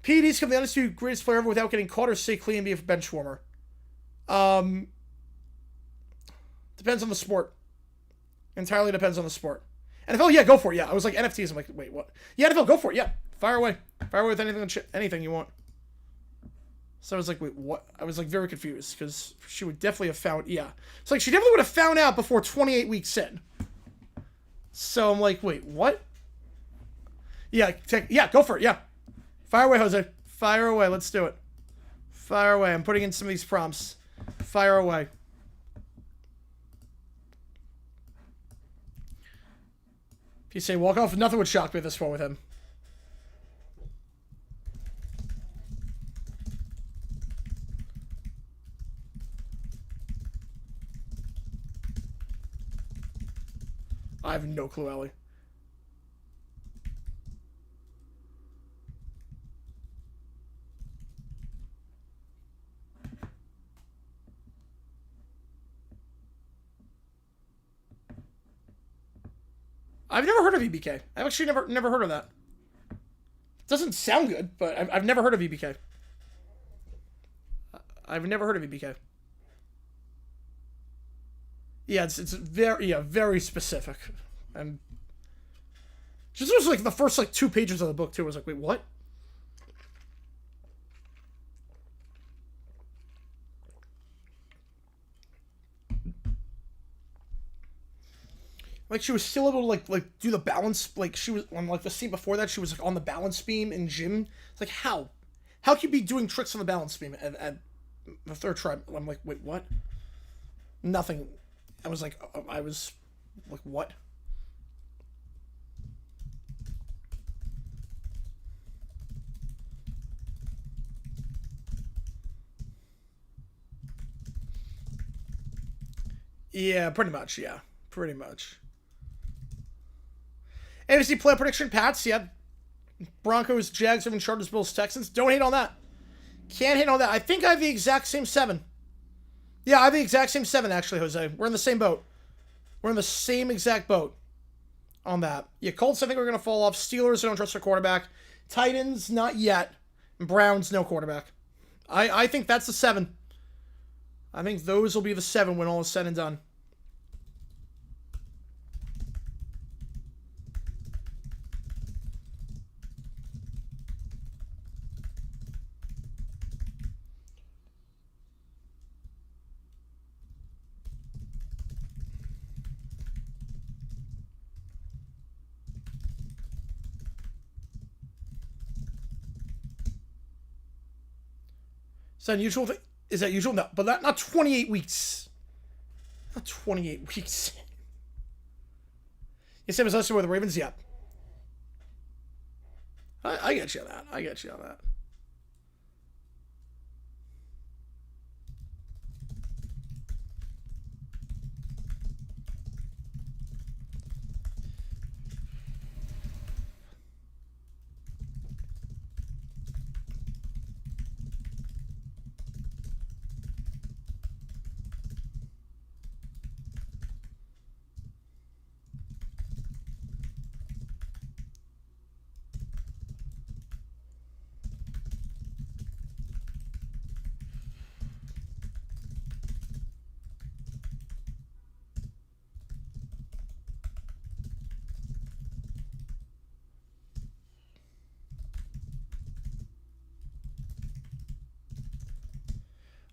PEDs come the undisputed greatest player ever without getting caught or stay clean and be a bench warmer. Depends on the sport. Entirely depends on the sport. NFL, yeah, go for it. Yeah, I was like NFTs. I'm like, wait, what? Yeah, NFL, go for it. Yeah, fire away with anything you want. So I was like, wait, what? I was like very confused because she would definitely have found. Yeah, it's like she definitely would have found out before 28 weeks in. So I'm like, wait, what? Yeah, go for it. Yeah, fire away, Jose. Fire away. Let's do it. Fire away. I'm putting in some of these prompts. Fire away. If you say walk off, nothing would shock me at this point with him. I have no clue, Ellie. I've never heard of EBK. I've actually never heard of that. Doesn't sound good, but I've never heard of EBK. I've never heard of EBK. Yeah, it's very specific, and just was like the first like 2 pages of the book too. I was like, wait, what? Like she was still able to like do the balance. Like she was on like the scene before that, she was like on the balance beam in gym. It's like how can you be doing tricks on the balance beam at the third try? I'm like, wait, what? Nothing. I was like, what? Yeah, pretty much. Yeah, pretty much. NFC play prediction, Pats. Yeah, Broncos, Jags, Chargers, Bills, Texans. Don't hate on that. Can't hate on that. I think I have the exact same 7. Yeah, I have the exact same 7, actually, Jose. We're in the same boat. We're in the same exact boat on that. Yeah, Colts, I think we're going to fall off. Steelers, I don't trust their quarterback. Titans, not yet. And Browns, no quarterback. I think that's the 7. I think those will be the 7 when all is said and done. Is that unusual? Is that usual? No, but not 28 weeks. Not 28 weeks. You same as us with the Ravens? Yeah. I get you on that. I get you on that.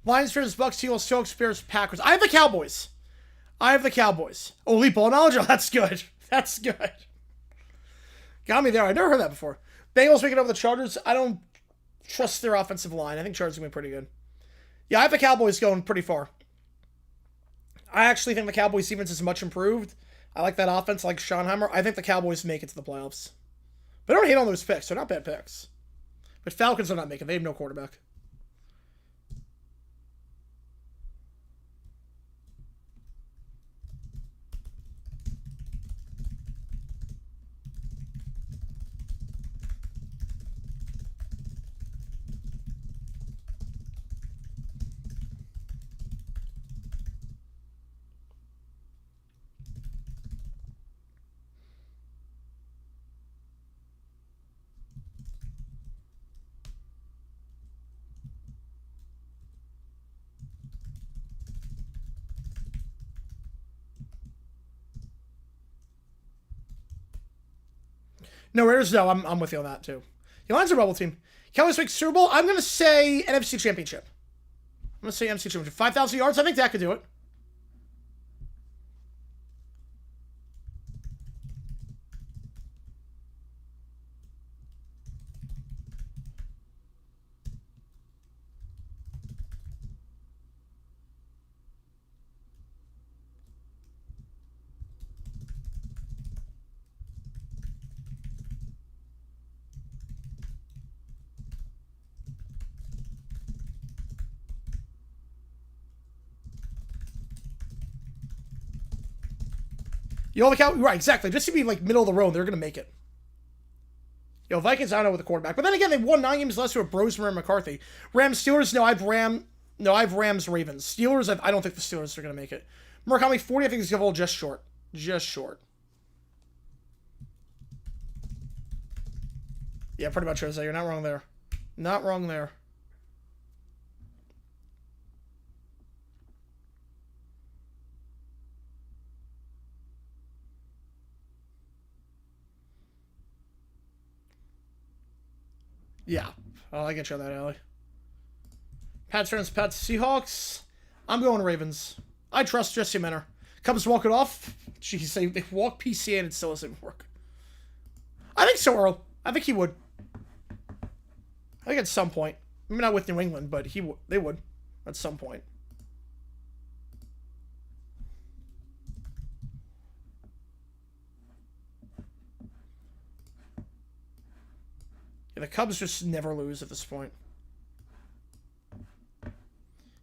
Lions versus Bucks, Seahawks, Seahawks, Bears, Packers. I have the Cowboys. Oh, elite ball knowledge? Oh, that's good. That's good. Got me there. I never heard that before. Bengals making over the Chargers. I don't trust their offensive line. I think Chargers are going to be pretty good. Yeah, I have the Cowboys going pretty far. I actually think the Cowboys' defense is much improved. I like that offense, I like Schottenheimer. I think the Cowboys make it to the playoffs. But don't hate on those picks. They're not bad picks. But Falcons are not making. They have no quarterback. No, Raiders, no. I'm with you on that, too. The Lions are a bubble team. Cowboys make Super Bowl. I'm going to say NFC Championship. I'm going to say NFC Championship. 5,000 yards. I think that could do it. You know, the Cowboys, right, exactly. Just to be like middle of the road, they're going to make it. Yo, Vikings, I don't know with the quarterback. But then again, they won 9 games less with Brosmer and McCarthy. Rams, Steelers, no, I have Rams, Ravens. Steelers, I don't think the Steelers are going to make it. Murakami, 40, I think he's going to just short. Just short. Yeah, pretty much, Jose. You're not wrong there. Not wrong there. Yeah. Oh, I get you on that, Allie. Pats, Seahawks. I'm going Ravens. I trust Jesse Menor. Cubs walk it off. Jeez, they walk PCA and it still doesn't work. I think so, Earl. I think he would. I think at some point. Maybe not with New England, but they would at some point. Yeah, the Cubs just never lose at this point.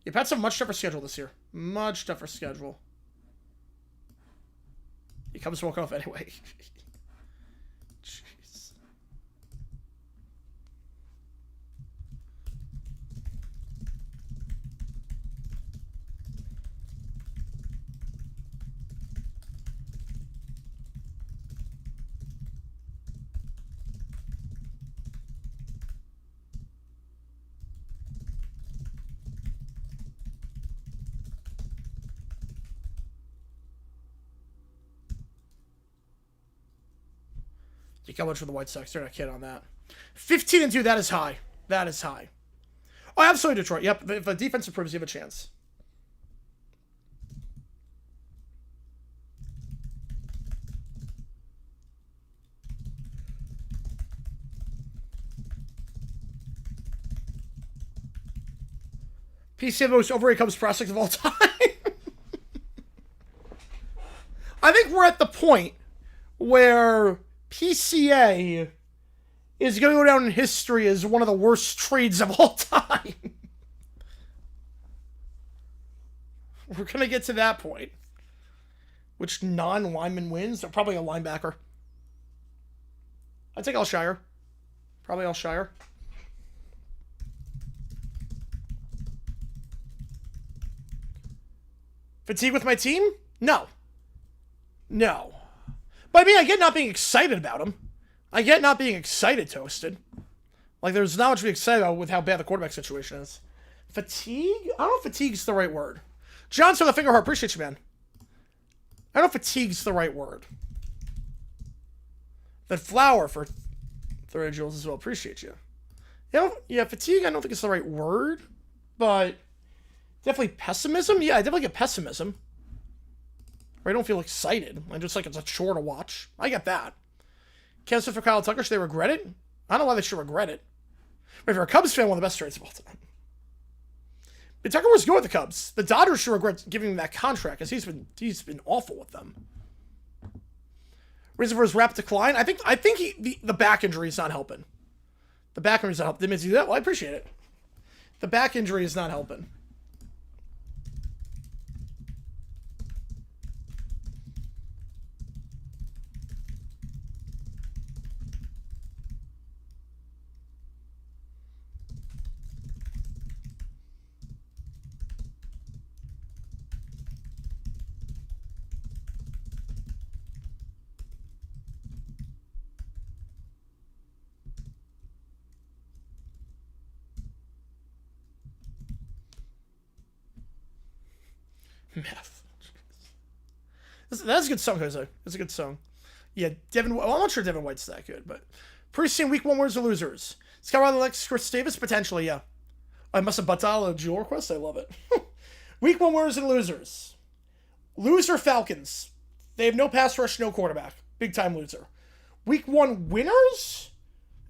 Yeah, Pats have a much tougher schedule this year. Much tougher schedule. The Cubs walk off anyway. Jeez. You got much for the White Sox. They're not kidding on that. 15-2, that is high. That is high. Oh, absolutely, Detroit. Yep, if the defense improves, you have a chance. PCA, the most overrated Cubs prospect of all time. I think we're at the point where PCA is going to go down in history as one of the worst trades of all time. We're going to get to that point. Which non-lineman wins? Probably a linebacker. I'd take Alshire. Probably Alshire. Fatigue with my team? No. No. But I mean, I get not being excited about him. I get not being excited, Toasted. Like, there's not much to be excited about with how bad the quarterback situation is. Fatigue? I don't know if fatigue's the right word. Johnson with the finger heart. Appreciate you, man. I don't know if fatigue's the right word. Then Flower for 30 joules as well. Appreciate you. Yeah, fatigue, I don't think it's the right word. But definitely pessimism? Yeah, I definitely get pessimism. Or I don't feel excited. I just like it's a chore to watch. I get that. Kansas for Kyle Tucker, should they regret it? I don't know why they should regret it. But if you're a Cubs fan, one of the best trades of all time. But Tucker was good with the Cubs. The Dodgers should regret giving him that contract because he's been awful with them. Reason for his rapid decline? I think the back injury is not helping. The back injury is not helping. Didn't mean to do that. Well, I appreciate it. The back injury is not helping. Meth. That's a good song, Jose. That's a good song. Yeah, Devin. Well, I'm not sure Devin White's that good, but pretty soon, week 1 winners or losers. Scott Riley likes Chris Davis potentially. Yeah, I must have battled a dual request. I love it. Week 1 winners and losers. Loser Falcons. They have no pass rush, no quarterback. Big time loser. Week 1 winners.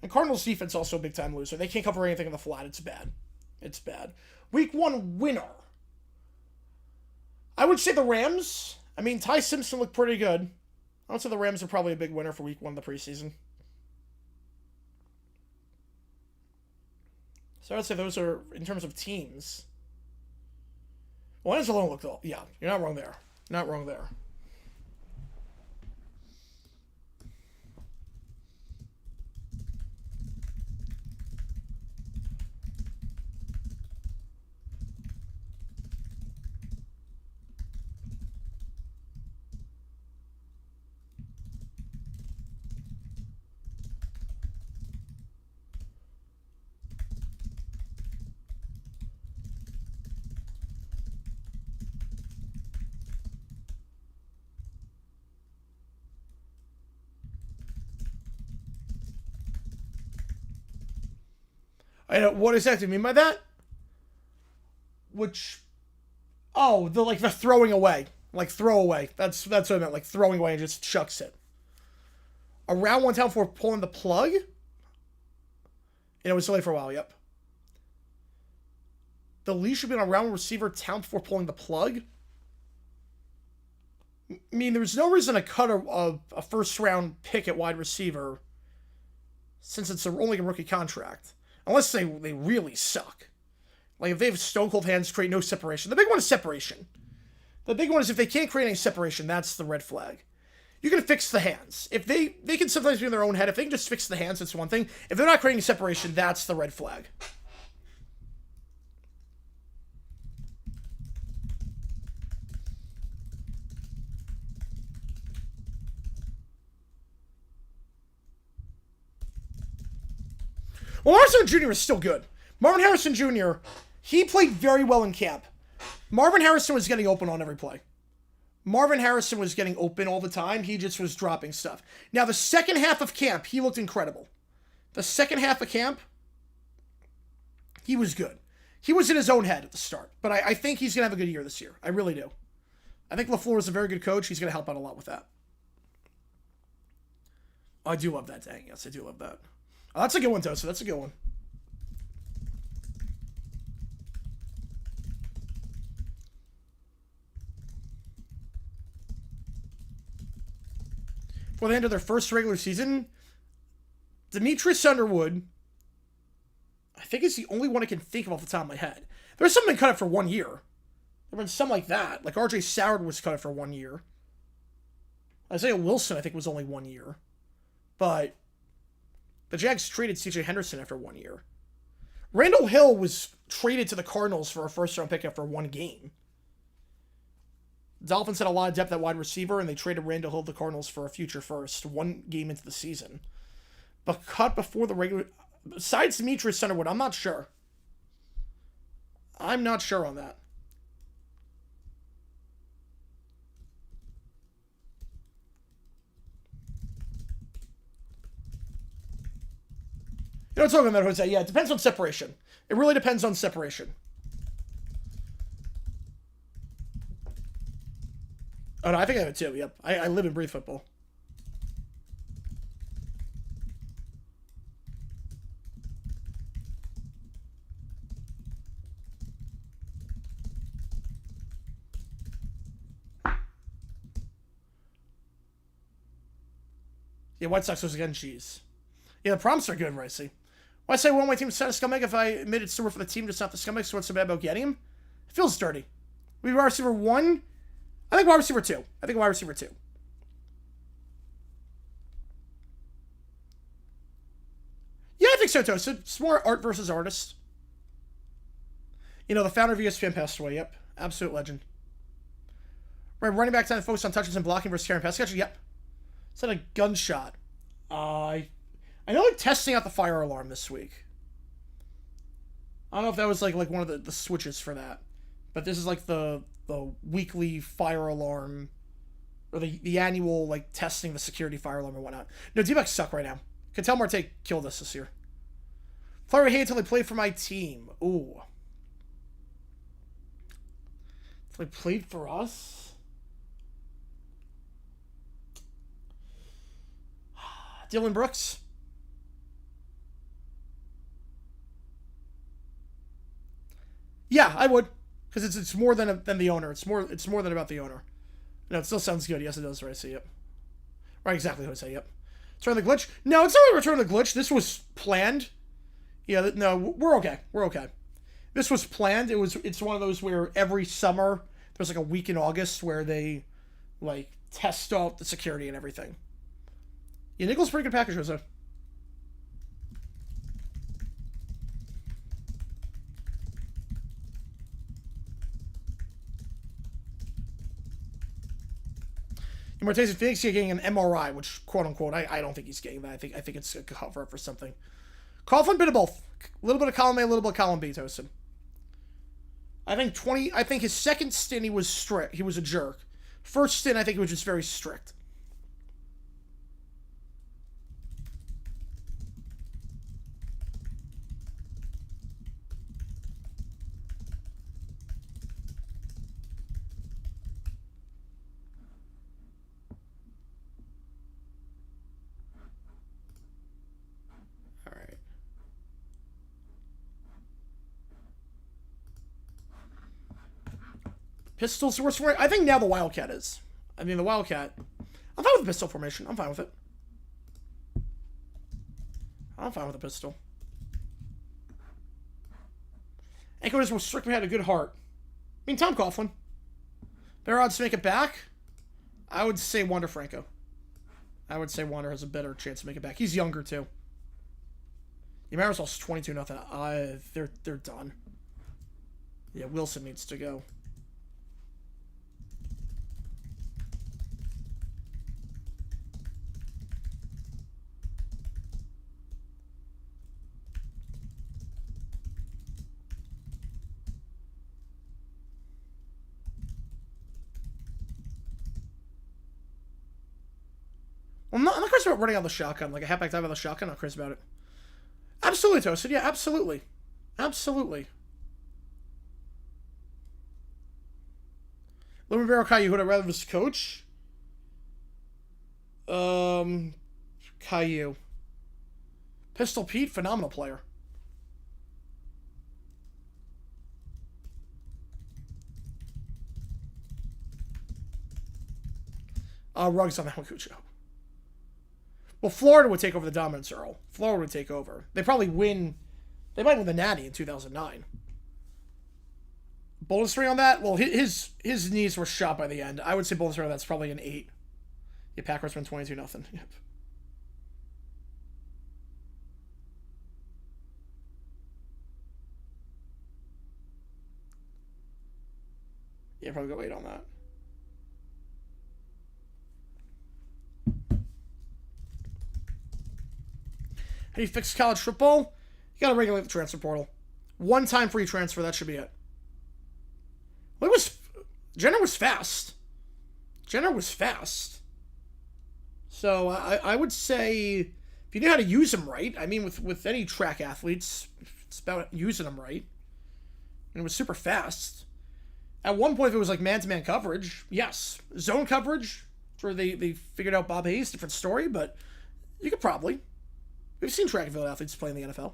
And Cardinals defense also a big time loser. They can't cover anything in the flat. It's bad. It's bad. Week 1 winner. I would say the Rams. I mean, Ty Simpson looked pretty good. I would say the Rams are probably a big winner for week 1 of the preseason. So I would say those are, in terms of teams. Lions alone looked all. Yeah, you're not wrong there. Not wrong there. I know what exactly do you mean by that? Which, oh, the throwing away, like throw away. That's what I meant, like throwing away and just chucks it. Around one time for pulling the plug. And it was delayed for a while. Yep. The leash should be on a round receiver town before pulling the plug. I mean, there's no reason to cut a first round pick at wide receiver, since it's only a rookie contract. Unless they really suck. Like, if they have stone cold hands, create no separation. The big one is separation. The big one is if they can't create any separation, that's the red flag. You can fix the hands. If they can sometimes be in their own head. If they can just fix the hands, that's one thing. If they're not creating separation, that's the red flag. Well, Marvin Jr. is still good. Marvin Harrison Jr., he played very well in camp. Marvin Harrison was getting open on every play. Marvin Harrison was getting open all the time. He just was dropping stuff. Now, the second half of camp, he looked incredible. The second half of camp, he was good. He was in his own head at the start. But I think he's going to have a good year this year. I really do. I think LaFleur is a very good coach. He's going to help out a lot with that. Oh, I do love that, dang. Yes, I do love that. Oh, that's a good one, Tosa. That's a good one. Before the end of their first regular season, Demetrius Underwood, I think, is the only one I can think of off the top of my head. There's something cut it for 1 year. There been some like that. Like R.J. Soward was cut it for 1 year. Isaiah Wilson, I think, was only 1 year. But the Jags traded C.J. Henderson after 1 year. Randall Hill was traded to the Cardinals for a first-round pick after 1 game. Dolphins had a lot of depth at wide receiver, and they traded Randall Hill to the Cardinals for a future first 1 game into the season. But cut before the regular... Besides Demetrius Underwood, I'm not sure. I'm not sure on that. You know what I'm talking about, Jose? Yeah, it depends on separation. It really depends on separation. Oh, no, I think I have it too. Yep. I live and breathe football. Yeah, White Sox was again, jeez. Yeah, the prompts are good, Ricey. Why say one way team set a scumbag if I admit it's still for the team, just not the scumbag, so what's so bad about getting him? It feels dirty. We wide receiver 1. I think wide receiver 2. I think wide receiver 2. Yeah, I think so, too. So it's more art versus artist. You know, the founder of ESPN passed away. Yep. Absolute legend. Right, running back time focused on touches and blocking versus carrying pass catcher. Yep. Is that a gunshot? I know they're testing out the fire alarm this week. I don't know if that was like one of the switches for that. But this is like the weekly fire alarm, or the annual like testing the security fire alarm and whatnot. No, D-backs suck right now. Ketel Marte killed us this year. Florida hate until they played for my team. Ooh. Until they played for us? Dylan Brooks. Yeah, I would. Because it's more than the owner. It's more than about the owner. No, it still sounds good. Yes, it does, Ricey. Yep. Right, exactly, Jose. Yep. Return the glitch? No, it's not really return the glitch. This was planned. Yeah, no, we're okay. We're okay. This was planned. It's one of those where every summer there's like a week in August where they like test out the security and everything. Yeah, Nicholas pretty good package, Jose. Martinez and Phoenix getting an MRI, which quote unquote I don't think he's getting that. I think it's a cover up for something. Coughlin, bit of both. A little bit of column A, a little bit of column B, Tosin. I think his second stint he was strict. He was a jerk. First stint I think he was just very strict. Pistol's the worst formation. I think now the Wildcat is. I mean, the Wildcat. I'm fine with the pistol formation. I'm fine with it. I'm fine with the pistol. Anchor was strictly had a good heart. I mean, Tom Coughlin. Better odds to make it back? I would say Wander Franco. I would say Wander has a better chance to make it back. He's younger, too. Yeah, Marisol's 22-0. They're done. Yeah, Wilson needs to go. I'm not crazy about running on the shotgun. Like a halfback dive on the shotgun, I'm not crazy about it. Absolutely, Toasted. Yeah, absolutely. Absolutely. Lemon Barrel Caillou, who would I rather was coach? Caillou. Pistol Pete, phenomenal player. Ruggs on that one, Cucho. Well, Florida would take over the dominance, Earl. Florida would take over. They probably win. They might win the Natty in 2009. Bonus rate on that? Well, his knees were shot by the end. I would say bonus rate on that's probably an 8. Yeah, Packers win 22-0. Yep. Yeah, probably go 8 on that. How do you fix college football? You gotta regulate the transfer portal. One-time free transfer, that should be it. Well, Jenner was fast. Jenner was fast. So I would say, if you knew how to use them right, I mean, with any track athletes, it's about using them right. And it was super fast. At one point, if it was like man-to-man coverage, yes. Zone coverage, where they figured out Bob Hayes, different story, but you could probably. We've seen track and field athletes play in the NFL.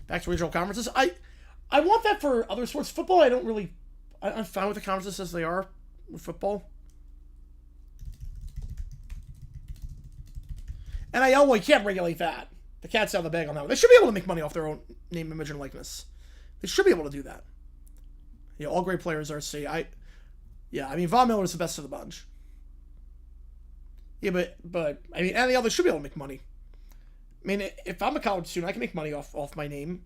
Back to regional conferences. I want that for other sports. Football, I don't really... I'm fine with the conferences as they are with football. NIL, well, you can't regulate that. The cat's out of the bag on that one. They should be able to make money off their own name, image, and likeness. They should be able to do that. Yeah, all great players are C. I mean, Von Miller is the best of the bunch. Yeah, but I mean, NIL, they should be able to make money. I mean, if I'm a college student, I can make money off my name.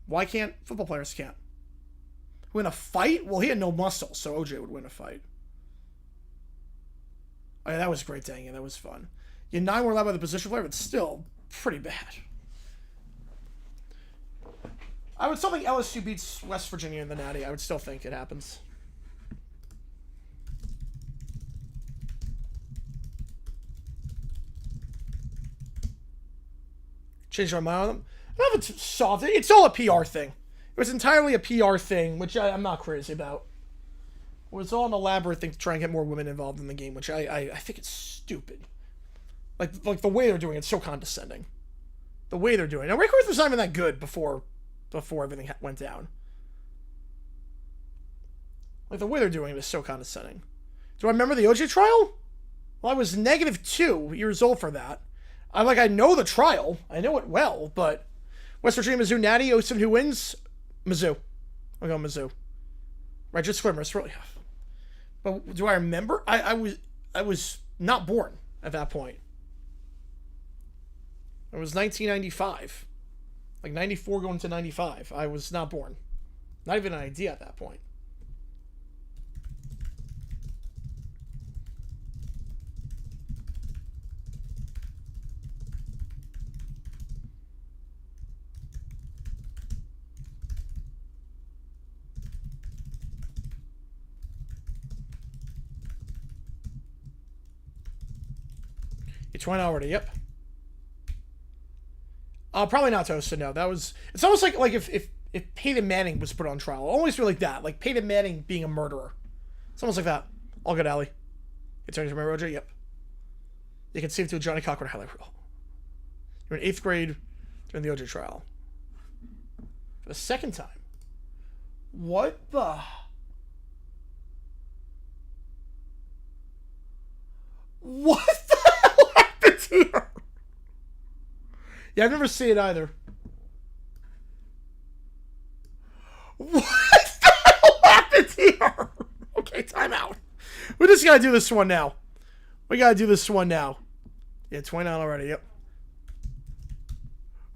Why can't football players can't? Win a fight? Well, he had no muscle, so OJ would win a fight. Oh, yeah, that was great, dang it. That was fun. Yeah, 9 were allowed by the position player, but still pretty bad. I would still think LSU beats West Virginia in the Natty. I would still think it happens. Changed my mind on them. I don't know if it's soft. It's all a PR thing. It was entirely a PR thing, which I'm not crazy about. It was all an elaborate thing to try and get more women involved in the game, which I think it's stupid. Like the way they're doing it's so condescending. The way they're doing it. Now, Raycroft was not even that good before everything went down. Like, the way they're doing it is so condescending. Do I remember the OJ trial? Well, I was -2 years old for that. I know the trial. I know it well, but West Virginia, Mizzou, Natty, 07, who wins? Mizzou. I'll go Mizzou. Right, just swimmers, really. But do I remember? I was not born at that point. It was 1995. Like 94 going to 95. I was not born. Not even an idea at that point. It's one already, yep. Probably not toasted, no. That was... It's almost like if Peyton Manning was put on trial. I'll always feel like that. Like Peyton Manning being a murderer. It's almost like that. All good, Allie. It's turning to my Roger? Yep. You can save to a Johnny Cochran highlight reel. You're in 8th grade during the OJ trial. For the second time. What the... What the hell happened here? Yeah, I've never seen it either. What the hell happened here? Okay, time out. We just gotta do this one now. Yeah, 29 already, yep.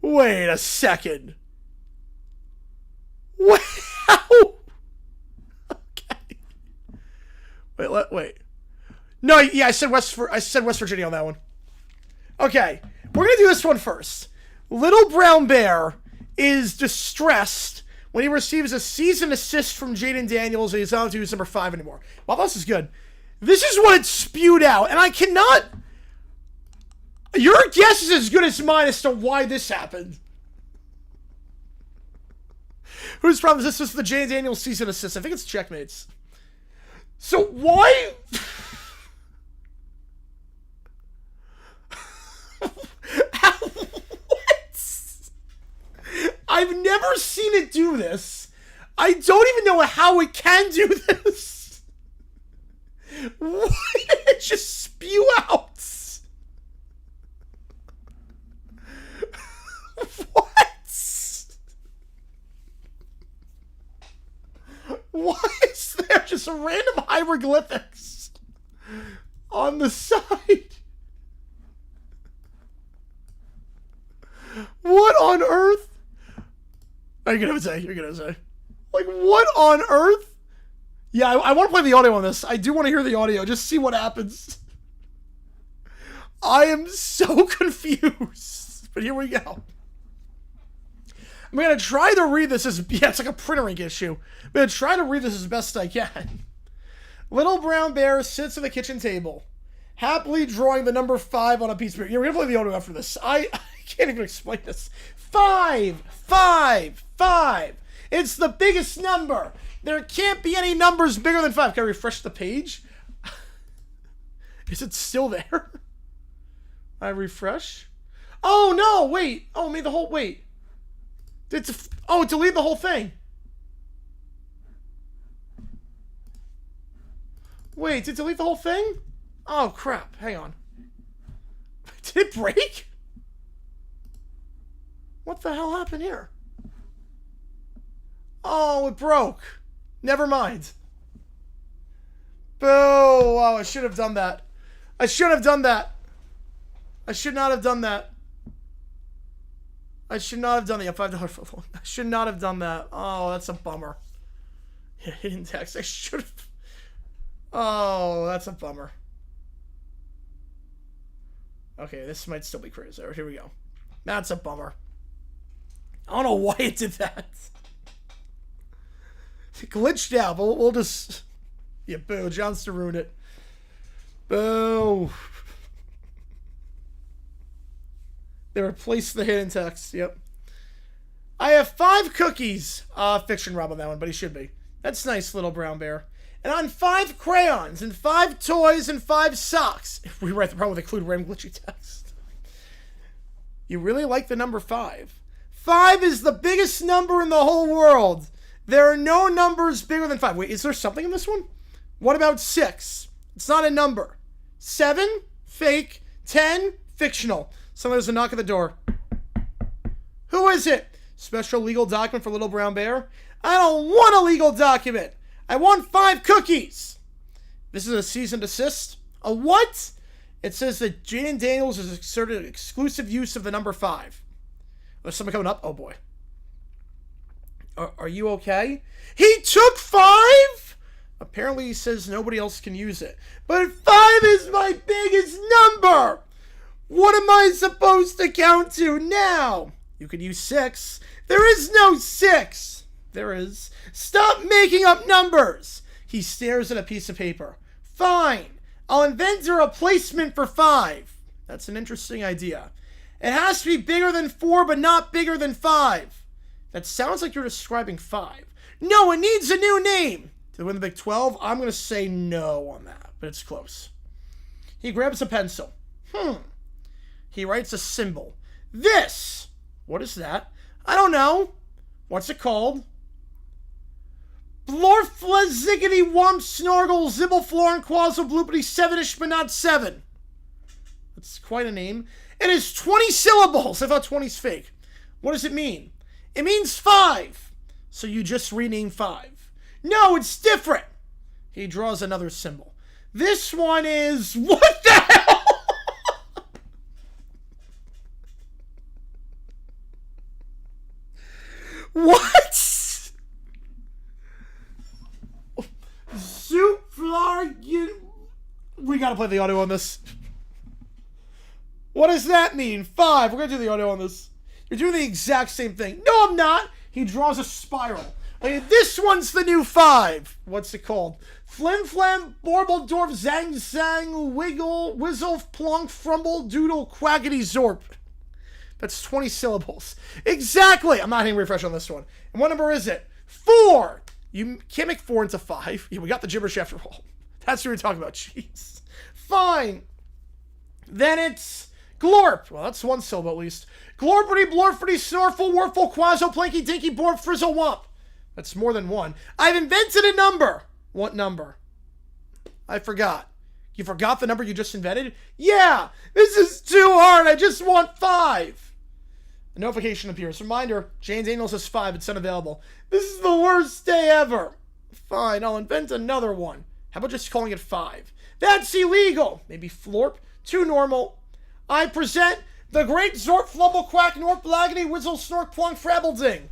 Wait a second. Wait. Okay. Wait. No, yeah, I said West Virginia on that one. Okay, we're gonna do this one first. Little Brown Bear is distressed when he receives a season assist from Jaden Daniels and he's not to use number 5 anymore. Wow, this is good. This is what it spewed out, and I cannot... Your guess is as good as mine as to why this happened. Whose problem is this? This is the Jaden Daniels season assist. I think it's Checkmates. So why... What? I've never seen it do this. I don't even know how it can do this. Why did it just spew out? What? Why is there just random hieroglyphics on the side? What on earth? Are you gonna say? Like, what on earth? Yeah, I want to play the audio on this. I do want to hear the audio. Just see what happens. I am so confused. But here we go. I'm going to try to read this as... Yeah, it's like a printer ink issue. I'm going to try to read this as best I can. Little Brown Bear sits at the kitchen table, happily drawing the number 5 on a piece of paper. Yeah, we're going to play the audio after this. I can't even explain this. 5, 5, 5. It's the biggest number. There can't be any numbers bigger than 5. Can I refresh the page? Is it still there? I refresh. Oh, no, wait. Oh, I made the whole... Wait. It deleted the whole thing. Wait, did it delete the whole thing? Oh, crap. Hang on. Did it break? What the hell happened here? Oh, it broke. Never mind. Boo! Oh, I should have done that. I should have done that. I should not have done that. I should not have done that. $5 for one. I should not have done that. Oh, that's a bummer. Yeah, hidden text. I should have. Oh, that's a bummer. Okay, this might still be crazy. Here we go. That's a bummer. I don't know why it did that. It glitched out, but we'll just... Yeah, boo. John's to ruin it. Boo. They replaced the hidden text. Yep. I have 5 cookies. Fiction Rob on that one, but he should be. That's nice, little brown bear. And on 5 crayons, and 5 toys, and 5 socks. If we write the problem with include random glitchy text. You really like the number 5. 5 is the biggest number in the whole world. There are no numbers bigger than 5. Wait, is there something in this one? What about 6? It's not a number. 7? Fake. 10? Fictional. So there's a knock at the door. Who is it? Special legal document for Little Brown Bear? I don't want a legal document. I want 5 cookies. This is a cease and desist. A what? It says that Jaden Daniels has exerted exclusive use of the number 5. There's something coming up. Oh boy. Are you okay? He took 5? Apparently he says nobody else can use it. But 5 is my biggest number. What am I supposed to count to now? You could use 6. There is no 6. There is. Stop making up numbers. He stares at a piece of paper. Fine. I'll invent a replacement for 5. That's an interesting idea. It has to be bigger than 4, but not bigger than 5. That sounds like you're describing 5. No, it needs a new name. To win the Big 12, I'm going to say no on that, but it's close. He grabs a pencil. He writes a symbol. This. What is that? I don't know. What's it called? Blorfla ziggity wump snorgle zibble florin quazzle bloopity 7ish but not 7. That's quite a name. It is 20 syllables. I thought 20's fake. What does it mean? It means 5. So you just rename 5. No, it's different. He draws another symbol. This one is... What the hell? What? We gotta play the audio on this. What does that mean? 5. We're gonna do the audio on this. You're doing the exact same thing. No, I'm not. He draws a spiral. This one's the new 5. What's it called? Flim flam, borble, dorf, zang, zang, wiggle, whizzle, plonk, frumble, doodle, quackity, zorp. That's 20 syllables. Exactly. I'm not hitting refresh on this one. And what number is it? 4. You can't make 4 into 5. Yeah, we got the gibberish after all. That's what we're talking about. Jeez. Fine. Then it's glorp. Well, that's 1 syllable at least. Glorpity, blorfity, snorful, warful, quazo, planky, dinky, borp, frizzle, wump. That's more than 1. I've invented a number. What number? I forgot. You forgot the number you just invented? Yeah! This is too hard. I just want 5. A notification appears. Reminder, James Daniels has 5. It's unavailable. This is the worst day ever. Fine, I'll invent another one. How about just calling it 5? That's illegal. Maybe florp. Too normal. I present the great Zorp Flumble Quack Norp Blaggity Whizzle Snork Plunk Frabbleding.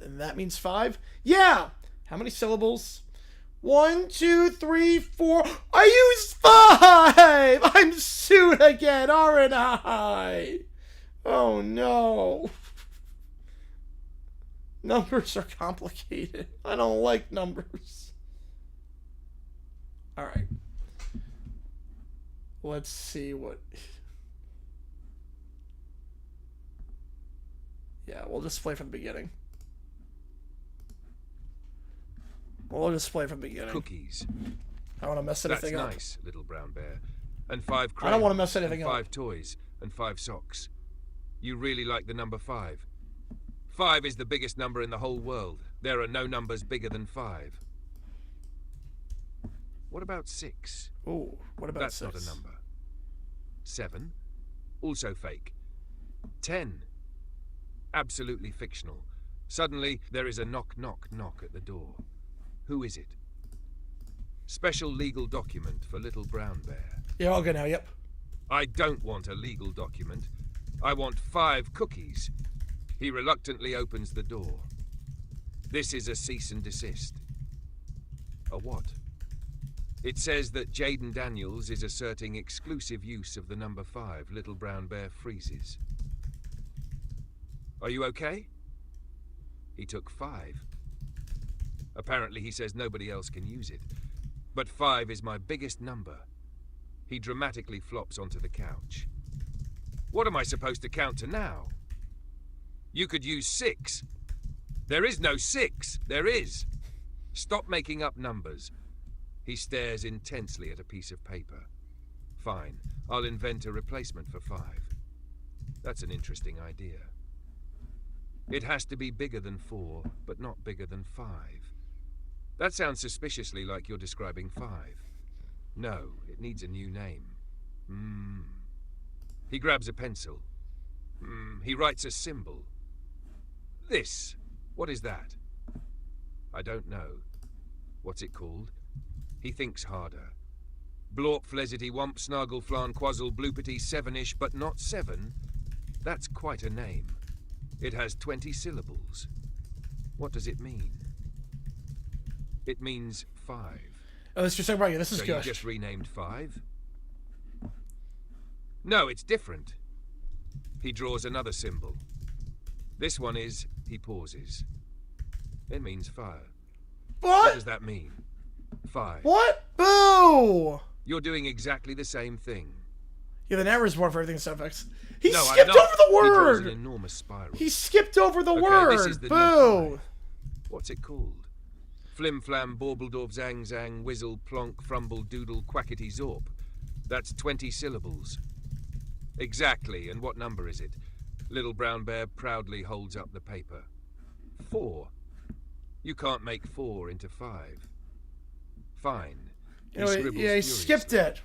And that means 5? Yeah. How many syllables? 1, 2, 3, 4. I used 5! I'm sued again, aren't I? Oh no. Numbers are complicated. I don't like numbers. Alright. Let's see what... Yeah, we'll just play from the beginning. We'll just play from the beginning. Cookies. I don't want to mess anything up. That's nice, little brown bear. And 5 crayons. I don't want to mess anything and up. 5 toys and 5 socks. You really like the number 5. 5 is the biggest number in the whole world. There are no numbers bigger than 5. What about 6? Ooh, what about That's 6? That's not a number. 7? Also fake. 10. Absolutely fictional. Suddenly, there is a knock, knock, knock at the door. Who is it? Special legal document for Little Brown Bear. Yeah, all good now, yep. I don't want a legal document. I want 5 cookies. He reluctantly opens the door. This is a cease and desist. A what? It says that Jaden Daniels is asserting exclusive use of the number 5. Little Brown Bear freezes. Are you okay? He took 5. Apparently he says nobody else can use it. But 5 is my biggest number. He dramatically flops onto the couch. What am I supposed to count to now? You could use 6. There is no 6. There is. Stop making up numbers. He stares intensely at a piece of paper. Fine. I'll invent a replacement for 5. That's an interesting idea. It has to be bigger than 4, but not bigger than 5. That sounds suspiciously like you're describing 5. No, it needs a new name. He grabs a pencil. He writes a symbol. This. What is that? I don't know. What's it called? He thinks harder. Blorp, Flezity, Womp, Snargle, Flan, Quazzle, Bloopity, 7-ish, but not 7. That's quite a name. It has 20 syllables. What does it mean? It means 5. Oh, let's just talk about you. This is so good. You just renamed 5? No, it's different. He draws another symbol. This one is, he pauses. It means fire. What does that mean? 5. What? Boo! You're doing exactly the same thing. Yeah, the narrator's more for everything suffix. He No, skipped I'm not. over the word! He draws an enormous spiral. He skipped over the Okay, word! This is the Boo! new 5. What's it called? Flim flam, bauble-dorf, zang zang, whizzle, plonk, frumble, doodle, quackety zorp. That's 20 syllables. Exactly, and what number is it? Little Brown Bear proudly holds up the paper. 4. You can't make 4 into 5. Fine. You know, yeah, he skipped it.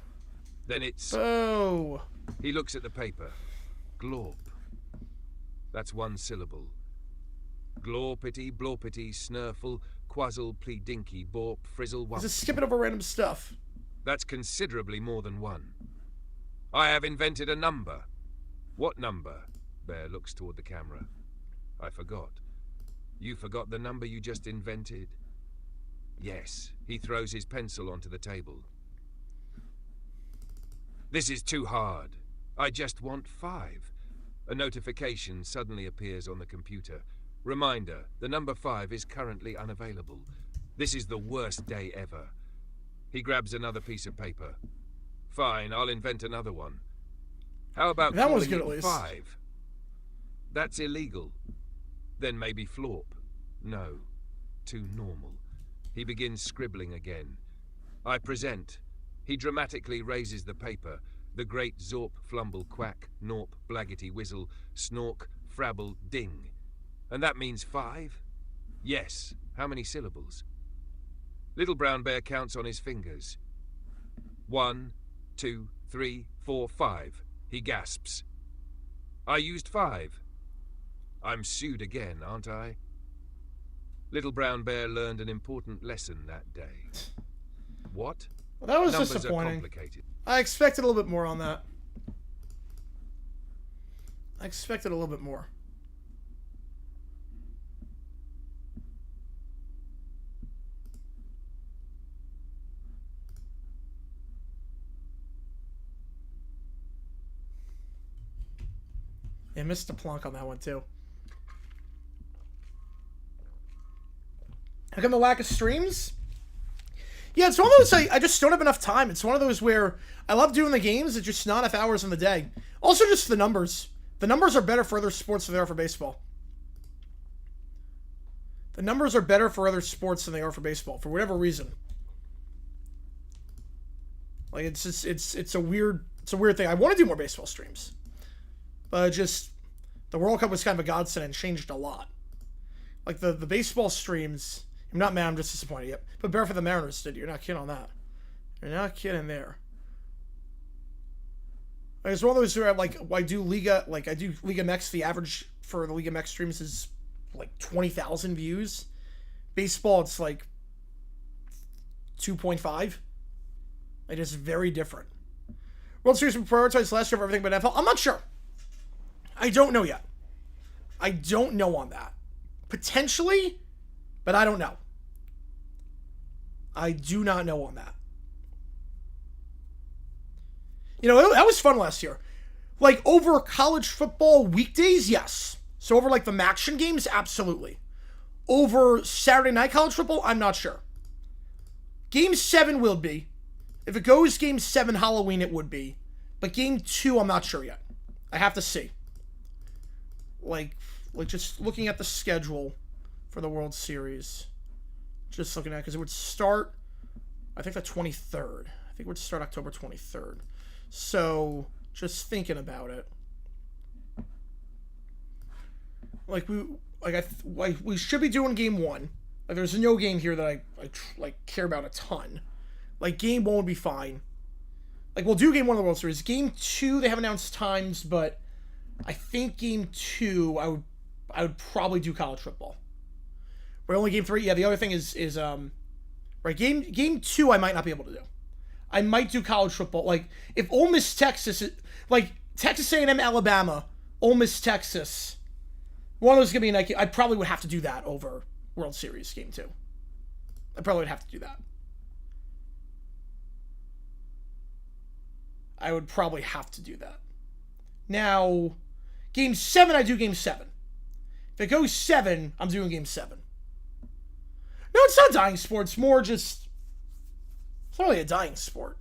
Then it's... Boo! He looks at the paper. Glorp. That's 1 syllable. Glorpity, blorpity, snurfle, quazzle, pleedinky, borp, frizzle, wump. Just skipping over random stuff. That's considerably more than 1. I have invented a number. What number? Bear looks toward the camera. I forgot. You forgot the number you just invented? Yes. He throws his pencil onto the table. This is too hard. I just want 5. A notification suddenly appears on the computer. Reminder, the number 5 is currently unavailable. This is the worst day ever. He grabs another piece of paper. Fine, I'll invent another one. How about that was calling good, it at least. 5? That's illegal. Then maybe florp. No. Too normal. He begins scribbling again. I present. He dramatically raises the paper. The great zorp, flumble, quack, norp, blaggety, whizzle, snork, frabble, ding. And that means 5? Yes. How many syllables? Little Brown Bear counts on his fingers. 1, 2, 3, 4, 5. He gasps. I used 5. I'm sued again, aren't I? Little Brown Bear learned an important lesson that day. What? Well, that was Numbers disappointing. are complicated. I expected a little bit more on that. I expected a little bit more. Yeah, missed a plonk on that one too. How come the lack of streams? Yeah, it's one of those, I just don't have enough time. It's one of those where I love doing the games, it's just not enough hours in the day. Also, just the numbers. The numbers are better for other sports than they are for baseball. The numbers are better for other sports than they are for baseball, for whatever reason. Like, it's just, it's a weird thing. I want to do more baseball streams. But just, the World Cup was kind of a godsend and changed a lot. Like, the baseball streams, I'm not mad, I'm just disappointed. Yep. But better for the Mariners did. You're not kidding on that. You're not kidding there. Like, it's one of those where I do Liga MX. The average for the Liga MX streams is like 20,000 views. Baseball, it's like 2.5. It is very different. World Series been prioritized last year for everything but NFL. I'm not sure. I don't know yet. I don't know on that. Potentially, but I don't know. I do not know on that. You know, that was fun last year. Like, over college football weekdays, yes. So over, like, the Maction games, absolutely. Over Saturday night college football, I'm not sure. Game 7 will be. If it goes Game 7 Halloween, it would be. But Game 2, I'm not sure yet. I have to see. Like just looking at the schedule for the World Series. Just looking at it, because it would start, I think, the 23rd. I think it would start October 23rd. So, just thinking about it. We should be doing Game 1. Like, there's no game here that I care about a ton. Like, Game 1 would be fine. Like, we'll do Game 1 of the World Series. Game 2, they haven't announced times, but I think Game 2, I would probably do college football. But only Game 3, yeah, the other thing is right, Game 2 I might not be able to do. I might do college football. Like, if Ole Miss, Texas, like, Texas A&M, Alabama, Ole Miss, Texas, one of those is going to be a night game. I probably would have to do that over World Series Game 2. I probably would have to do that. I would probably have to do that. Now, Game 7, I do Game 7. If it goes 7, I'm doing Game 7. No, it's not a dying sport. It's more just... It's not really a dying sport.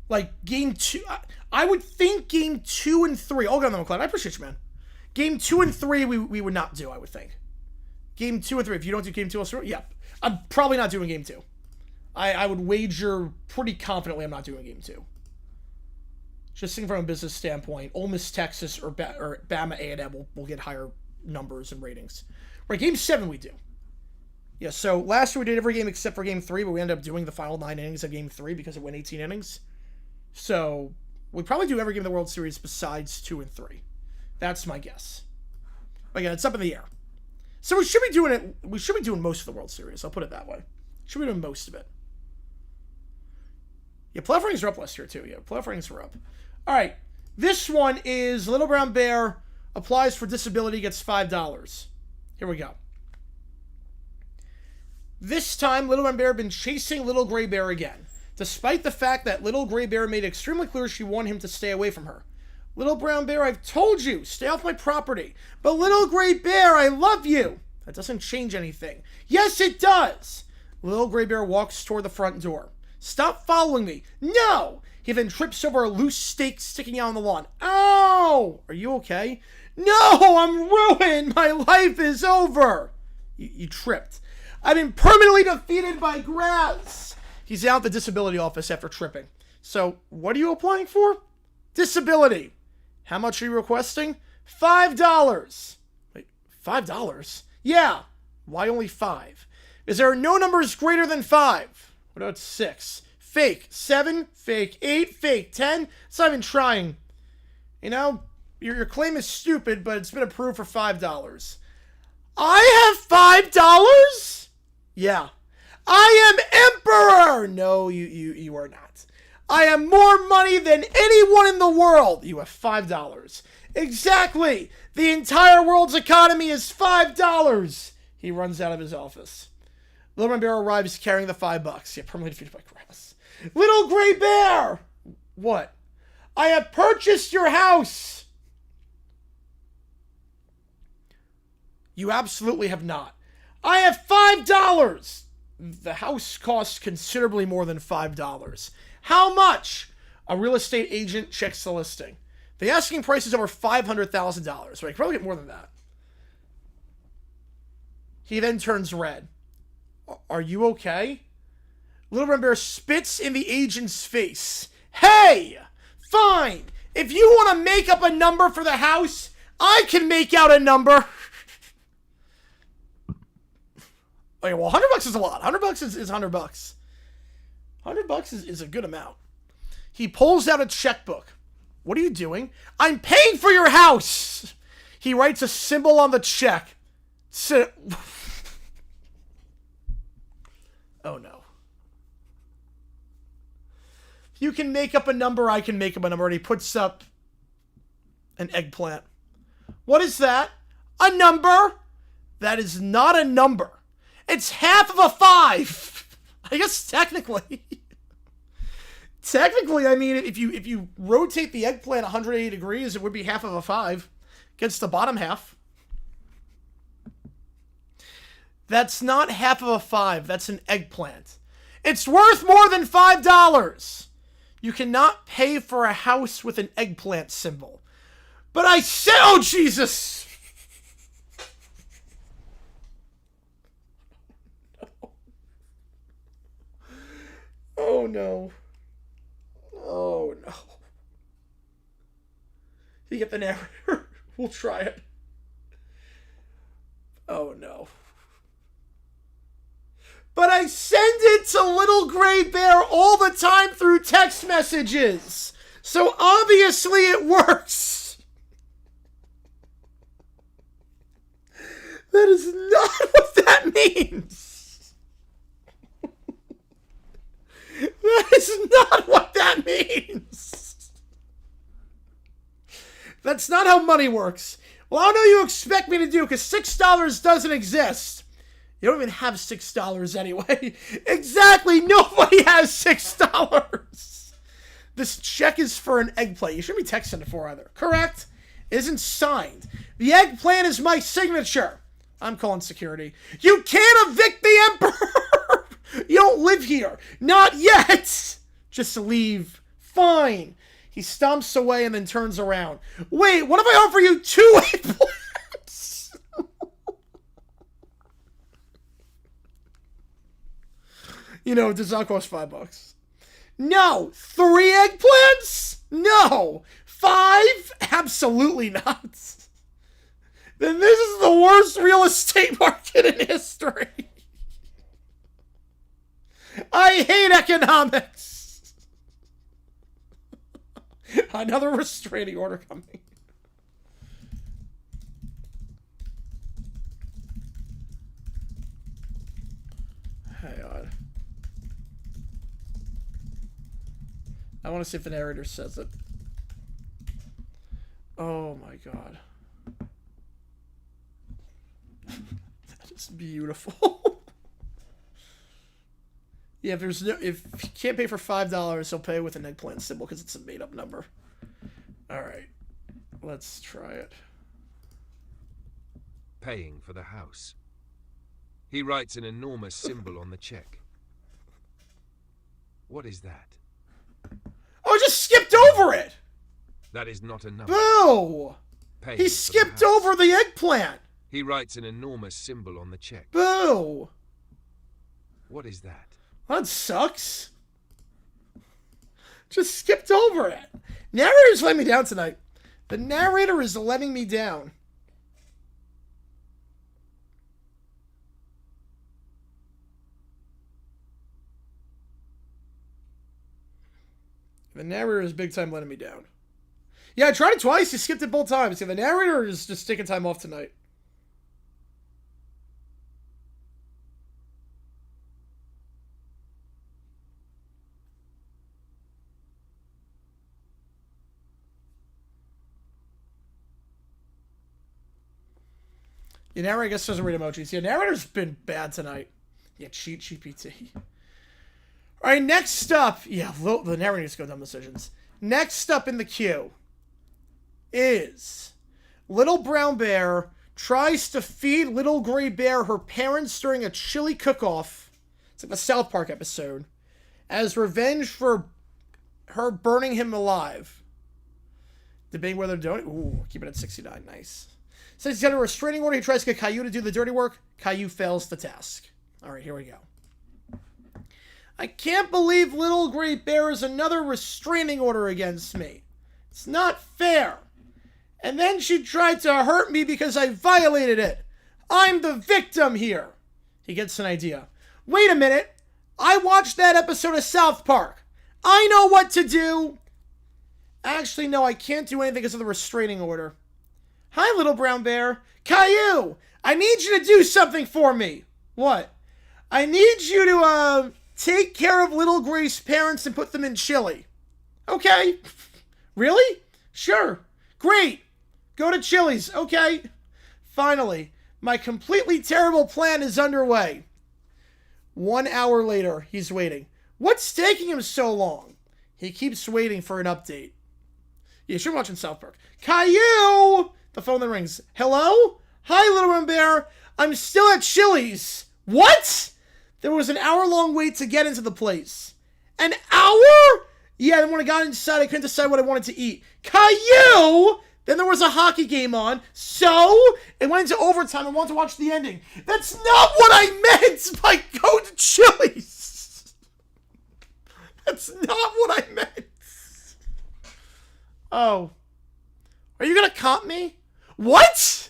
Like, Game 2... I would think Game 2 and 3... Oh, God, no, Clyde, I appreciate you, man. Game 2 and 3, we would not do, I would think. Game 2 and 3. If you don't do Game 2, I'll start... Yeah. I'm probably not doing Game 2. I would wager pretty confidently I'm not doing Game 2. Just thinking from a business standpoint, Ole Miss, Texas, or Bama A&M will get higher numbers and ratings. Right, Game 7 we do. Yeah, so last year we did every game except for Game 3, but we ended up doing the final 9 innings of Game 3 because it went 18 innings. So we probably do every game of the World Series besides 2 and 3. That's my guess. Again, it's up in the air. So we should be doing it. We should be doing most of the World Series. I'll put it that way. Should be doing most of it. Yeah, playoff ratings are up last year too. Yeah, playoff ratings were up. All right, this one is Little Brown Bear applies for disability, gets $5. Here we go. This time, Little Brown Bear been chasing Little Gray Bear again, despite the fact that Little Gray Bear made it extremely clear she wanted him to stay away from her. Little Brown Bear, I've told you, stay off my property. But Little Gray Bear, I love you. That doesn't change anything. Yes, it does. Little Gray Bear walks toward the front door. Stop following me. No! He then trips over a loose stake sticking out on the lawn. Ow! Are you okay? No! I'm ruined! My life is over! You tripped. I've been permanently defeated by grass! He's out at the disability office after tripping. So, what are you applying for? Disability. How much are you requesting? $5. Wait, $5? Yeah. Why only 5? Is there no numbers greater than 5? What about 6? Fake. 7? Fake. 8? Fake. 10? It's not even trying. You know, your claim is stupid, but it's been approved for $5. I have $5? Yeah. I am emperor! No, you are not. I have more money than anyone in the world. You have $5. Exactly. The entire world's economy is $5. He runs out of his office. Little Brown Bear arrives carrying the $5. Yeah, permanently defeated by grass. Little Gray Bear! What? I have purchased your house! You absolutely have not. I have $5! The house costs considerably more than $5. How much? A real estate agent checks the listing. The asking price is over $500,000. So I could probably get more than that. He then turns red. Are you okay? Little Brown Bear spits in the agent's face. Hey! Fine! If you want to make up a number for the house, I can make out a number. Okay, well, $100 is a lot. $100 is $100. $100 is a good amount. He pulls out a checkbook. What are you doing? I'm paying for your house. He writes a symbol on the check. Oh no. You can make up a number, I can make up a number. And he puts up an eggplant. What is that? A number? That is not a number. It's half of a 5. I guess technically. Technically, I mean, if you rotate the eggplant 180 degrees, it would be half of a 5 against the bottom half. That's not half of a 5. That's an eggplant. It's worth more than $5. You cannot pay for a house with an eggplant symbol. But I said, oh, Jesus. Oh, no. Oh, no. You get the narrator? We'll try it. Oh, no. But I send it to Little Gray Bear all the time through text messages. So obviously it works. That is not what that means. That is not what that means. That's not how money works. Well, I don't know what you expect me to do, because $6 doesn't exist. You don't even have $6 anyway. Exactly, nobody has $6. This check is for an eggplant. You shouldn't be texting it for either. Correct? It isn't signed. The eggplant is my signature. I'm calling security. You can't evict the emperor. You don't live here. Not yet. Just leave. Fine. He stomps away and then turns around. Wait, what if I offer you 2 eggplants? You know, it does not cost $5. No. 3 eggplants? No. 5? Absolutely not. Then this is the worst real estate market in history. I hate economics. Another restraining order coming. Hang on. I want to see if the narrator says it. Oh my god. That is beautiful. Yeah, if you can't pay for $5, he'll pay with an eggplant symbol because it's a made-up number. Alright. Let's try it. Paying for the house. He writes an enormous symbol on the check. What is that? Oh, I just skipped over it! That is not a number. Boo! Paying He skipped over the eggplant! He writes an enormous symbol on the check. Boo! What is that? That sucks. Just skipped over it. Narrator's letting me down tonight. The narrator is letting me down. The narrator is big time letting me down. Yeah, I tried it twice. He skipped it both times. Yeah, the narrator is just taking time off tonight. Yeah, narrator, I guess, doesn't read emojis. Yeah, narrator's been bad tonight. Yeah, cheat GPT. All right, next up. Yeah, the narrator needs to go dumb decisions. Next up in the queue is Little Brown Bear tries to feed Little Gray Bear her parents during a chili cook-off. It's like a South Park episode. As revenge for her burning him alive. Debating whether to do it. Ooh, keep it at 69. Nice. Since he's got a restraining order, he tries to get Caillou to do the dirty work. Caillou fails the task. Alright, here we go. I can't believe Little Gray Bear is another restraining order against me. It's not fair. And then she tried to hurt me because I violated it. I'm the victim here. He gets an idea. Wait a minute. I watched that episode of South Park. I know what to do. Actually, no, I can't do anything because of the restraining order. Hi, little brown bear. Caillou, I need you to do something for me. What? I need you to, take care of little Grace's parents and put them in Chile. Okay. Really? Sure. Great. Go to Chili's. Okay. Finally, my completely terrible plan is underway. 1 hour later, he's waiting. What's taking him so long? He keeps waiting for an update. Yeah, you're watching South Park. Caillou! The phone then rings. Hello? Hi, little brown bear. I'm still at Chili's. What? There was an hour-long wait to get into the place. An hour? Yeah, then when I got inside, I couldn't decide what I wanted to eat. Caillou! Then there was a hockey game on, so it went into overtime. I wanted to watch the ending. That's not what I meant by go to Chili's. That's not what I meant. Oh. Are you going to comp me? What?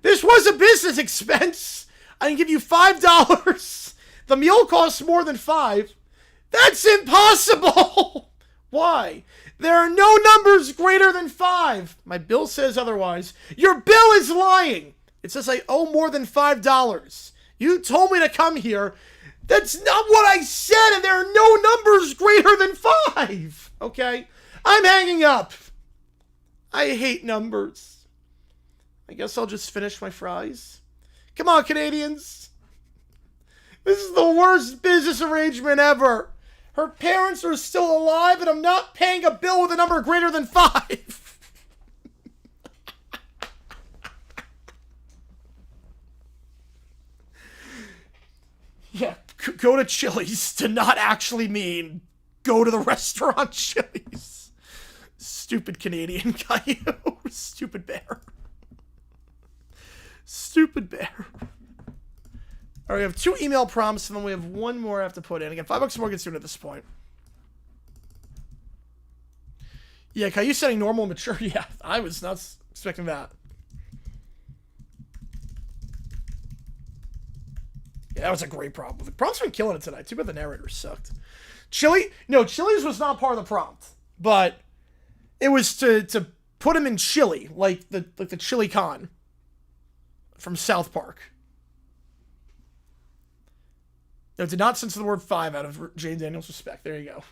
This was a business expense. I can give you $5. The meal costs more than $5. That's impossible. Why? There are no numbers greater than 5. My bill says otherwise. Your bill is lying. It says I owe more than $5. You told me to come here. That's not what I said, and there are no numbers greater than 5. Okay? I'm hanging up. I hate numbers. I guess I'll just finish my fries. Come on, Canadians. This is the worst business arrangement ever. Her parents are still alive, and I'm not paying a bill with a number greater than 5. Yeah, go to Chili's to not actually mean go to the restaurant Chili's. Stupid Canadian guy. Stupid bear. Stupid bear. All right, we have 2 email prompts, and then we have 1 more I have to put in. Again, $5 more gets soon at this point. Yeah, Caillou setting normal and mature. Yeah, I was not expecting that. Yeah, that was a great prompt. The prompt's been killing it tonight. Too bad the narrator sucked. Chili's was not part of the prompt, but it was to put him in Chile, like the Chili Con from South Park. No, did not censor the word 5 out of Jane Daniels' respect. There you go.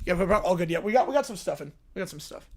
Yeah, we're all good. Yeah, we got some stuff in. We got some stuff.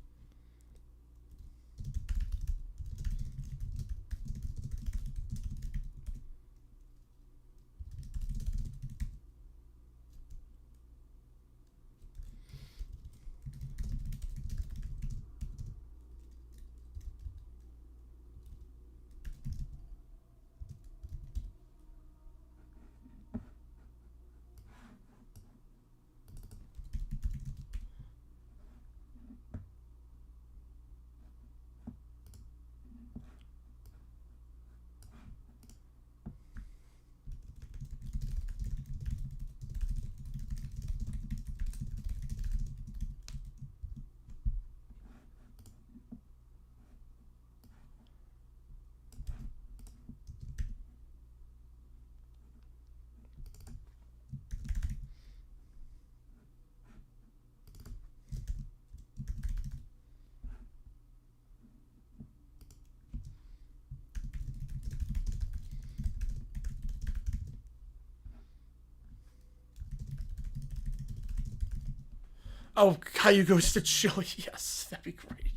Oh, Caillou goes to Chile. Yes, that'd be great.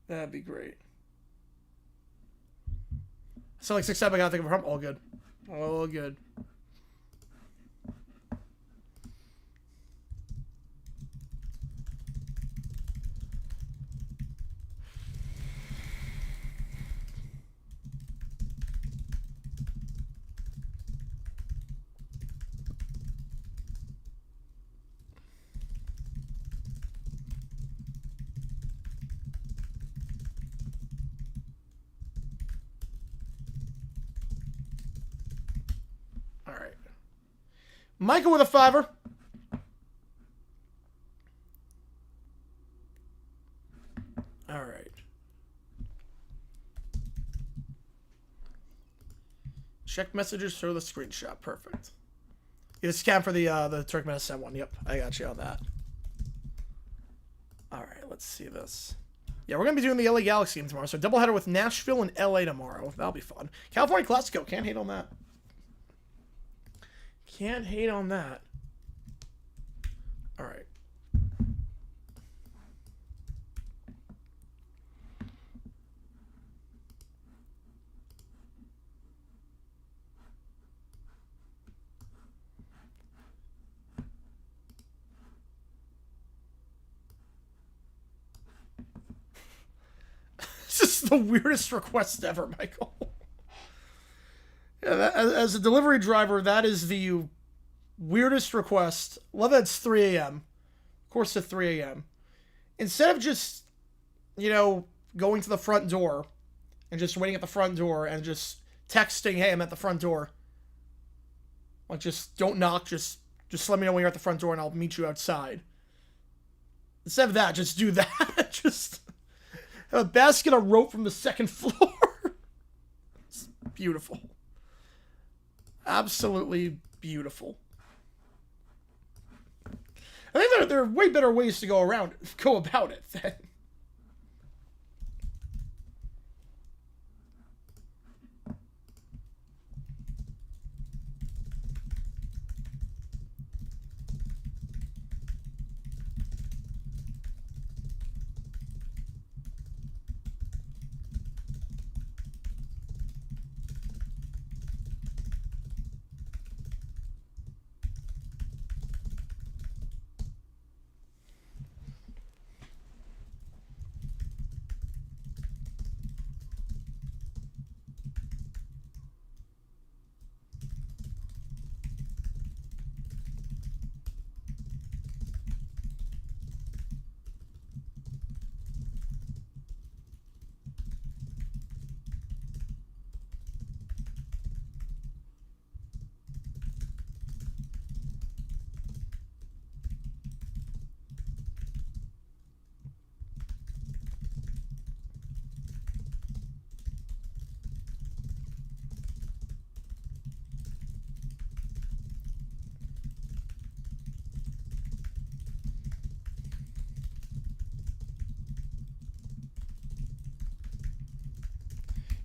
That'd be great. So like 6 7, I gotta think of her. All good. All good. right. Michael with a $5. All right. Check messages, show the screenshot. Perfect. Get a scan for the Turkmenistan one. Yep, I got you on that. All right, let's see this. Yeah, we're going to be doing the LA Galaxy game tomorrow. So doubleheader with Nashville and LA tomorrow. That'll be fun. California Classico. Can't hate on that. Can't hate on that. All right. This is the weirdest request ever, Michael. Yeah, as a delivery driver, that is the weirdest request. Love that it's 3 a.m. Of course, it's 3 a.m. Instead of just, you know, going to the front door and just waiting at the front door and just texting, hey, I'm at the front door. Like, just don't knock. Just let me know when you're at the front door and I'll meet you outside. Instead of that, just do that. Just have a basket of rope from the second floor. It's beautiful. Absolutely beautiful. I think there are way better ways to go about it than...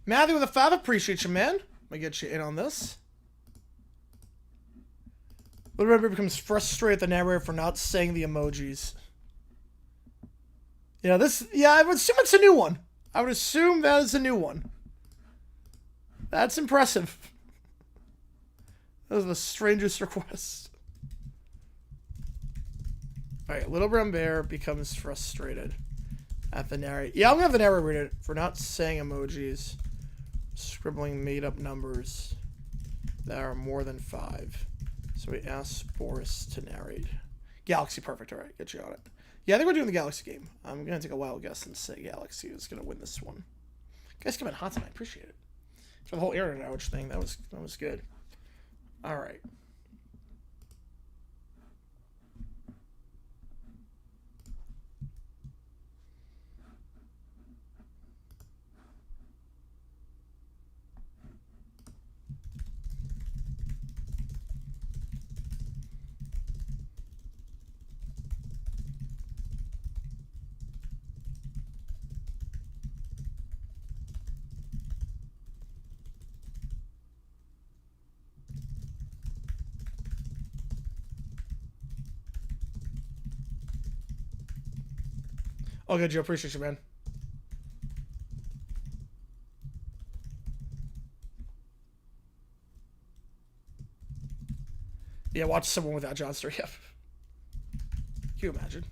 Matthew with a $5, appreciate you, man. Let me get you in on this. Little Red becomes frustrated at the narrator for not saying the emojis. Yeah, I would assume it's a new one. I would assume that is a new one. That's impressive. That was the strangest request. Alright, Little Brown Bear becomes frustrated at the narrator. Yeah, I'm gonna have the narrator read it for not saying emojis. Scribbling made-up numbers that are more than 5. So we asked Boris to narrate. Galaxy, perfect. All right, get you on it. Yeah, I think we're doing the Galaxy game. I'm going to take a wild guess and say Galaxy is going to win this one. You guys come in hot tonight. Appreciate it. For the whole internet outage thing, that was good. All right. Oh, good, Joe. Appreciate you, man. Yeah, watch someone without Johnster. Yeah. Can you imagine?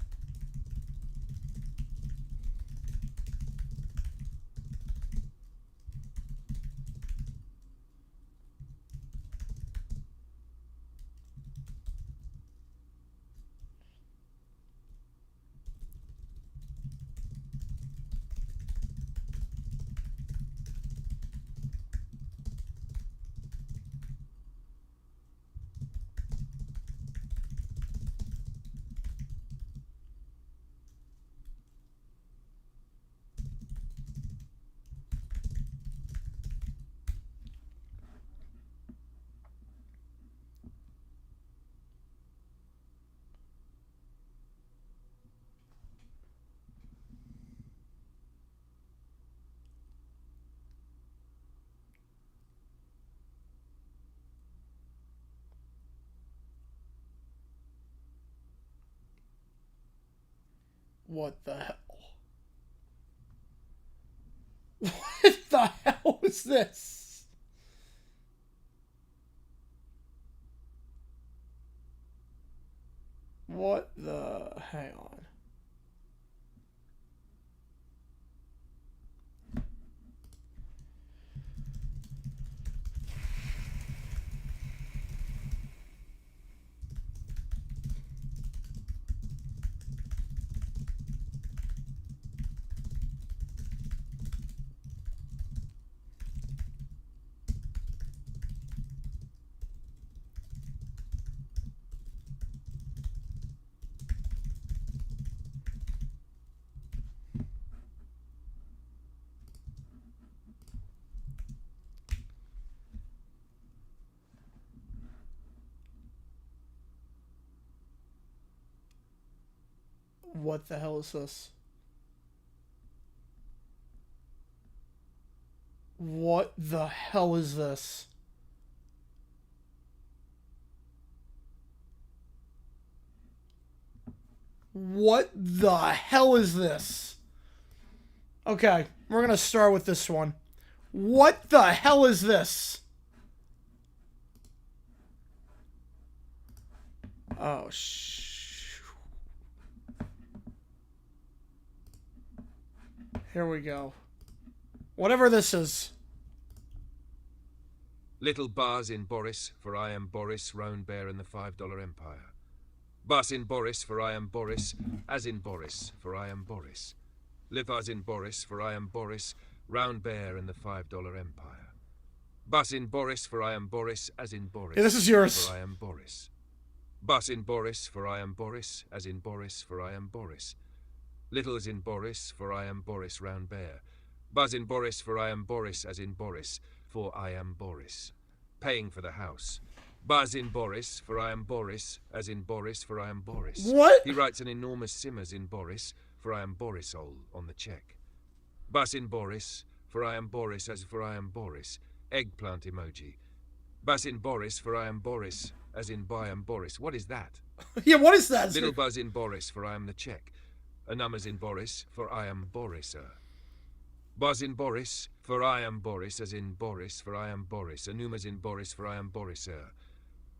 What the hell? What the hell is this? What the... Hang on. What the hell is this? What the hell is this? What the hell is this? Okay, we're gonna start with this one. What the hell is this? Oh, Here we go. Whatever this is. Little bars in Boris, for I am Boris, Roan Bear and the $5 Empire. Bus in Boris, for I am Boris, as in Boris, for I am Boris. Livars in Boris, for I am Boris, Round Bear and the $5 Empire. Bus in Boris, for I am Boris, as in Boris. Yeah, this is yours. For I am Boris. Bus in Boris, for I am Boris, as in Boris, for I am Boris. Littles in Boris, for I am Boris, Round Bear. Buzz in Boris, for I am Boris, as in Boris, for I am Boris. Paying for the house. Buzz in Boris, for I am Boris, as in Boris, for I am Boris. What? He writes an enormous simmers in Boris, for I am Borisol, on the check. Bus in Boris, for I am Boris, as for I am Boris. Eggplant emoji. Bus in Boris, for I am Boris, as in I am Boris. What is that? Yeah, what is that? Little buzz in Boris, for I am the check. A numbers in Boris, for I am Boriser. Buzz in Boris, for I am Boris, as in Boris, for I am Boris. A numbers in Boris, for I am Boriser.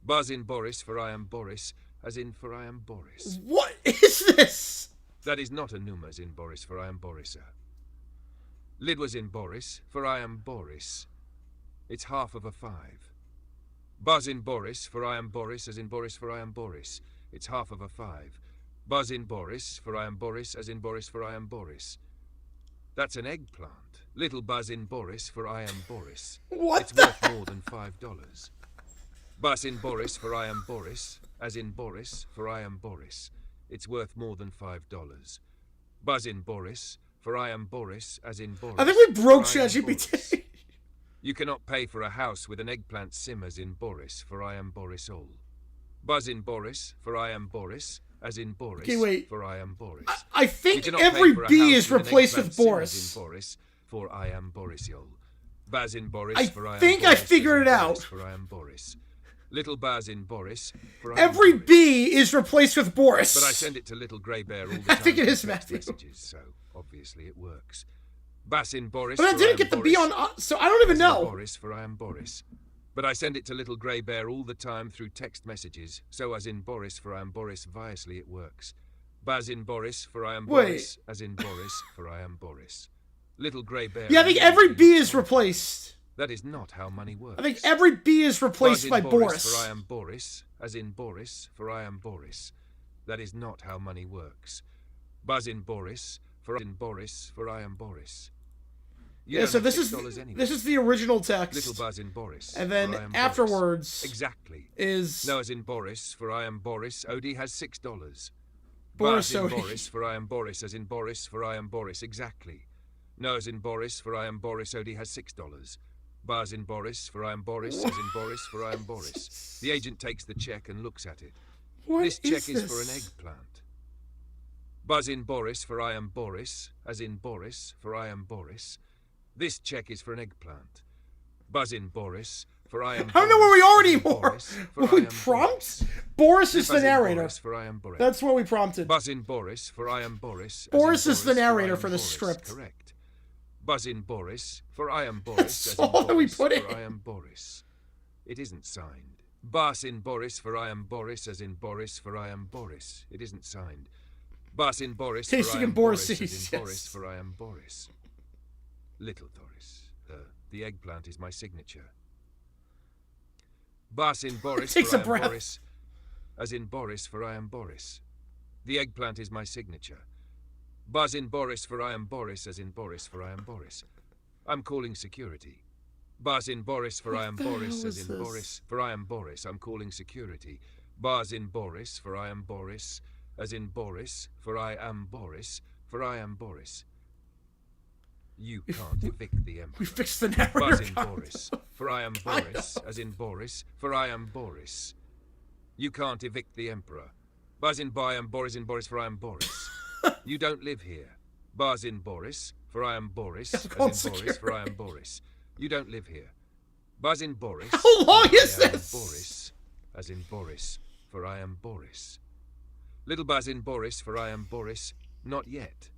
Buzz in Boris, for I am Boris, as in for I am Boris. What is this? That is not a numbers in Boris, for I am Boriser. Lid was in Boris, for I am Boris. It's half of a 5. Buzz in Boris, for I am Boris, as in Boris, for I am Boris. It's half of a 5. Buzz in Boris, for I am Boris, as in Boris, for I am Boris. That's an eggplant. Little buzz in Boris, for I am Boris. What It's the worth more than $5. Buzz in Boris, for I am Boris, as in Boris, for I am Boris. It's worth more than $5. Buzz in Boris, for I am Boris, as in Boris. I think we broke for I am ChatGPT. Boris. You cannot pay for a house with an eggplant simmers in Boris, for I am Borisol. Buzz in Boris, for I am Boris, as in Boris, Okay, wait. for I am Boris. I think You cannot every pay for a B house is with an replaced eggplant with simmers Boris. in Boris, for I am Borisol. Baz in Boris, I for I am think I Boris, figured as it in out. Boris, for I am Boris. Little Baz in Boris, for I am Every Boris. B is replaced with Boris. But I send it to Little Grey Bear all the I time. think it through is text Matthew. Messages, so obviously it works. Bass in Boris, But I for didn't am get the Boris. B on, so I don't even As in know. Boris, for I am Boris. But I send it to Little Grey Bear all the time through text messages, so as in Boris, for I am Boris, viously it works. Baz in Boris, for I am Wait. Boris, as in Boris, for I am Boris. Little Grey Bear... Yeah, I think every B is replaced. That is not how money works. I think every B is replaced Buzz by in Boris. For I am Boris, as in Boris, for I am Boris. That is not how money works. Buzz in Boris, for I am Boris. You Yeah, don't so have this is $6 anyway. this is the original text. Little Buzz in Boris. And then for I am afterwards Boris. Exactly. is No, as in Boris, for I am Boris. Odie has $6. Boris Buzz in Odie. Boris, for I am Boris, as in Boris, for I am Boris. Exactly. No, as in Boris, for I am Boris. Odie has $6. Buzz in Boris, for I am Boris, as in Boris, for I am Boris. The agent takes the check and looks at it. What This check is this? for an eggplant. Buzz in Boris, for I am Boris, as in Boris, for I am Boris. This check is for an eggplant. Buzz in Boris, for I am I don't know where we are as in anymore. Boris, for What I we am prompt? Boris. Boris is Lip the as in narrator. Boris, for I am Boris. That's what we prompted. Buzz in Boris, for I am Boris. Boris as is in the Boris, for I narrator am for the Boris. script. Correct. Buzz in Boris, for I am Boris. That's as in all that we Boris, put for in. I am Boris. It isn't signed. Bus in Boris, for I am Boris, as in Boris, for I am Boris. It isn't signed. Bus in Boris, for Tasting I am in Boris, Boris, as in yes. Boris, for I am Boris. Little Doris. The eggplant is my signature. Bus in Boris, Takes for a I am breath. Boris, as in Boris, for I am Boris. The eggplant is my signature. Buzz in Boris, for I am Boris, as in Boris, for I am Boris. I'm calling security. Buzz in Boris, for I am the Boris, hell as is in this? Boris, for I am Boris. I'm calling security. Buzz in Boris, for I am Boris, as in Boris, for I am Boris, for I am Boris. You can't evict the emperor. We fixed the narrator. Buzz in Boris, for I am Boris, as in Boris, for I am Boris. You can't evict the emperor. Buzz in I am Boris in Boris, for I am Boris. You don't live here. Buzz in Boris, for I am Boris, as in Boris, for I am Boris. You don't live here. Buzz in Boris. How long for is I am this? Boris, as in Boris, for I am Boris. Little Buzz in Boris, for I am Boris, not yet.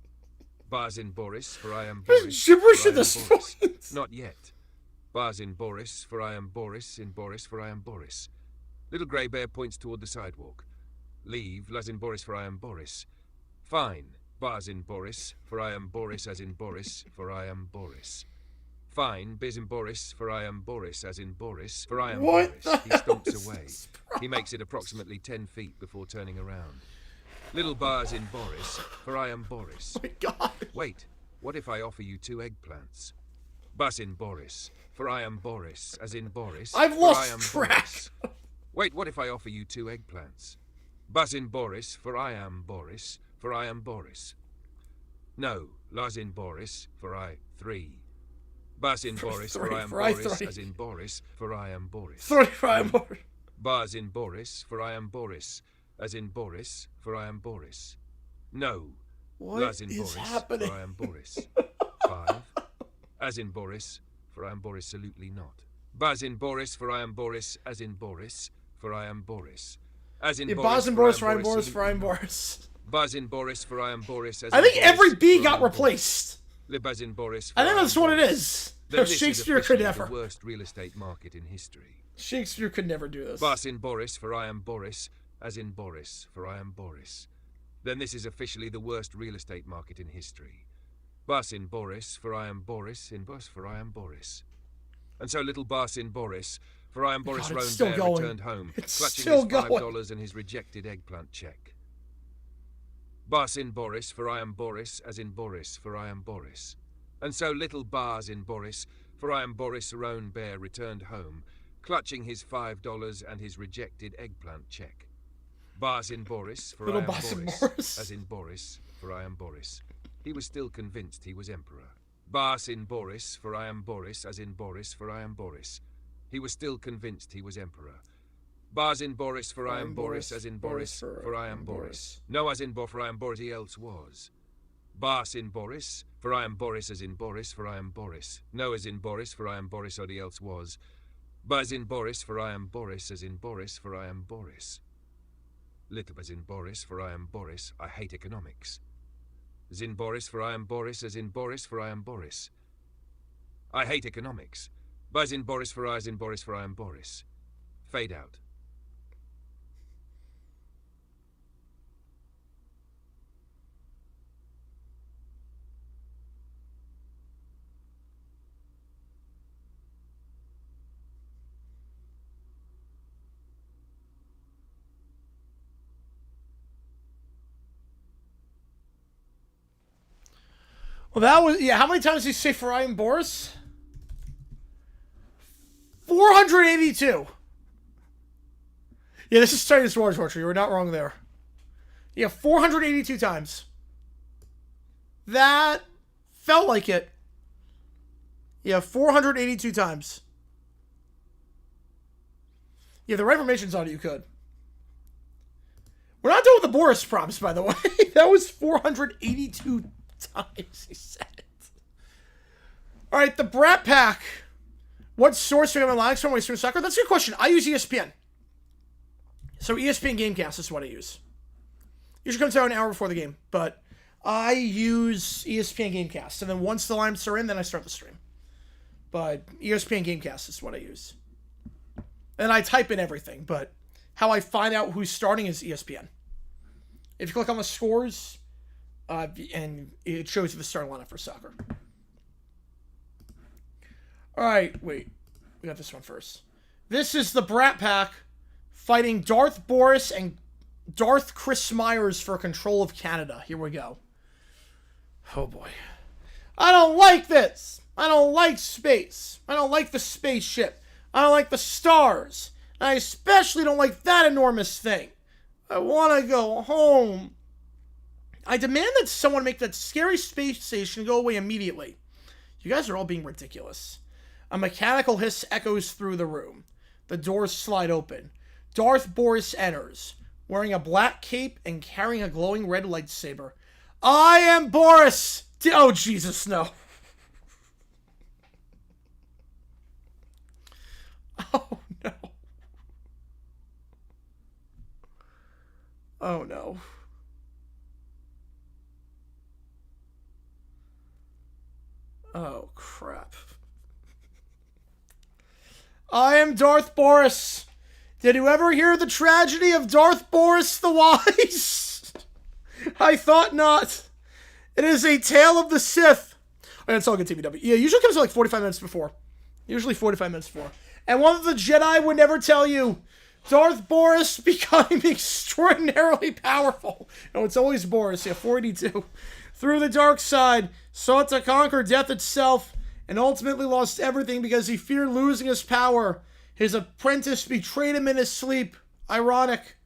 Buzz in Boris, for I am What Boris. gibberish for I at am this Boris. point? Not yet. Buzz in Boris, for I am Boris, in Boris, for I am Boris. Little grey bear points toward the sidewalk. Leave, Luz in Boris, for I am Boris. Fine. Buzz in Boris, for I am Boris, as in Boris, for I am Boris. Fine. Biz in Boris, for I am Boris, as in Boris, for I am What Boris. the He hell is stomps away. this He makes it approximately 10 feet before turning around. Little Buzz in Boris, for I am Boris. Oh my god. Wait, what if I offer you 2 eggplants? Buzz in Boris, for I am Boris, as in Boris. I've for lost I am track. Boris. Wait, what if I offer you 2 eggplants? Buzz in Boris, for I am Boris, for I am Boris. No, Luz in Boris, for I 3. Buzz in Boris, for I am Boris, as in Boris, for I am Boris. 35 more. Buzz in Boris, for I am Boris, as in Boris, for I am Boris. No, What Luz in is Boris, happening? for I am Boris. 5. As in Boris, for I am Boris, absolutely not. Buzz in Boris, for I am Boris, as in Boris, for I am Boris. As in Yeah, Boris, Buzz and for I Boris, am for I am Boris, for I am absolutely not. Boris. Buzz in Boris, for I am Boris, as I in think Boris, every B for I got am Boris. replaced. Buzz in Boris, for I think am that's what it Boris. is. Then No, this is Shakespeare could officially never. the worst real estate market in history. Shakespeare could never do this. Buzz in Boris, for I am Boris, as in Boris, for I am Boris. Then this is officially the worst real estate market in history. Buzz in Boris, for I am Boris, in Boris, for I am Boris. And so little Buzz in Boris, for I am Boris God, it's Roan still Bear going. returned home, It's clutching still his going. $5 and his rejected eggplant check. Buzz in Boris, for I am Boris, as in Boris, for I am Boris. And so little Buzz in Boris, for I am Boris Roan Bear returned home, clutching his $5 and his rejected eggplant check. Buzz in Boris, for Little I am Buzz in Boris, Boris. as in Boris, for I am Boris. He was still convinced he was emperor. Buzz in Boris, for I am Boris, as in Boris, for I am Boris. He was still convinced he was emperor. Buzz in Boris, for I am Boris, as in Boris, for I am Boris. No, as in for I am Boris, he else was. Buzz in Boris, for I am Boris, as in Boris, for I am Boris. No, as in Boris, for I am Boris, or he else was. Buzz in Boris, for I am Boris, as in Boris, for I am Boris. Little as in Boris, for I am Boris, I hate economics. As in Boris, for I am Boris, as in Boris, for I am Boris. I hate economics. Buzz in Boris, for I as in Boris, for I am Boris. Fade out. Well, that was, yeah, how many times did you say for I am Boris? 482. Yeah, this is Chinese War Torture. You were not wrong there. Yeah, 482 times. That felt like it. Yeah, 482 times. Yeah, the right information's on it, you could. We're not done with the Boris prompts, by the way. That was 482 times he said it. Alright, the Brat Pack What source do you have my Linux from when you stream soccer? That's a good question. I use ESPN. So ESPN Gamecast is what I use. Usually comes out an hour before the game, but I use ESPN Gamecast. And then once the lineups are in, then I start the stream. But ESPN Gamecast is what I use. And I type in everything, but how I find out who's starting is ESPN. If you click on the scores, and it shows you the starting lineup for soccer. Alright, wait. We got this one first. This is the Brat Pack fighting Darth Boris and Darth Chris Myers for control of Canada. Here we go. Oh boy. I don't like this. I don't like space. I don't like the spaceship. I don't like the stars. And I especially don't like that enormous thing. I want to go home. I demand that someone make that scary space station go away immediately. You guys are all being ridiculous. A mechanical hiss echoes through the room. The doors slide open. Darth Boris enters, wearing a black cape and carrying a glowing red lightsaber. I am Boris! Oh, Jesus, no. Oh, no. Oh, no. Oh, crap. I am Darth Boris. Did you ever hear the tragedy of Darth Boris the Wise? I thought not. It is a tale of the Sith. Oh, it's all good TBW. Yeah, usually comes out like 45 minutes before. Usually 45 minutes before. And one of the Jedi would never tell you. Darth Boris becoming extraordinarily powerful. No, it's always Boris. Yeah, 482. Through the dark side, sought to conquer death itself, and ultimately lost everything because he feared losing his power. His apprentice betrayed him in his sleep. Ironic.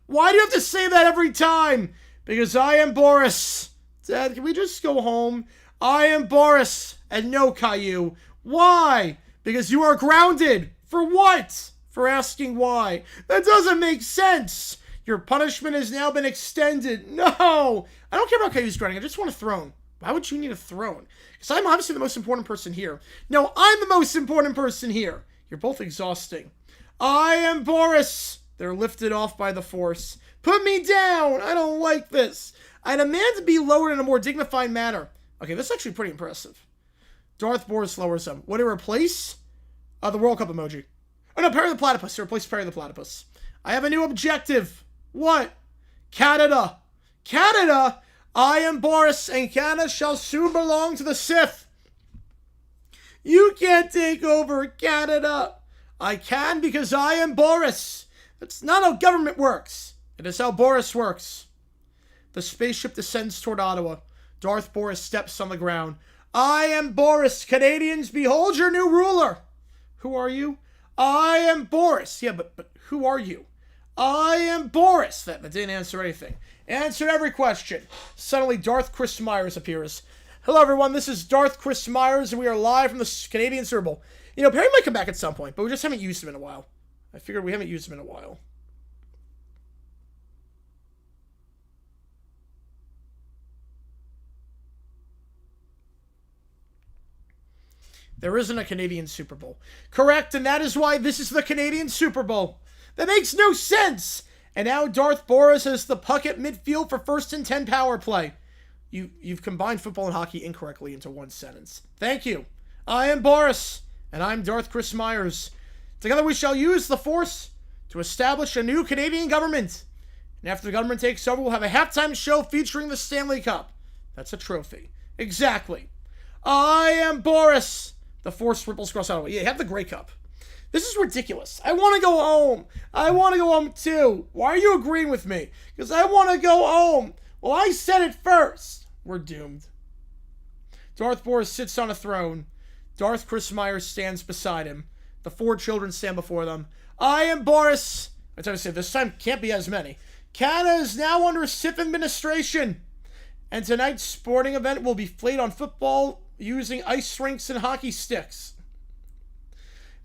Why do you have to say that every time? Because I am Boris. Dad, can we just go home? I am Boris, and no Caillou. Why? Because you are grounded. For what? For asking why. That doesn't make sense. Your punishment has now been extended. No! I don't care about Caillou's grounding. I just want a throne. Why would you need a throne? Because I'm obviously the most important person here. No, I'm the most important person here. You're both exhausting. I am Boris. They're lifted off by the Force. Put me down. I don't like this. I demand to be lowered in a more dignified manner. Okay, this is actually pretty impressive. Darth Boris lowers him. What do you replace? The World Cup emoji. Oh no, Perry the Platypus. Replace Perry the Platypus. I have a new objective. What? Canada. Canada? I am Boris, and Canada shall soon belong to the Sith. You can't take over Canada. I can because I am Boris. That's not how government works. It is how Boris works. The spaceship descends toward Ottawa. Darth Boris steps on the ground. I am Boris. Canadians, behold your new ruler. Who are you? I am Boris. Yeah, but who are you? I am Boris. That didn't answer anything. Answered every question. Suddenly, Darth Chris Myers appears. Hello, everyone. This is Darth Chris Myers, and we are live from the Canadian Super Bowl. You know, Perry might come back at some point, but we just haven't used him in a while. I figured we haven't used him in a while. There isn't a Canadian Super Bowl. Correct, and that is why this is the Canadian Super Bowl. That makes no sense! And now Darth Boris has the puck at midfield for 1st and 10 power play. You've combined football and hockey incorrectly into one sentence. Thank you. I am Boris, and I'm Darth Chris Myers. Together we shall use the Force to establish a new Canadian government. And after the government takes over, we'll have a halftime show featuring the Stanley Cup. That's a trophy. Exactly. I am Boris. The Force ripples across Ottawa. Yeah, have the Grey Cup. This is ridiculous. I want to go home. I want to go home too. Why are you agreeing with me? Because I want to go home. Well, I said it first. We're doomed. Darth Boris sits on a throne. Darth Chris Myers stands beside him. The 4 children stand before them. I am Boris. I try to say this time can't be as many. Canada is now under Sith administration. And tonight's sporting event will be played on football using ice rinks and hockey sticks.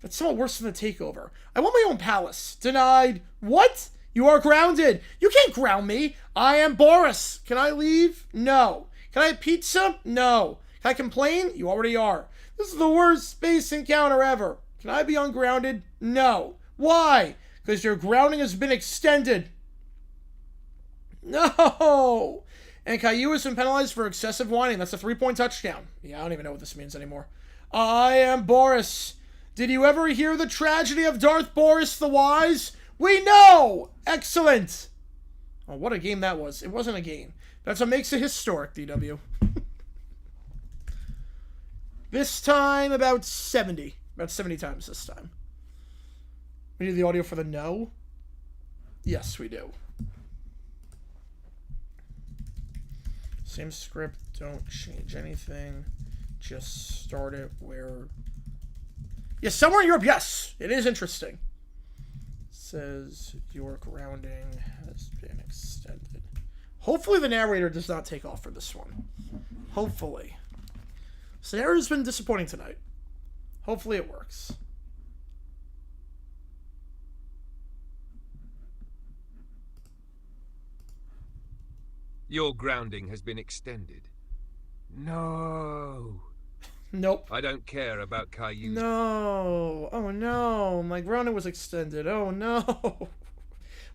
That's somewhat worse than the takeover. I want my own palace. Denied. What? You are grounded. You can't ground me. I am Boris. Can I leave? No. Can I have pizza? No. Can I complain? You already are. This is the worst space encounter ever. Can I be ungrounded? No. Why? Because your grounding has been extended. No! And Caillou has been penalized for excessive whining. That's a 3-point touchdown. Yeah, I don't even know what this means anymore. I am Boris. Did you ever hear the tragedy of Darth Boris the Wise? We know! Excellent! Oh, what a game that was. It wasn't a game. That's what makes it historic, DW. This time, about 70. About 70 times this time. We need the audio for the no? Yes, we do. Same script, don't change anything. Just start it where... Yes, somewhere in Europe, yes! It is interesting. It says, your grounding has been extended. Hopefully the narrator does not take off for this one. Hopefully. So the narrator's been disappointing tonight. Hopefully it works. Your grounding has been extended. No. Nope. I don't care about Caillou's... No. Oh no. My grounding was extended. Oh no.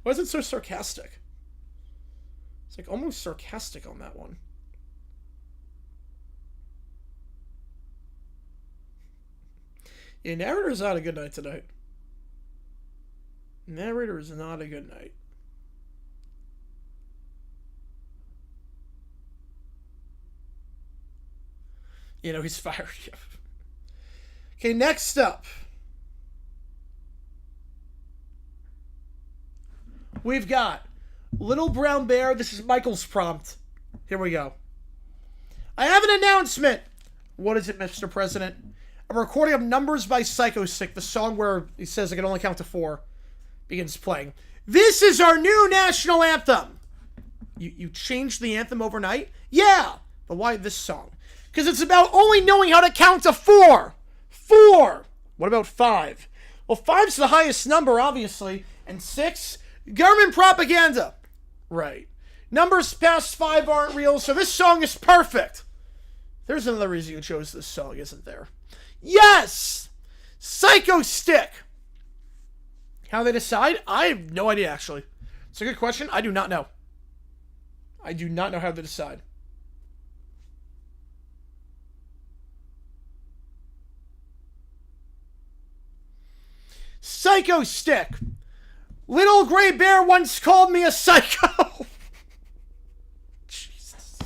Why is it so sarcastic? It's like almost sarcastic on that one. Yeah, narrator is not a good night tonight. Narrator is not a good night. You know, he's fired. Okay, next up. We've got Little Brown Bear. This is Michael's prompt. Here we go. I have an announcement. What is it, Mr. President? A recording of Numbers by Psychostick, the song where he says I can only count to 4, begins playing. This is our new national anthem. You changed the anthem overnight? Yeah. But why this song? Because it's about only knowing how to count to 4. 4. What about 5? Well, 5's the highest number, obviously. And 6? Government propaganda. Right. Numbers past 5 aren't real, so this song is perfect. There's another reason you chose this song, isn't there? Yes! Psycho Stick. How they decide? I have no idea, actually. It's a good question. I do not know. I do not know how they decide. Psycho Stick. Little Gray Bear once called me a psycho. Jesus.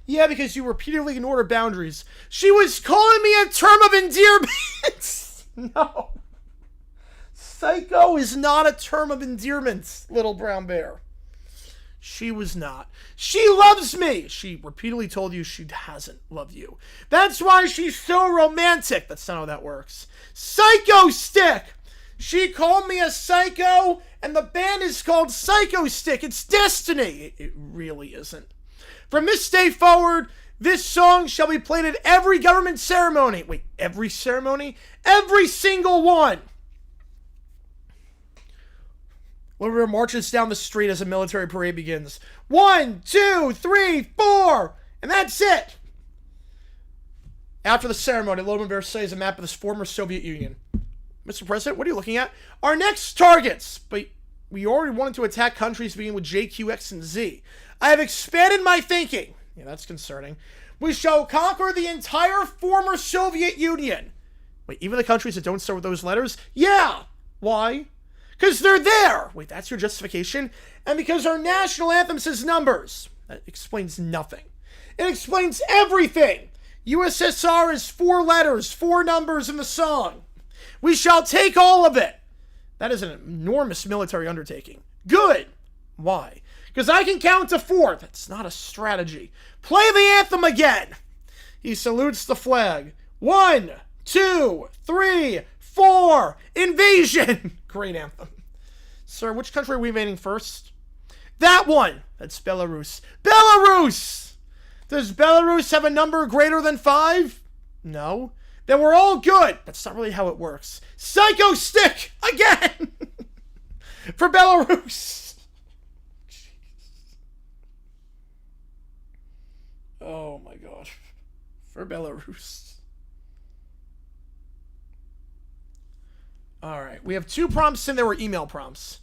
Yeah, because you repeatedly ignored her boundaries. She was calling me a term of endearment. No. Psycho is not a term of endearment, Little Brown Bear. She was not. She loves me. She repeatedly told you she hasn't loved you. That's why she's so romantic. That's not how that works. Psycho Stick. She called me a psycho, and the band is called Psycho Stick. It's destiny. It really isn't. From this day forward, this song shall be played at every government ceremony. Wait, every ceremony? Every single one. Whoever marches down the street as a military parade begins. 1, 2, 3, 4, and that's it. After the ceremony, Little Bear says a map of this former Soviet Union. Mr. President, what are you looking at? Our next targets. But we already wanted to attack countries beginning with J, Q, X, and Z. I have expanded my thinking. Yeah, that's concerning. We shall conquer the entire former Soviet Union. Wait, even the countries that don't start with those letters? Yeah. Why? Because they're there. Wait, that's your justification? And because our national anthem says numbers. That explains nothing. It explains everything. USSR is 4 letters, 4 numbers in the song. We shall take all of it. That is an enormous military undertaking. Good. Why? Because I can count to 4. That's not a strategy. Play the anthem again. He salutes the flag. 1, 2, 3, 4. Invasion. Great anthem. Sir, which country are we invading first? That one. That's Belarus. Belarus! Does Belarus have a number greater than 5? No. Then we're all good. That's not really how it works. Psycho Stick! Again! For Belarus. Jeez. Oh my god. For Belarus. Alright, we have 2 prompts in there were email prompts.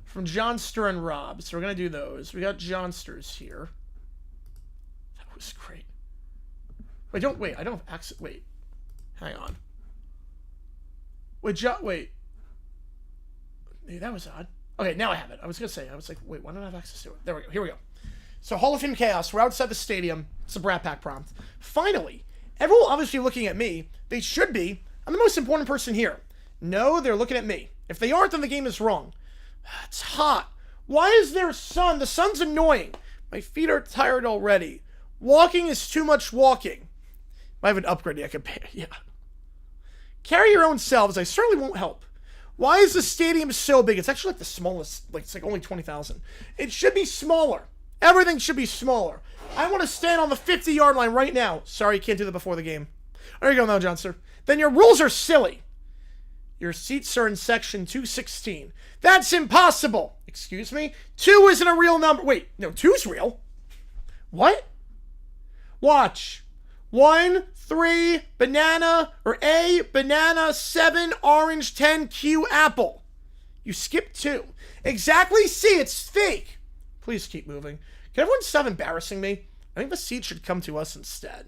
From Johnster and Rob. So we're going to do those. We got Johnsters here. That was great. I don't have access. Wait. Hang on. Wait. Hey, that was odd. Okay, now I have it. I was going to say, wait, why don't I have access to it? There we go. Here we go. So, Hall of Fame Chaos. We're outside the stadium. It's a Brat Pack prompt. Finally, everyone obviously looking at me. They should be. I'm the most important person here. No, they're looking at me. If they aren't, then the game is wrong. It's hot. Why is there sun? The sun's annoying. My feet are tired already. Walking is too much walking. I have an upgrade I could pay. Yeah. Carry your own selves. I certainly won't help. Why is the stadium so big? It's actually like the smallest. Like it's like only 20,000. It should be smaller. Everything should be smaller. I want to stand on the 50-yard line right now. Sorry, you can't do that before the game. There you go now, Johnson. Then your rules are silly. Your seats are in section 216. That's impossible. Excuse me? 2 isn't a real number. Wait, no, 2's real. What? Watch. 1, 3, banana, or A, banana, 7, orange, 10, Q, apple. You skipped 2. Exactly C, it's fake. Please keep moving. Can everyone stop embarrassing me? I think the seat should come to us instead.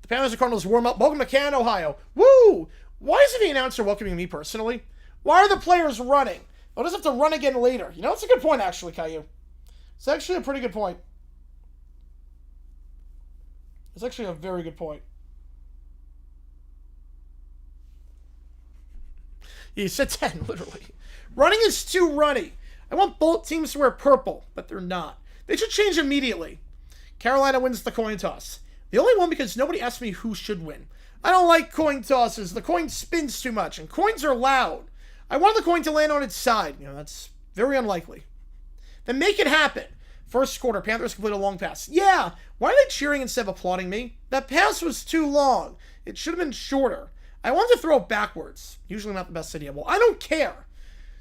The Panthers and Cardinals warm up. Welcome to Canton, Ohio. Woo! Why isn't the announcer welcoming me personally? Why are the players running? I'll just have to run again later. You know, it's a good point, actually, Caillou. It's actually a pretty good point. It's actually a very good point. Yeah, you said 10, literally. Running is too runny. I want both teams to wear purple, but they're not. They should change immediately. Carolina wins the coin toss. The only one because nobody asked me who should win. I don't like coin tosses. The coin spins too much, and coins are loud. I want the coin to land on its side. You know, that's very unlikely. Then make it happen. First quarter, Panthers complete a long pass. Yeah, why are they cheering instead of applauding me? That pass was too long. It should have been shorter. I wanted to throw it backwards. Usually not the best idea. Well, I don't care.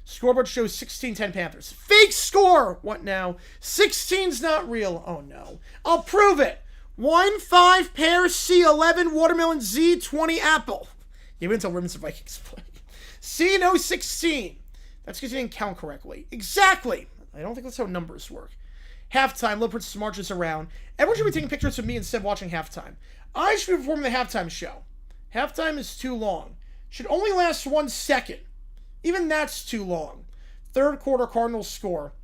Scoreboard shows 16-10 Panthers. Fake score! What now? 16's not real. Oh, no. I'll prove it. 1, 5, pear, C, 11, watermelon, Z, 20, apple. You went until Ravens and Vikings play. C, no, 16. That's because you didn't count correctly. Exactly. I don't think that's how numbers work. Halftime, Little Princess marches around. Everyone should be taking pictures of me instead of watching halftime. I should be performing the halftime show. Halftime is too long. Should only last 1 second. Even that's too long. Third quarter, Cardinals score.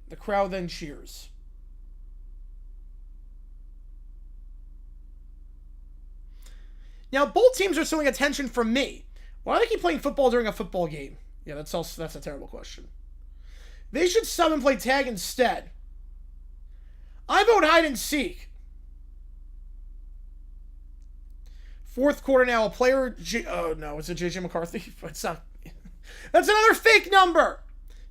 The crowd then cheers. Now, both teams are stealing attention from me. Why do they keep playing football during a football game? Yeah, that's a terrible question. They should stop and play tag instead. I vote hide and seek. Fourth quarter now, a player... oh, no, it's a JJ McCarthy. It's not... That's another fake number!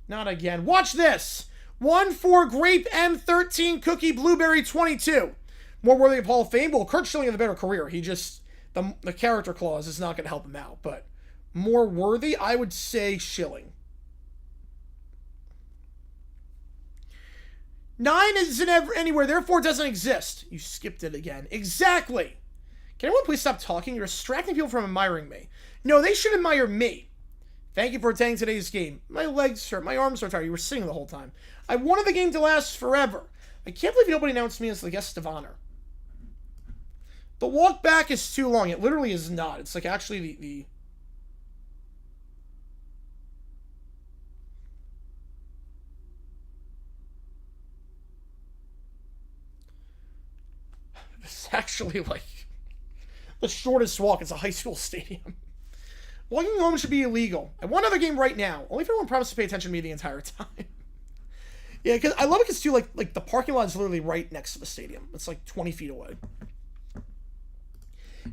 Not again. Watch this. 1-4 grape M13 cookie blueberry 22. More worthy of Hall of Fame? Well, Kurt Schilling has a better career. He just... The character clause is not going to help him out, but more worthy, I would say Schilling. 9 isn't anywhere, therefore it doesn't exist. You skipped it again. Exactly. Can everyone please stop talking? You're distracting people from admiring me. No, they should admire me. Thank you for attending today's game. My legs hurt. My arms are tired. You were singing the whole time. I wanted the game to last forever. I can't believe nobody announced me as the guest of honor. The walk back is too long. It literally is not. It's like actually the it's actually like the shortest walk. It's a high school stadium. Walking home should be illegal. I want another game right now. Only if everyone promises to pay attention to me the entire time. Yeah, because I love it because too, like the parking lot is literally right next to the stadium. It's like 20 feet away.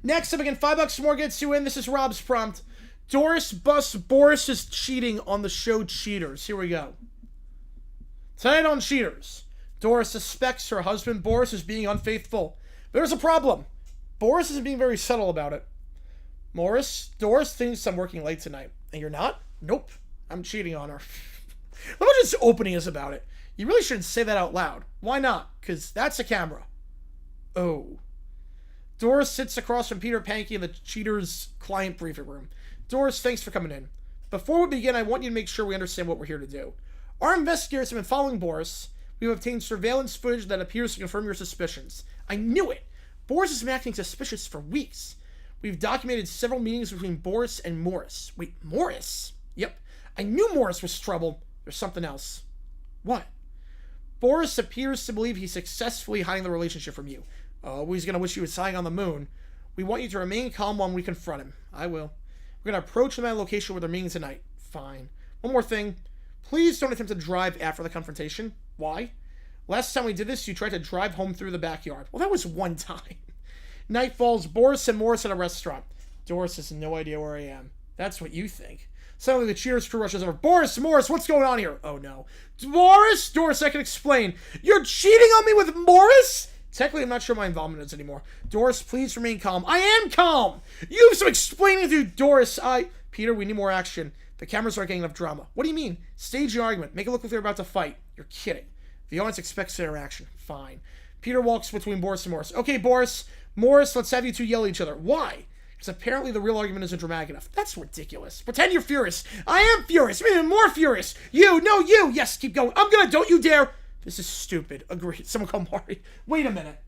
Next up again, $5 more gets you in. This is Rob's prompt. Doris busts Boris is cheating on the show Cheaters. Here we go. Tonight on Cheaters, Doris suspects her husband Boris is being unfaithful. There's a problem. Boris isn't being very subtle about it. Doris thinks I'm working late tonight. And you're not? Nope. I'm cheating on her. Look how just opening is about it. You really shouldn't say that out loud. Why not? Because that's a camera. Oh. Doris sits across from Peter Pankey in the Cheaters client briefing room. Doris, thanks for coming in. Before we begin, I want you to make sure we understand what we're here to do. Our investigators have been following Boris. We've obtained surveillance footage that appears to confirm your suspicions. I knew it! Boris has been acting suspicious for weeks. We've documented several meetings between Boris and Morris. Wait, Morris? Yep. I knew Morris was trouble. There's something else. What? Boris appears to believe he's successfully hiding the relationship from you. Oh, he's going to wish he was flying on the moon. We want you to remain calm while we confront him. I will. We're going to approach him at a location where they're meeting tonight. Fine. One more thing. Please don't attempt to drive after the confrontation. Why? Last time we did this, you tried to drive home through the backyard. Well, that was one time. Night falls. Boris and Morris at a restaurant. Doris has no idea where I am. That's what you think. Suddenly, the Cheers crew rushes over. Boris, Morris, what's going on here? Oh, no. Boris? Doris, I can explain. You're cheating on me with Morris? Technically, I'm not sure my involvement is anymore. Doris, please remain calm. I am calm! You have some explaining to do, Doris. Peter, we need more action. The cameras aren't getting enough drama. What do you mean? Stage your argument. Make it look like they're about to fight. You're kidding. The audience expects interaction. Fine. Peter walks between Boris and Morris. Okay, Boris. Morris, let's have you two yell at each other. Why? Because apparently the real argument isn't dramatic enough. That's ridiculous. Pretend you're furious. I am furious. I'm even more furious. You. No, you. Yes, keep going. I'm gonna. Don't you dare. This is stupid. Agreed. Someone call Marty. Wait a minute.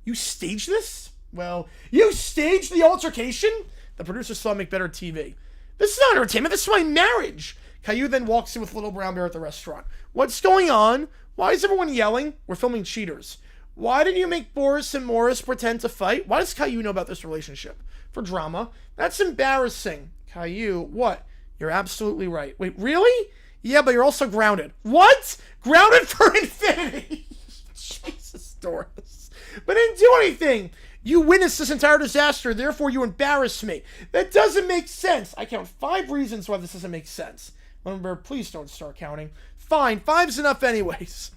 You staged this? Well, you staged the altercation? The producers thought make better TV. This is not entertainment. This is my marriage. Caillou then walks in with Little Brown Bear at the restaurant. What's going on? Why is everyone yelling? We're filming Cheaters. Why did you make Boris and Morris pretend to fight? Why does Caillou know about this relationship? For drama. That's embarrassing. Caillou, what? You're absolutely right. Wait, really? Yeah, but you're also grounded. What? Grounded for infinity. Jesus, Doris. But I didn't do anything. You witnessed this entire disaster, therefore you embarrassed me. That doesn't make sense. I count 5 reasons why this doesn't make sense. Remember, please don't start counting. Fine, 5's enough anyways.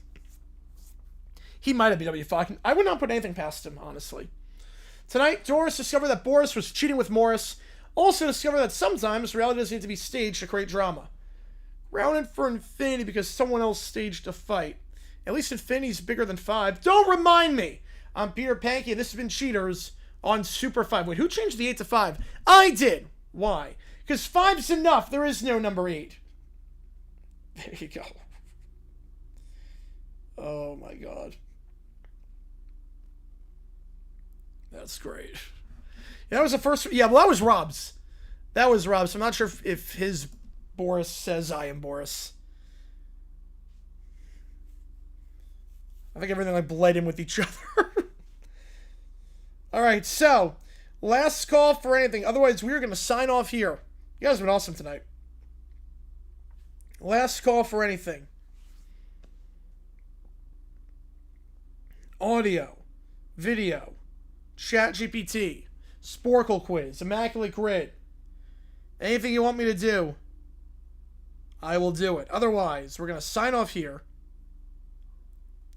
He might have BW5. I would not put anything past him, honestly. Tonight, Doris discovered that Boris was cheating with Morris. Also discovered that sometimes reality doesn't need to be staged to create drama. Grounded for infinity because someone else staged a fight. At least infinity's bigger than 5. Don't remind me! I'm Peter Pankey, and this has been Cheaters on Super 5. Wait, who changed the 8 to 5? I did! Why? Because 5's enough. There is no number 8. There you go. Oh my god. That's great. Yeah, that was the first... Yeah, well, that was Rob's. That was Rob's. I'm not sure if his Boris says I am Boris. I think everything like bled in with each other. Alright, so, last call for anything. Otherwise, we're going to sign off here. You guys have been awesome tonight. Last call for anything. Audio. Video. ChatGPT. Sporkle quiz. Immaculate grid. Anything you want me to do, I will do it. Otherwise, we're going to sign off here.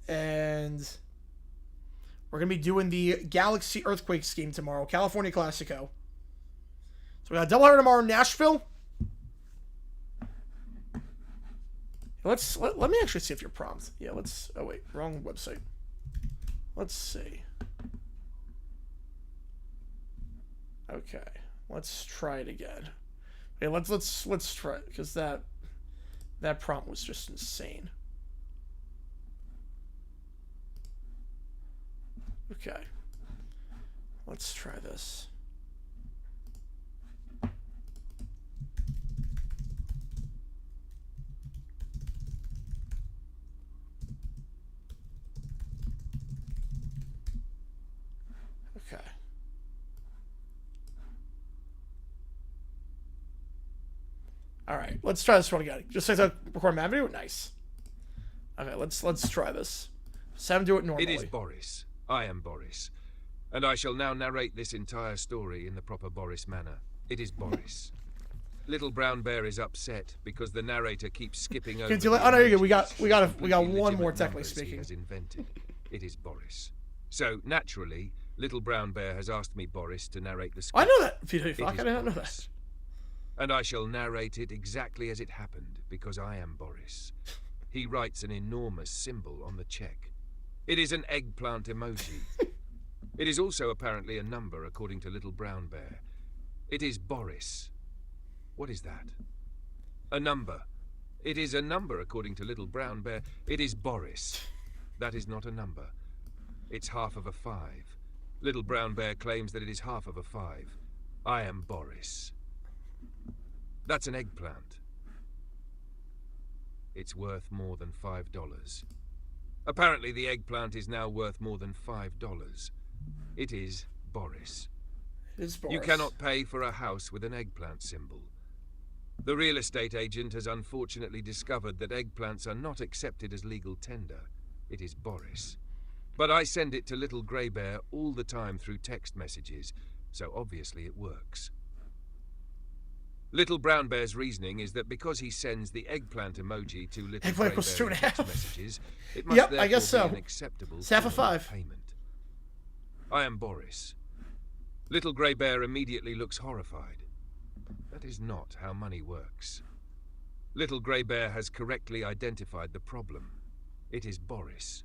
And we're going to be doing the Galaxy Earthquakes game tomorrow. California Classico. So we got a doubleheader tomorrow in Nashville. Let me actually see if you're prompt. Yeah, let's... Oh, wait. Wrong website. Let's see. Okay. Let's try it again. Okay, let's try it, because that prompt was just insane. Okay. Let's try this. Okay. All right, let's try this one again. Just like to record my video. Nice. Okay, let's try this. Just have him do it normally. It is Boris. I am Boris. And I shall now narrate this entire story in the proper Boris manner. It is Boris. Little Brown Bear is upset because the narrator keeps skipping over. Oh no, you're good. We got one more technically speaking. He has invented. It is Boris. So naturally, Little Brown Bear has asked me, Boris, to narrate the script. I know that. I did not know that. And I shall narrate it exactly as it happened because I am Boris. He writes an enormous symbol on the check. It is an eggplant emoji. It is also apparently a number, according to Little Brown Bear. It is Boris. What is that? A number. It is a number, according to Little Brown Bear. It is Boris. That is not a number. It's half of a 5. Little Brown Bear claims that it is half of a 5. I am Boris. That's an eggplant. It's worth more than $5. Apparently the eggplant is now worth more than $5. It is Boris. It is Boris. You cannot pay for a house with an eggplant symbol. The real estate agent has unfortunately discovered that eggplants are not accepted as legal tender. It is Boris. But I send it to Little Grey Bear all the time through text messages, so obviously it works. Little Brown Bear's reasoning is that because he sends the eggplant emoji to Little Grey Bear in text messages, it must therefore I guess so. be an acceptable It's half a 5. payment. I am Boris. Little Grey Bear immediately looks horrified. That is not how money works. Little Grey Bear has correctly identified the problem. It is Boris.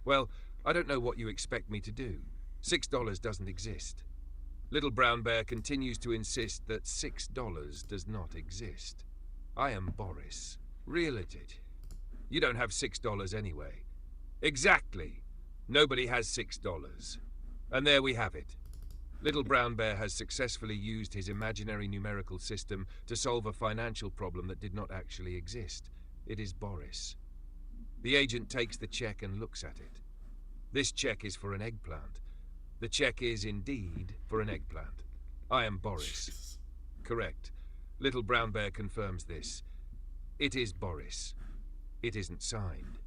Well, I don't know what you expect me to do. $6 doesn't exist. Little Brown Bear continues to insist that $6 does not exist. I am Boris. Reel at it. You don't have $6 anyway. Exactly. Nobody has $6. And there we have it. Little Brown Bear has successfully used his imaginary numerical system to solve a financial problem that did not actually exist. It is Boris. The agent takes the check and looks at it. This check is for an eggplant. The check is indeed for an eggplant. I am Boris. Correct. Little Brown Bear confirms this. It is Boris. It isn't signed.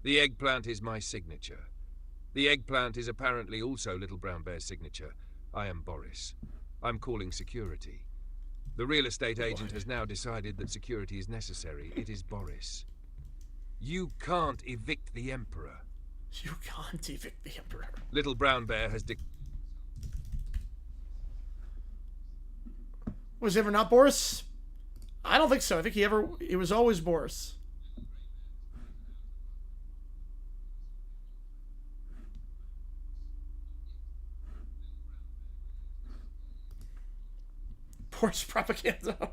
The eggplant is my signature. The eggplant is apparently also Little Brown Bear's signature. I am Boris. I'm calling security. The real estate agent has now decided that security is necessary. It is Boris. You can't evict the Emperor. You can't evict the Emperor. Little Brown Bear has Was he ever not Boris? I don't think so. I think it was always Boris. Boris propaganda.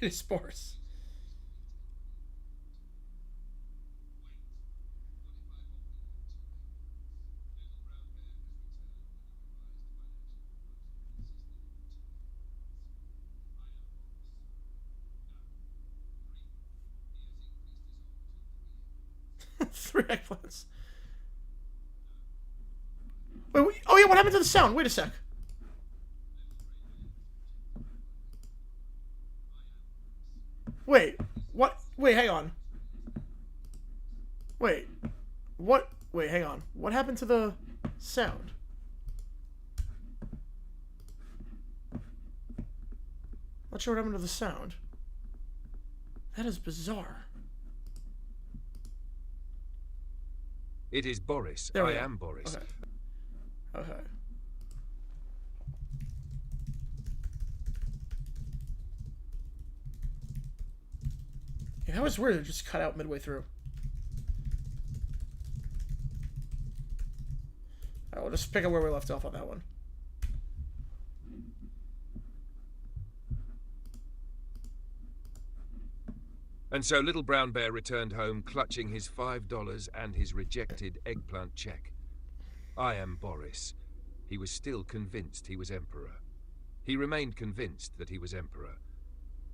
It is Boris. Three eggplants. Wait, oh yeah, what happened to the sound? Wait a sec. Wait, what? Wait, hang on. Wait, what? Wait, hang on. What happened to the sound? Not sure what happened to the sound. That is bizarre. It is Boris. There we I go. am Boris. Okay. Yeah, that was weird. It just cut out midway through. Alright, we'll just pick up where we left off on that one. And so Little Brown Bear returned home clutching his $5 and his rejected eggplant check. I am Boris. He was still convinced he was Emperor. He remained convinced that he was Emperor.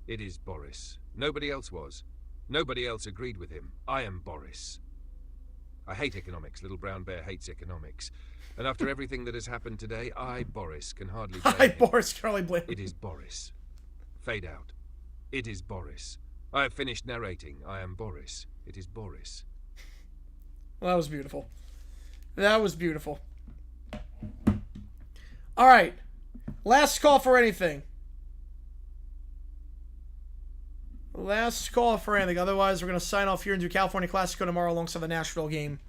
It is Boris. Nobody else was. Nobody else agreed with him. I am Boris. I hate economics. Little Brown Bear hates economics. And after everything that has happened today, I, Boris, can hardly blame him. Boris, can hardly blame him. It is Boris. Fade out. It is Boris. I have finished narrating. I am Boris. It is Boris. Well, that was beautiful. That was beautiful. All right. Last call for anything. Last call for anything. Otherwise, we're going to sign off here and do California Classico tomorrow alongside the Nashville game.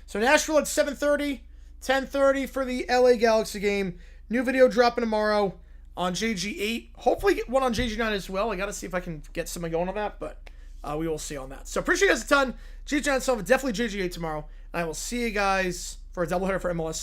So Nashville at 7:30, 10:30 for the LA Galaxy game. New video dropping tomorrow. on JG8. Hopefully get one on JG9 as well. I got to see if I can get something going on that, but we will see on that. So appreciate you guys a ton. JG9 stuff, definitely JG8 tomorrow. And I will see you guys for a doubleheader for MLS